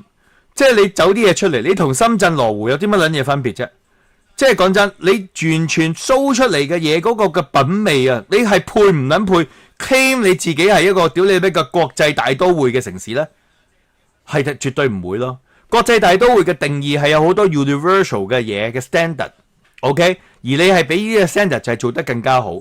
Speaker 5: 即係你走啲嘢出嚟，你同深圳羅湖有啲乜撚嘢分別啫？即係講真，你完全 show 出嚟嘅嘢嗰個嘅品味啊，你係配唔撚配？claim 你自己係一個屌你咩嘅國際大都會嘅城市呢？係絕對唔會咯。國際大都會嘅定義係有好多 universal 嘅嘢嘅 standard，OK？而你係比呢個 standard 就係做得更加好。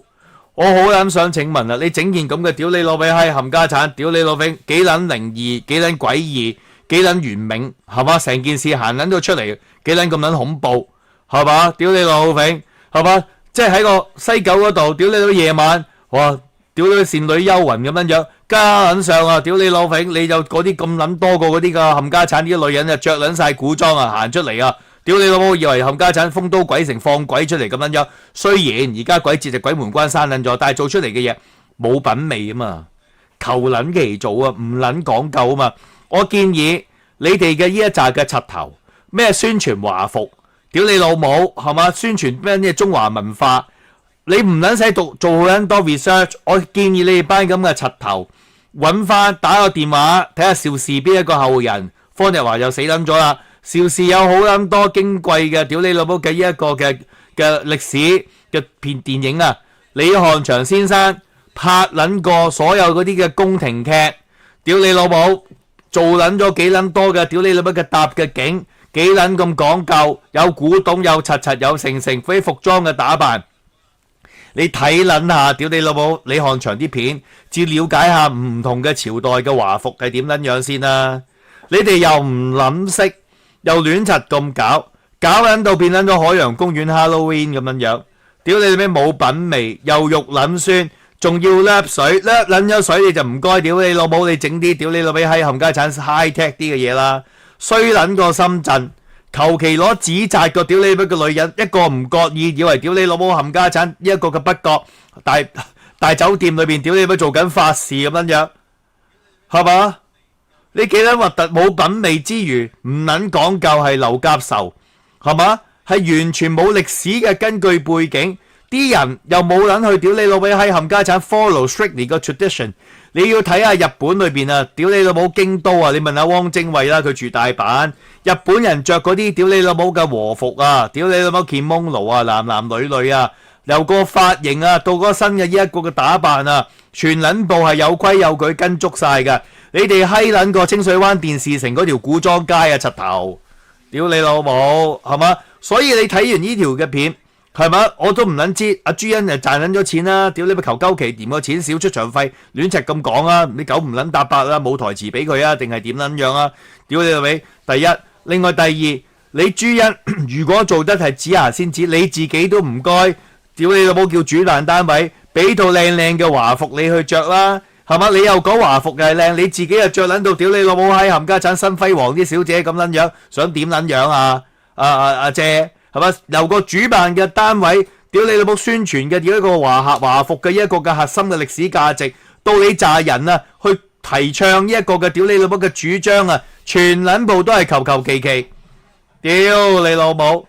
Speaker 5: 我好撚想請問啊，你整件咁嘅屌你老味閪冚家產，屌你老味幾撚靈異，幾撚詭異，幾撚玄冥，係嘛？成件事行撚到出嚟，幾撚咁撚恐怖，係嘛？屌你老味，係嘛？即係喺個西九嗰度，屌你到夜晚，哇！屌你倩女幽魂咁樣樣，加撚上啊！屌你老味，你就嗰啲咁撚多個嗰啲噶冚家產啲女人就着撚晒古裝啊，行出嚟啊！屌你老母，以為冚家產風都鬼城放鬼出嚟咁樣樣。雖然而家鬼節就鬼門關閂撚咗，但係做出嚟嘅嘢冇品味啊嘛，求撚其做啊，唔撚講究啊嘛。我建議你哋嘅呢一紮嘅柒頭咩宣傳華服，屌你老母係嘛？宣傳咩中華文化？你唔撚使做好撚多 research， 我建議你哋班咁嘅柒頭揾翻打個電話睇下邵氏邊一個後人，方日華又死撚咗啦。邵氏有好撚多矜貴嘅屌你老母嘅呢一個嘅歷史嘅片電影啊，李翰祥先生拍撚過所有嗰啲嘅宮廷劇，屌你老母做撚咗幾撚多嘅屌你老母嘅搭嘅景，幾撚咁講究，有古董有柒柒有成嗰啲服裝嘅打扮。你睇撚下，屌你老母李翰祥啲片，至了解下唔同嘅朝代嘅華服係點撚樣先啦。你哋又唔諗識，又亂柒咁搞撚到變撚咗海洋公園 Halloween 咁樣樣。屌你咩冇品味，又肉撚酸，仲要甩水，甩撚咗水你就唔該，屌你老母你整啲屌你老味喺冚家產 high tech 啲嘅嘢啦，衰撚過深圳。求其攞紙紮個屌你乜個女人，一個唔覺意以為屌你老母冚家產，一個嘅不覺大酒店裏邊屌你乜做緊法事咁樣樣，係嘛？你幾撚核突冇品味之餘，唔撚講究係劉甲仇，係嘛？係完全冇歷史嘅根據背景，啲人又冇撚去屌你老味喺冚家產 follow strictly 個 tradition。你要睇下日本裏邊啊，屌你老母京都啊，你問下汪精衛啦，佢住大阪，日本人着嗰啲屌你老母嘅和服啊，屌你老母 kimono啊，男女啊，由個髮型啊到嗰個新嘅呢一個嘅打扮啊，全撚部係有規有矩跟足晒㗎。你哋閪撚過清水灣電視城嗰條古裝街啊，柒頭，屌你老母係嘛？所以你睇完呢條嘅片。係嘛？我都唔撚知，阿朱茵就賺撚咗錢啦！屌你咪求鳩其掂個錢少出場費，亂柒咁講啊！你九唔撚搭八啦，冇台詞俾佢啊，定係點撚樣啊？屌你老味！第一，另外第二，你朱茵如果做得係紫霞仙子，你自己都唔該，屌你老母叫主辦單位俾套靚靚嘅華服你去着啦，係嘛？你又講華服又係靚，你自己又着撚到屌你老母喺冚家產新輝煌啲小姐咁撚樣，想點撚樣啊？阿姐。係嘛？由個主辦嘅單位，屌你老母宣傳嘅一個華服嘅一個嘅核心嘅歷史價值，到你炸人啊，去提倡呢一個嘅屌你老母嘅主張啊，全撚部都係求其其，屌你老母，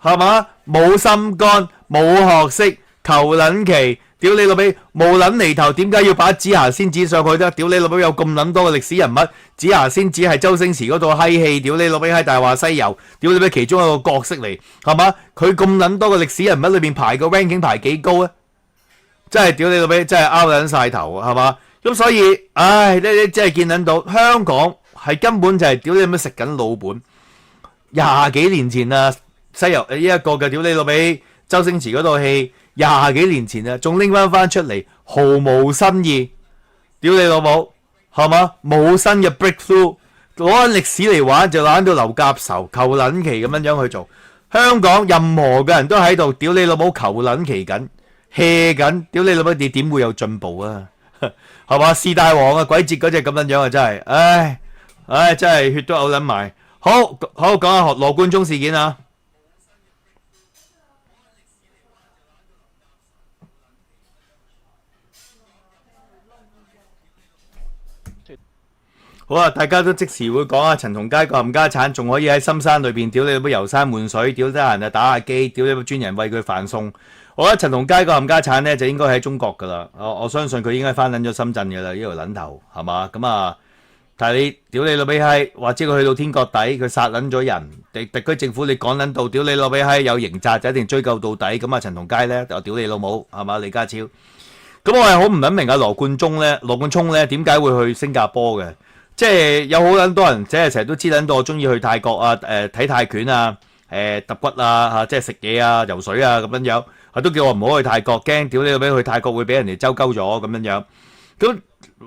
Speaker 5: 係嘛？冇心肝，冇學識，求撚其，屌你老味，無撚厘頭，點解要把紫霞仙子上去啫？屌你老味，有咁撚多嘅歷史人物，紫霞仙子係周星馳嗰套閪戲，屌你老味喺《大話西遊》，屌你老味其中一個角色嚟，係嘛？佢咁撚多嘅歷史人物裏邊排個 ranking 排幾高啊？真係屌你老味，真係拗撚晒頭，係嘛？咁所以，唉，你真係見撚到香港係根本就係屌你老味食緊老本。廿幾年前啊，西遊呢一個嘅屌你老味，周星馳嗰套戲。廿幾年前啊，仲拎翻出嚟，毫無新意，屌你老母，係嘛？冇新嘅 breakthrough，攞緊歷史嚟玩就玩到劉甲仇，求撚期咁樣去做。香港任何嘅人都喺度，屌你老母求撚期緊 hea 緊，屌你老母你點會有進步啊？係嘛？四大王啊，鬼節嗰隻咁樣啊，真係，唉，真係血都嘔撚埋。好講下羅冠聰事件啊！好啊！大家都即時會講啊，陳同佳個冚家產仲可以喺深山裏邊屌你老母遊山玩水，屌得閒啊打下機，屌你老專人為佢飯餸。我覺得陳同佳個冚家產咧就應該喺中國噶啦，我相信佢應該翻撚咗深圳噶啦，呢條撚頭係嘛？咁啊，但係你屌你老味閪，或者佢去到天國底，佢殺撚咗人，特區政府你講撚到屌你老味閪有刑責就一定追究到底。咁啊，陳同佳咧就屌你老母係嘛？李家超。咁我係好唔諗明啊羅冠聰咧點解會去新加坡嘅？即係有好撚多人，即係成日都知撚到我中意去泰國啊，睇泰拳啊，揼骨啊，即係食嘢啊、游水啊咁樣樣，都叫我唔好去泰國，驚屌你老味去泰國會俾人哋周鳩咗咁樣樣。咁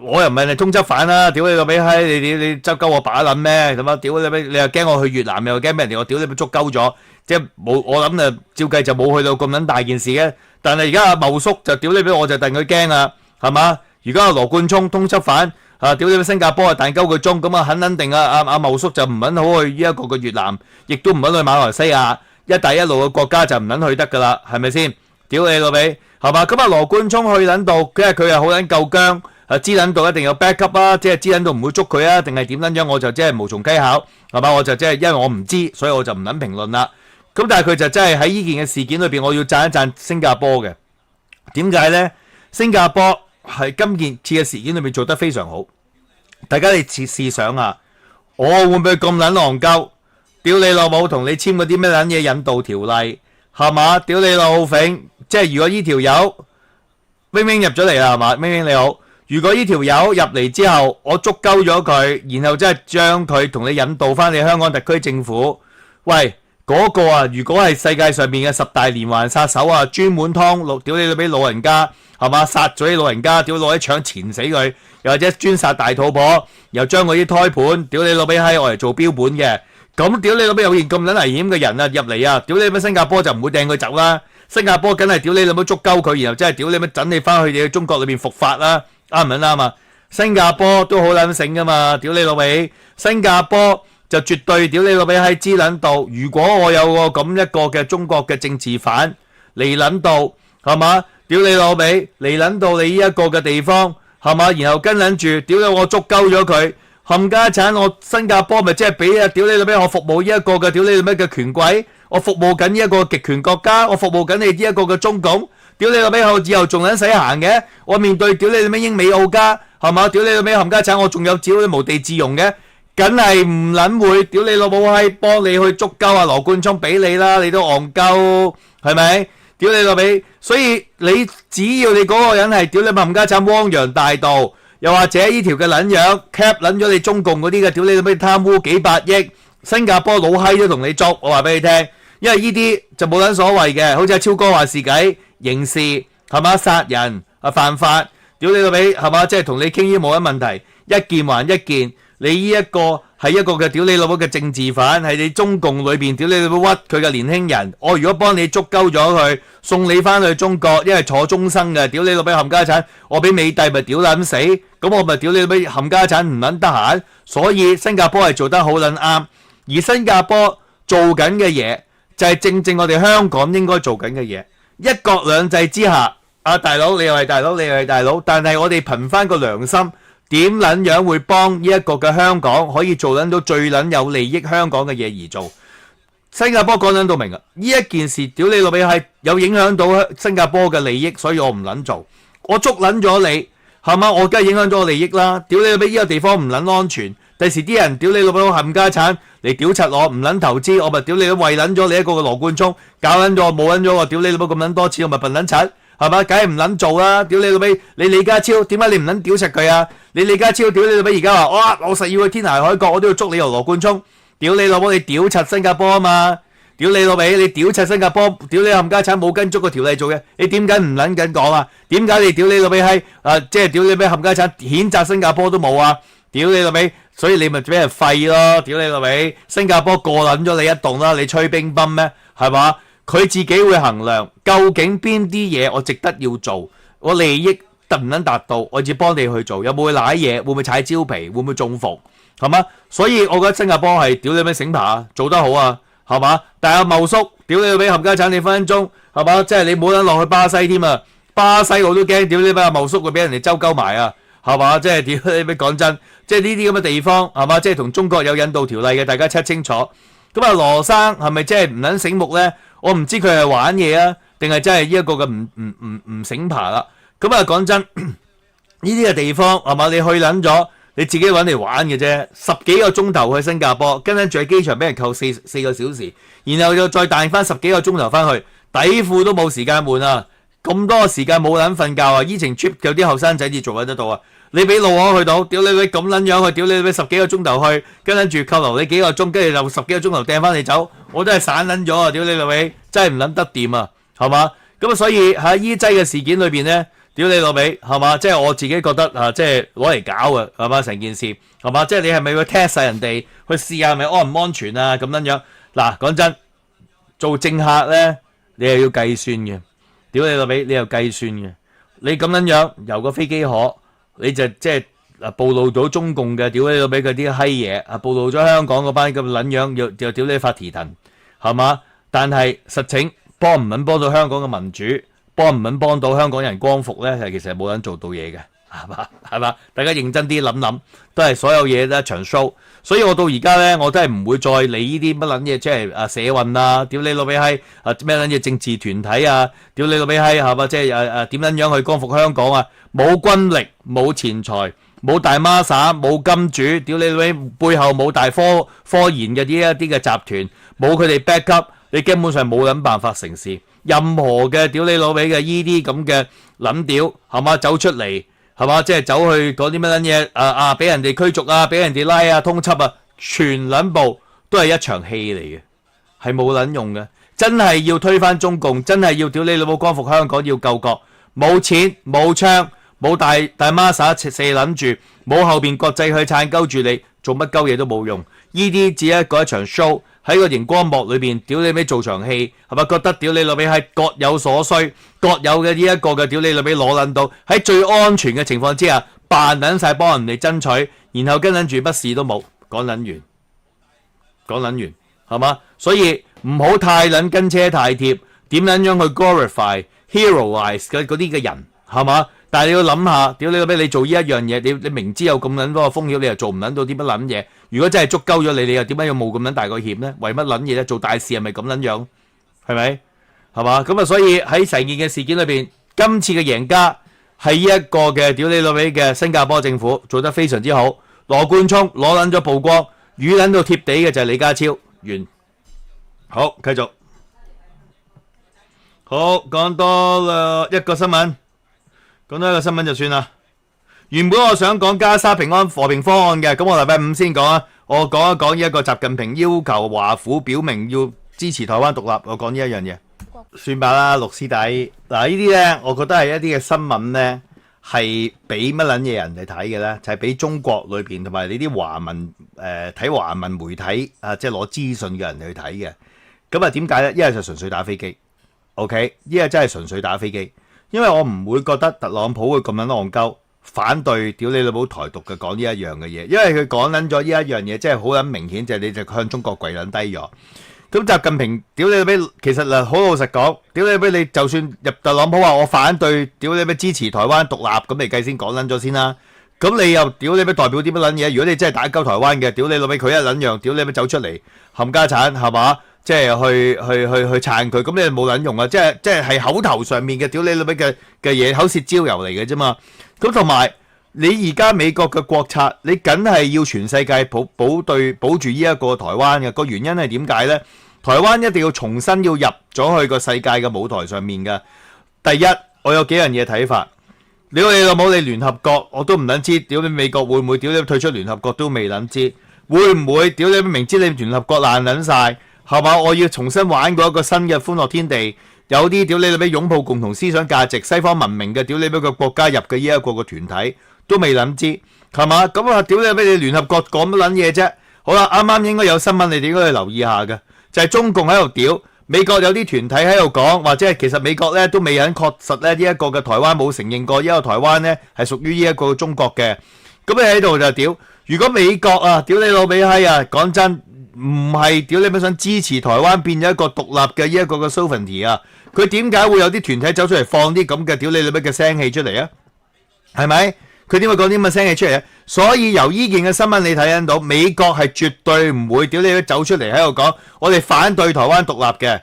Speaker 5: 我又唔係你通緝犯啦，屌你老味閪，你周鳩我把撚咩？咁啊，屌你老味，你又驚我去越南，又驚俾人哋我屌你老味捉鳩咗，即係冇我諗啊，照計就冇去到咁撚大件事嘅。但係而家阿茂叔就屌你老味，我就戥佢驚啦，係嘛？而家阿羅冠聰通緝犯。屌你新加坡啊，彈鳩佢鐘咁啊，肯定啊！阿茂叔就唔撚好去呢一個嘅越南，亦都唔撚去馬來西亞，一帶一路嘅國家就唔撚去得噶啦，係咪先？屌你老味，係嘛？咁啊，羅冠聰去撚到，佢又好撚夠姜，知撚到一定有 backup 啊，即係知撚到唔會捉佢啊，定係點撚樣？我就即係無從稽考，係嘛？我就即係因為我唔知，所以我就唔撚評論啦。咁但係佢就真係喺呢件嘅事件裏邊，我要讚一讚新加坡嘅。點解咧？新加坡係今件次嘅事件裏面做得非常好，大家你試想啊，我會唔會咁撚戇鳩？屌你老母，同你簽嗰啲咩撚嘢引渡條例係嘛？屌你老匪，即係如果呢條友明明入咗嚟啦係嘛？明明你好，如果呢條友入嚟之後，我捉鳩咗佢，然後即係將佢同你引渡翻你香港特區政府，喂嗰個啊，如果係世界上面嘅10大連環殺手啊，專門屌你俾老人家。係嘛？殺咗啲老人家，屌攞啲槍纏死佢，又或者專殺大肚婆，又將嗰啲胎盤，屌你老味閪，我嚟做標本嘅。咁屌你老味有件咁撚危險嘅人啊入嚟啊！屌你老味新加坡就唔會掟佢走啦，新加坡梗係屌你老味捉鳩佢，然後真係屌你老味整你翻去你嘅中國裏邊伏法啦，啱唔啱啊？新加坡都好撚醒噶嘛，屌你老味，新加坡就絕對屌你老味閪知撚到，如果我有個咁一個嘅中國嘅政治犯嚟撚到，係嘛？屌你老味嚟撚到你呢一個嘅地方係嘛？然後跟撚住屌你我捉鳩咗佢冚家產，我新加坡咪即係俾啊屌你老味我服務呢一個嘅屌你老味嘅權貴，我服務緊呢一個極權國家，我服務緊你呢一個嘅中共，屌你老味我以後仲撚使行嘅？我面對屌你老味英美澳加係嘛？屌你老味冚家產，我仲有屌你無地自容嘅，梗係唔撚會屌你老母閪幫你去捉鳩啊羅冠聰俾你啦，你都戇鳩係咪？屌你老味，所以你只要你嗰個人係屌你冚家產汪洋大盜，又或者呢條嘅撚樣 cap 撚咗你中共嗰啲嘅屌你老味貪污幾百億，新加坡老閪都同你捉，我話俾你聽，因為呢啲就冇撚所謂嘅，好似阿超哥話事計刑事係嘛，殺人啊犯法，屌你老味係嘛，即係同你傾呢冇乜問題，一件還一件，你呢一個係一個嘅屌你老母嘅政治犯，係你中共裏邊屌你老母屈佢嘅年輕人，我如果幫你捉鳩咗佢，送你翻去中國，因為坐終生嘅，屌你老母冚家產，我俾美帝咪屌撚死，咁我咪屌你老母冚家產唔撚得閒，所以新加坡係做得好撚啱，而新加坡做緊嘅嘢就係正正我哋香港應該做緊嘅嘢，一國兩制之下，啊大佬你又係大佬，你又係大佬，但係我哋憑翻個良心。點撚樣會幫呢一個嘅香港可以做撚到最撚有利益香港嘅嘢而做？新加坡講撚到明啊！呢一件事，屌你老味係有影響到新加坡嘅利益，所以我唔撚做。我捉撚咗你，係嘛？我梗係影響咗我利益啦！屌你老味，呢個地方唔撚安全，第時啲人屌你老味冚家產嚟屌柒我，唔撚投資，我咪屌你為撚咗你一個嘅羅冠聰，搞撚咗我冇撚咗我，屌你老味咁撚多錢，我咪笨撚柒，係嘛？梗係唔撚做啦！屌你老味，你李家超點解你唔撚屌柒佢啊？你李家超屌你老味而家話，哇！我實要去天涯海角，我都要捉你由羅冠聰。屌你老母！你屌柒新加坡啊嘛！屌你老味！你屌柒新加坡！屌你冚家產冇跟足個條例做嘅，你點解唔撚緊講啊？點解你屌你老味係即係屌你咩冚家產譴責新加坡都冇啊？屌你老味！所以你咪俾人廢咯！屌你老味！新加坡過撚咗你一棟啦！你吹乒乓咩？係嘛？佢自己會衡量究竟邊啲嘢我值得要做，我利益得唔撚達到，我只幫你去做，有冇會舐嘢？會唔會踩蕉皮？會唔會中伏？係嘛？所以我覺得新加坡係屌你咩醒爬做得好啊，係嘛？但係阿茂叔屌你俾冚家產，你分分鐘係嘛？即係你冇得落去巴西添啊！巴西我都驚屌你俾阿茂叔會俾人哋周鳩埋啊，係嘛？即係屌你俾講真，即係呢啲咁嘅地方係嘛？即係同中國有引渡條例嘅，大家 check 清楚。咁啊，羅生係咪即係唔撚醒目咧？我唔知佢係玩嘢啊，定係真係呢一個嘅唔醒爬啦。咁啊，講真，呢啲嘅地方係嘛？你去撚咗。你自己揾嚟玩嘅啫，10幾個鐘頭去新加坡，跟住喺機場俾人扣4個小時，然後又再彈翻10幾個鐘頭翻去，底褲都冇時間換啊！咁多時間冇撚瞓覺啊！依程 trip 有啲後生仔至做得到啊！你俾路我去到，屌你咁撚樣去，屌你俾10幾個鐘頭去，跟住扣留你幾個鐘，跟住就10幾個鐘頭掟翻你走，我都係散撚咗啊！屌你老味，真係唔撚得掂啊，係嘛？咁啊，所以喺依劑嘅事件裏邊咧。屌你老味，係嘛？即係我自己覺得即係攞嚟搞嘅，係嘛？成件事係嘛？即係你係咪要 test 晒人哋去試下係咪安唔安全啊？咁樣樣嗱，講真，做政客咧，你係要計算嘅。屌你老味，你又計算嘅。你咁樣樣由個飛機殼，你就即係暴露咗中共嘅屌你老味嗰啲閪嘢，暴露咗香港嗰班咁撚樣，又屌你發蹄騰，係嘛？但係實情幫唔撚幫到香港嘅民主？幫唔肯幫到香港人光復咧，其實冇人做到嘢嘅，係嘛？大家認真啲諗諗，都係所有嘢都一場 show。所以我到而家咧，我都係唔會再理呢啲乜撚嘢，即係社運啊，屌你老味閪咩撚嘢政治團體啊，屌你老味閪係嘛？即係點撚樣去光復香港啊？冇軍力，冇錢財，冇大孖沙，冇金主，屌你老味背後冇大科研嘅呢一啲嘅集團，冇佢哋 back up，你根本上冇撚辦法成事。任何嘅屌你老味嘅依啲咁嘅撚屌係嘛，走出嚟係嘛，即係走去嗰啲乜撚嘢俾人哋驅逐啊，俾人哋拉啊，通緝啊，全撚部都係一場戲嚟嘅，係冇撚用嘅。真係要推翻中共，真係要屌你老母光復香港，要救國，冇錢冇槍冇大孖沙射撚住，冇後邊國際去撐鳩住你，做乜鳩嘢都冇用。依啲只係一場 show。喺個熒光幕裏邊，屌你尾做場戲，係咪覺得屌你老味係各有所需，各有嘅呢一個嘅屌你老味攞撚到，喺最安全嘅情況之下，扮撚晒幫人哋爭取，然後跟撚住乜事都冇，講撚完，係嘛？所以唔好太撚跟車太貼，點撚樣去 glorify、heroize 嗰啲嘅人，係嘛？但係你要諗下，屌你老味，你做呢一樣嘢，你明知有咁撚多嘅風險，你又做唔撚到啲乜撚嘢？如果真係捉鳩咗你，你又點解要冒咁撚大個險呢？為乜撚嘢咧？做大事係咪咁撚樣？係咪？係嘛？咁啊，所以喺成件嘅事件裏邊，今次嘅贏家係呢一個嘅屌你老味嘅新加坡政府做得非常之好。羅冠聰攞撚咗曝光，魚撚到貼地嘅就係李家超。完。好，繼續。好，講多一個新聞。講多一個新聞就算啦。原本我想講加沙平安和平方案嘅，咁我禮拜5先講啊。我講一講呢一個習近平要求華府表明要支持台灣獨立，我講呢一樣嘢。算吧啦，陸師弟。嗱，呢啲呢，我覺得係一啲嘅新聞呢，係俾乜撚嘢人哋睇嘅呢？就係俾中國裏邊同埋你啲華文睇華文媒體即係攞資訊嘅人去睇嘅。咁啊點解呢？一係就純粹打飛機，OK？一係真係純粹打飛機。因為我唔會覺得特朗普會咁樣戇鳩反對屌你老母台獨嘅講呢一樣嘅嘢，因為佢講撚咗呢一樣嘢，即係好撚明顯就係你就向中國跪撚低咗。咁習近平屌你老味，其實好老實講，屌你老味，你就算入特朗普話我反對屌你老味支持台灣獨立，咁你計先講撚咗先啦。咁你又屌你老味代表啲乜撚嘢？如果你真係打鳩台灣嘅，屌你老味佢一撚樣，屌你老味走出嚟冚家產係嘛？
Speaker 3: 即係去撐佢，咁你冇撚用啊！即係口頭上面嘅屌你老味嘅嘢，口舌招油嚟嘅啫嘛。咁同埋你而家美國嘅國策，你梗係要全世界保住呢一個台灣嘅個原因係點解呢？台灣一定要重新要入咗去個世界嘅舞台上面嘅。第一，我有幾樣嘢睇法。屌你老母，你聯合國我都唔撚知，屌你美國會唔會屌你退出聯合國都未撚知，會唔會屌你明知你聯合國爛撚晒？係嘛？我要重新玩過一個新嘅歡樂天地，有啲屌你老味擁抱共同思想價值、西方文明嘅屌你老味個國家入嘅呢一個個團體都未諗知，係嘛？咁啊屌你老味你聯合國講乜撚嘢啫？好啦，啱啱應該有新聞，你哋應該去留意下嘅，就係中共喺度屌美國有啲團體喺度講，或者係其實美國咧都未肯確實咧呢一個嘅台灣冇承認過，因為台灣咧係屬於呢一個中國嘅。咁你喺度就屌，如果美國啊屌你老味閪啊，講真。唔係屌你咪想支持台灣變咗一個獨立嘅呢一個嘅 sovereignty 啊？佢點解會有啲團體走出嚟放啲咁嘅屌你老乜嘅聲氣出嚟啊？係咪？佢點會講啲咁嘅聲氣出嚟啊？所以由呢件嘅新聞你睇得到，美國係絕對唔會屌你走出嚟喺度講，我哋反對台灣獨立嘅。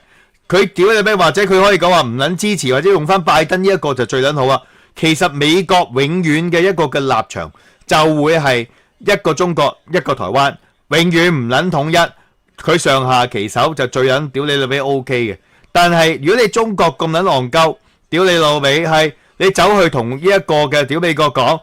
Speaker 3: 佢屌你咩？或者佢可以講話唔撚支持，或者用翻拜登呢一個就最撚好啊。其實美國永遠嘅一個嘅立場就會係一個中國一個台灣。永遠唔撚統一，佢上下其手就最撚屌你老味 OK 嘅。但係如果你中國咁撚戇鳩，屌你老味係你走去同呢一個嘅屌美國講，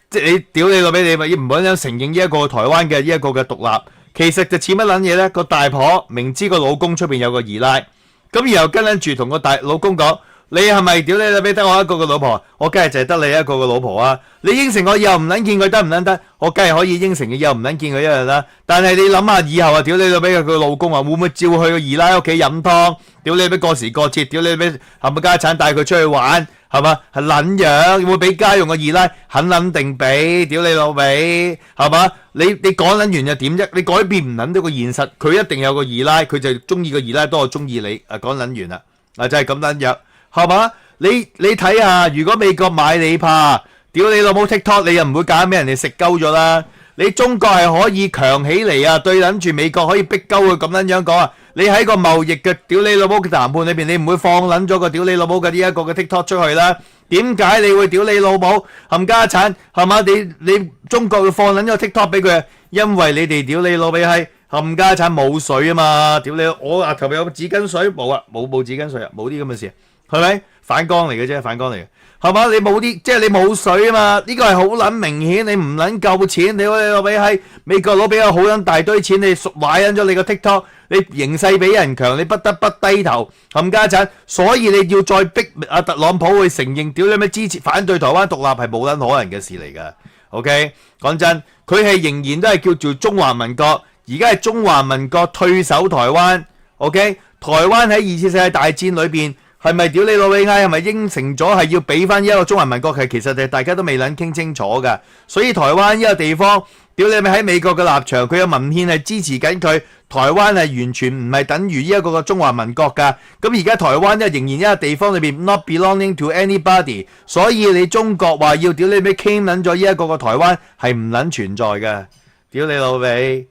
Speaker 3: 即係你屌你老味，你咪唔好想承認呢一個台灣嘅呢一個嘅獨立，其實就似乜撚嘢呢？個大婆明知個老公出邊有個二奶，咁然後跟撚住同個大老公講。你係咪屌你老味得我一個個老婆？我梗係就係得你一個個老婆啊！你應承我以後唔撚見佢得唔撚得？我梗係可以應承你以後唔撚見佢一日啦。但係你諗下以後啊，屌你老味佢老公啊，會唔會照去個二奶屋企飲湯？屌你老味過時過節，屌你老味冚家產帶佢出去玩，係嘛？係撚樣，會俾家用個二奶肯撚定俾？屌你老味係嘛？你講撚完又點啫？你改變唔撚到個現實，佢一定有個二奶，佢就中意個二奶多過中意你。講撚完啦，就係咁撚樣。係嘛？你睇下，如果美國買你怕，屌你老母 TikTok， 你又唔會揀俾人哋食鳩咗啦。你中國係可以強起嚟啊，對撚住美國可以逼鳩佢咁樣樣講啊。你喺個貿易嘅屌你老母嘅談判裏邊，你唔會放撚咗個屌你老母嘅呢一個嘅 TikTok 出去啦。點解你會屌你老母冚家產？係嘛？你中國會放撚咗個 TikTok 俾佢啊？因為你哋屌你老味係冚家產冇水啊嘛。屌你，我額頭有紙巾水冇啊？冇紙巾水啊？冇啲咁嘅事。係咪反光嚟嘅啫？反光嚟嘅，係嘛？你冇啲，即係你冇水啊嘛？呢個係好撚明顯，你唔撚夠錢，你老味喺美國佬俾個好撚大堆錢，你買撚咗你個 TikTok，你形勢比人強，你不得不低頭冚家產，所以你要再逼阿特朗普去承認，屌你咩支持反對台灣獨立係冇撚可能嘅事嚟㗎。OK， 講真，佢係仍然都係叫做中華民國，而家係中華民國退守台灣。OK， 台灣喺二次世界大戰裏邊。係咪屌你老味嗌？係咪應承咗係要俾翻一個中華民國？其實大家都未撚傾清楚㗎。所以台灣呢個地方，屌你咪喺美國嘅立場，佢嘅文獻係支持緊佢。台灣係完全唔係等於呢一個中華民國㗎。咁而家台灣咧仍然一個地方裏邊 not belonging to anybody。所以你中國話要屌你咪傾撚咗呢一個台灣係唔撚存在㗎。屌你老味，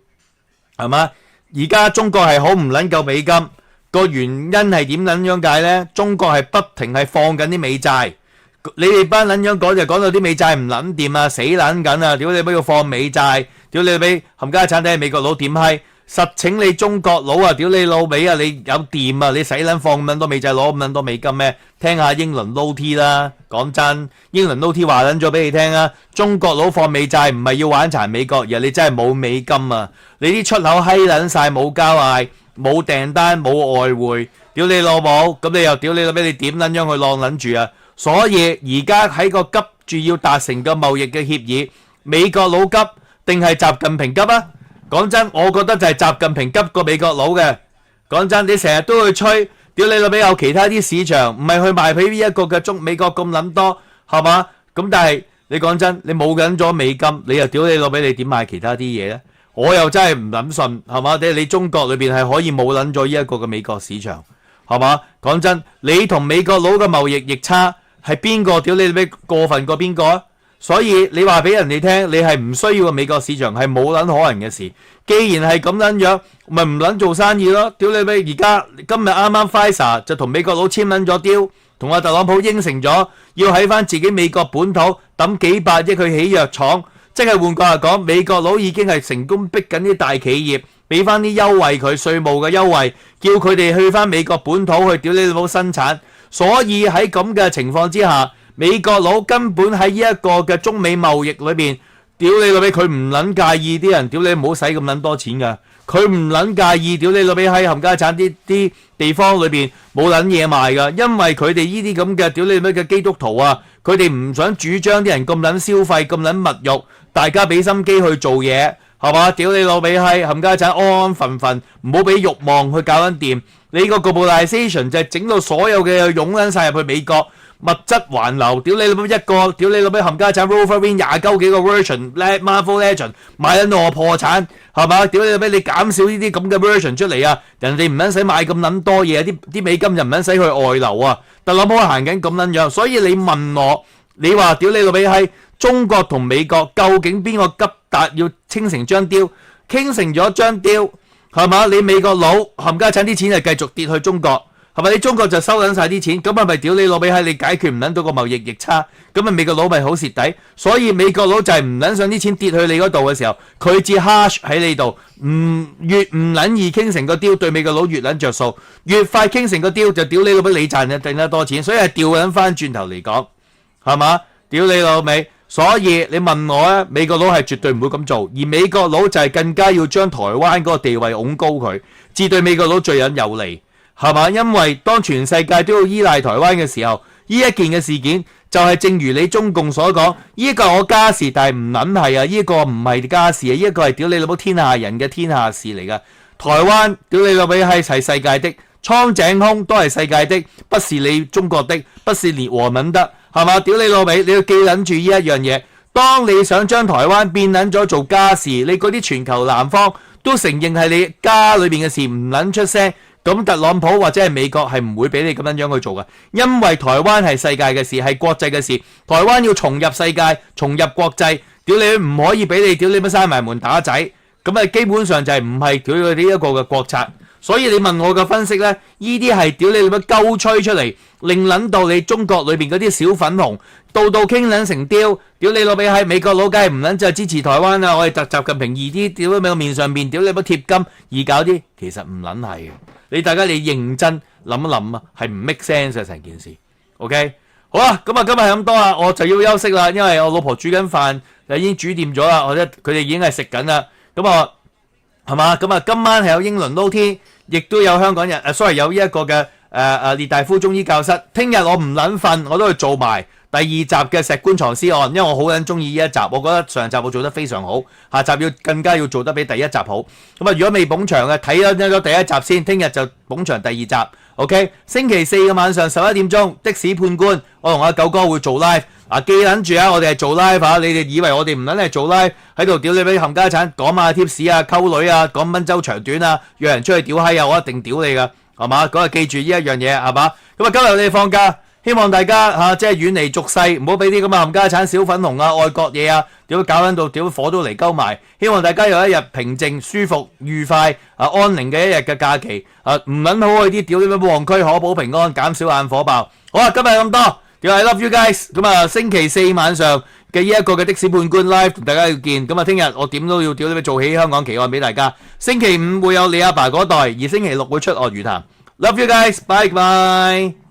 Speaker 3: 係嘛？而家中國係好唔撚夠美金。個原因係點撚樣解呢？中國係不停係放緊啲美債，你哋班撚樣講就講到啲美債唔撚掂啊，死撚緊啊！屌你俾佢放美債，屌你俾冚家產睇下美國佬點閪，實請你中國佬啊！屌你老味啊！你有掂啊！你使撚放咁撚多美債攞咁撚多美金咩？聽下英倫 LOT 啦，講真，英倫 LOT 話撚咗俾你聽啊！中國佬放美債唔係要玩殘美國，而係你真係冇美金啊！你啲出口閪撚晒冇交嗌。冇訂單冇外匯，屌你老母，咁你又屌你老味，你點撚樣去浪撚住啊？所以而家喺個急住要達成個貿易嘅協議，美國佬急定係習近平急啊？講真，我覺得就係習近平急過美國佬嘅。講真，你成日都去吹，屌你老味有其他啲市場，唔係去賣俾呢一個嘅美國咁撚多，係嘛？咁但係你講真，你冇緊咗美金，你又屌你老味，你點賣其他啲嘢咧？我又真係唔諗信，係嘛？你中國裏邊係可以冇撚咗呢一個嘅美國市場，係嘛？講真，你同美國佬嘅貿易逆差係邊個？屌你咩過分過邊個啊？
Speaker 5: 所以你話俾人哋聽，你係唔需要個美國市場係冇撚可能嘅事。既然係咁撚樣，咪唔撚做生意咯。屌你咪而家今日啱啱 Pfizer 就同美國佬簽撚咗雕，同阿特朗普應承咗要喺翻自己美國本土抌幾百億去起藥廠，即係換句話講，美國佬已經係成功逼緊啲大企業俾翻啲優惠佢稅務嘅優惠，叫佢哋去翻美國本土去屌你老母生產。所以喺咁嘅情況之下，美國佬根本喺呢一個嘅中美貿易裏邊，屌你老味，佢唔撚介意啲人屌你唔好使咁撚多錢㗎，佢唔撚介意屌你老味喺冚家產啲地方裏邊冇撚嘢賣㗎，因為佢哋呢啲咁嘅屌你老味嘅基督徒啊，佢哋唔想主張啲人咁撚消費咁撚物慾，大家俾心機去做嘢，係嘛？屌你老味喺冚家產安安分分，唔好俾慾望去搞緊掂。你個 globalization 就係整到所有嘅湧撚曬入去美國。物質環流，屌你老母一個，屌你老母冚家產 Wolverine 廿幾個 version，Marvel Legend 買緊到我破產，係嘛？屌你老母你減少呢啲咁嘅 version 出嚟啊！人哋唔撚使買咁撚多嘢，啲美金就唔撚使去外流啊！特朗普行緊咁撚樣，所以你問我，你話屌你老母係中國同美國究竟邊個急達要傾成張雕？傾成咗張雕係嘛？你美國佬冚家產啲錢就繼續跌去中國。係咪你中國就收緊晒啲錢？咁係咪屌你老味閪？你解決唔撚到個貿易逆差，咁啊美國佬咪好蝕底？所以美國佬就係唔撚想啲錢跌去你嗰度嘅時候，佢至 harsh 喺你度，越唔撚易傾成個雕，對美國佬越撚着數，越快傾成個雕就屌你老味你賺就掟得多錢，所以係調緊翻轉頭嚟講，係嘛？屌你老味！所以你問我咧，美國佬係絕對唔會咁做，而美國佬就係更加要將台灣嗰個地位拱高佢，至對美國佬最有利。係嘛？因為當全世界都要依賴台灣嘅時候，呢一件嘅事件就係正如你中共所講，呢個我家事，但係唔撚係啊！呢個唔係家事啊！呢個係屌你老母天下人嘅天下事嚟㗎。台灣屌你老味係世界的，蒼井空都係世界的，不是你中國的，不是連和民的，係嘛？屌你老味，你要記撚住呢一樣嘢。當你想將台灣變撚咗做家事，你嗰啲全球南方都承認係你家裏邊嘅事，唔撚出聲。咁特朗普或者係美國係唔會俾你咁樣去做嘅，因為台灣係世界嘅事，係國際嘅事。台灣要重入世界，重入國際，屌你唔可以俾你屌你乜閂埋門打仔，咁啊基本上就係唔係屌佢呢一個嘅國策。所以你問我嘅分析呢，呢啲係屌你乜鳩吹出嚟，令撚到你中國裏邊嗰啲小粉紅到傾撚成雕，屌你老味喺美國佬梗係唔撚就支持台灣啊！我哋習近平易啲，屌你個面上面屌你乜貼金易搞啲，其實唔撚係嘅。大家你認真諗一諗啊，係唔 make sense 嘅成件事。OK， 好啦，咁啊今日係咁多啦，我就要休息啦，因為我老婆煮緊飯，已經煮掂咗啦，或者佢哋已經係食緊啦。咁啊係嘛？咁啊今晚係有英倫撈天，亦都有香港人有呢一個嘅列大夫中醫教室。聽日我唔撚瞓，我都去做埋第二集嘅石棺藏屍案，因為我好撚中意呢一集，我覺得上集我做得非常好，下集更加要做得比第一集好。咁啊，如果未捧場嘅，睇咗第一集先，聽日就捧場第二集。OK， 星期四嘅晚上11點鐘，的士判官，我同阿九哥會做 live。記撚住啊，我哋係做 live 啊，你哋以為我哋唔撚係做 live 喺度屌你俾冚家產，講下貼士啊，溝女啊，講賓州長短啊，約人出去屌閪啊，我一定屌你噶，係嘛？嗰日記住呢一樣嘢，係嘛？咁啊，今日我哋放假。希望大家即係遠離俗世，唔好俾啲咁嘅冚家產小粉紅啊、愛國嘢啊，屌搞緊到屌火都嚟鳩埋。希望大家有一日平靜、舒服、愉快、安寧嘅一日嘅假期。唔撚好去啲屌啲咩旺區，可保平安，減少眼火爆。好啊，今日咁多，屌 I love you guys。咁啊，星期四晚上嘅呢一個嘅的士判官 live 同大家要見。咁啊，聽日我點都要屌啲咩做起香港奇案俾大家。星期五會有你阿爸嗰代，而星期六會出鱷魚潭。Love you guys，bye bye。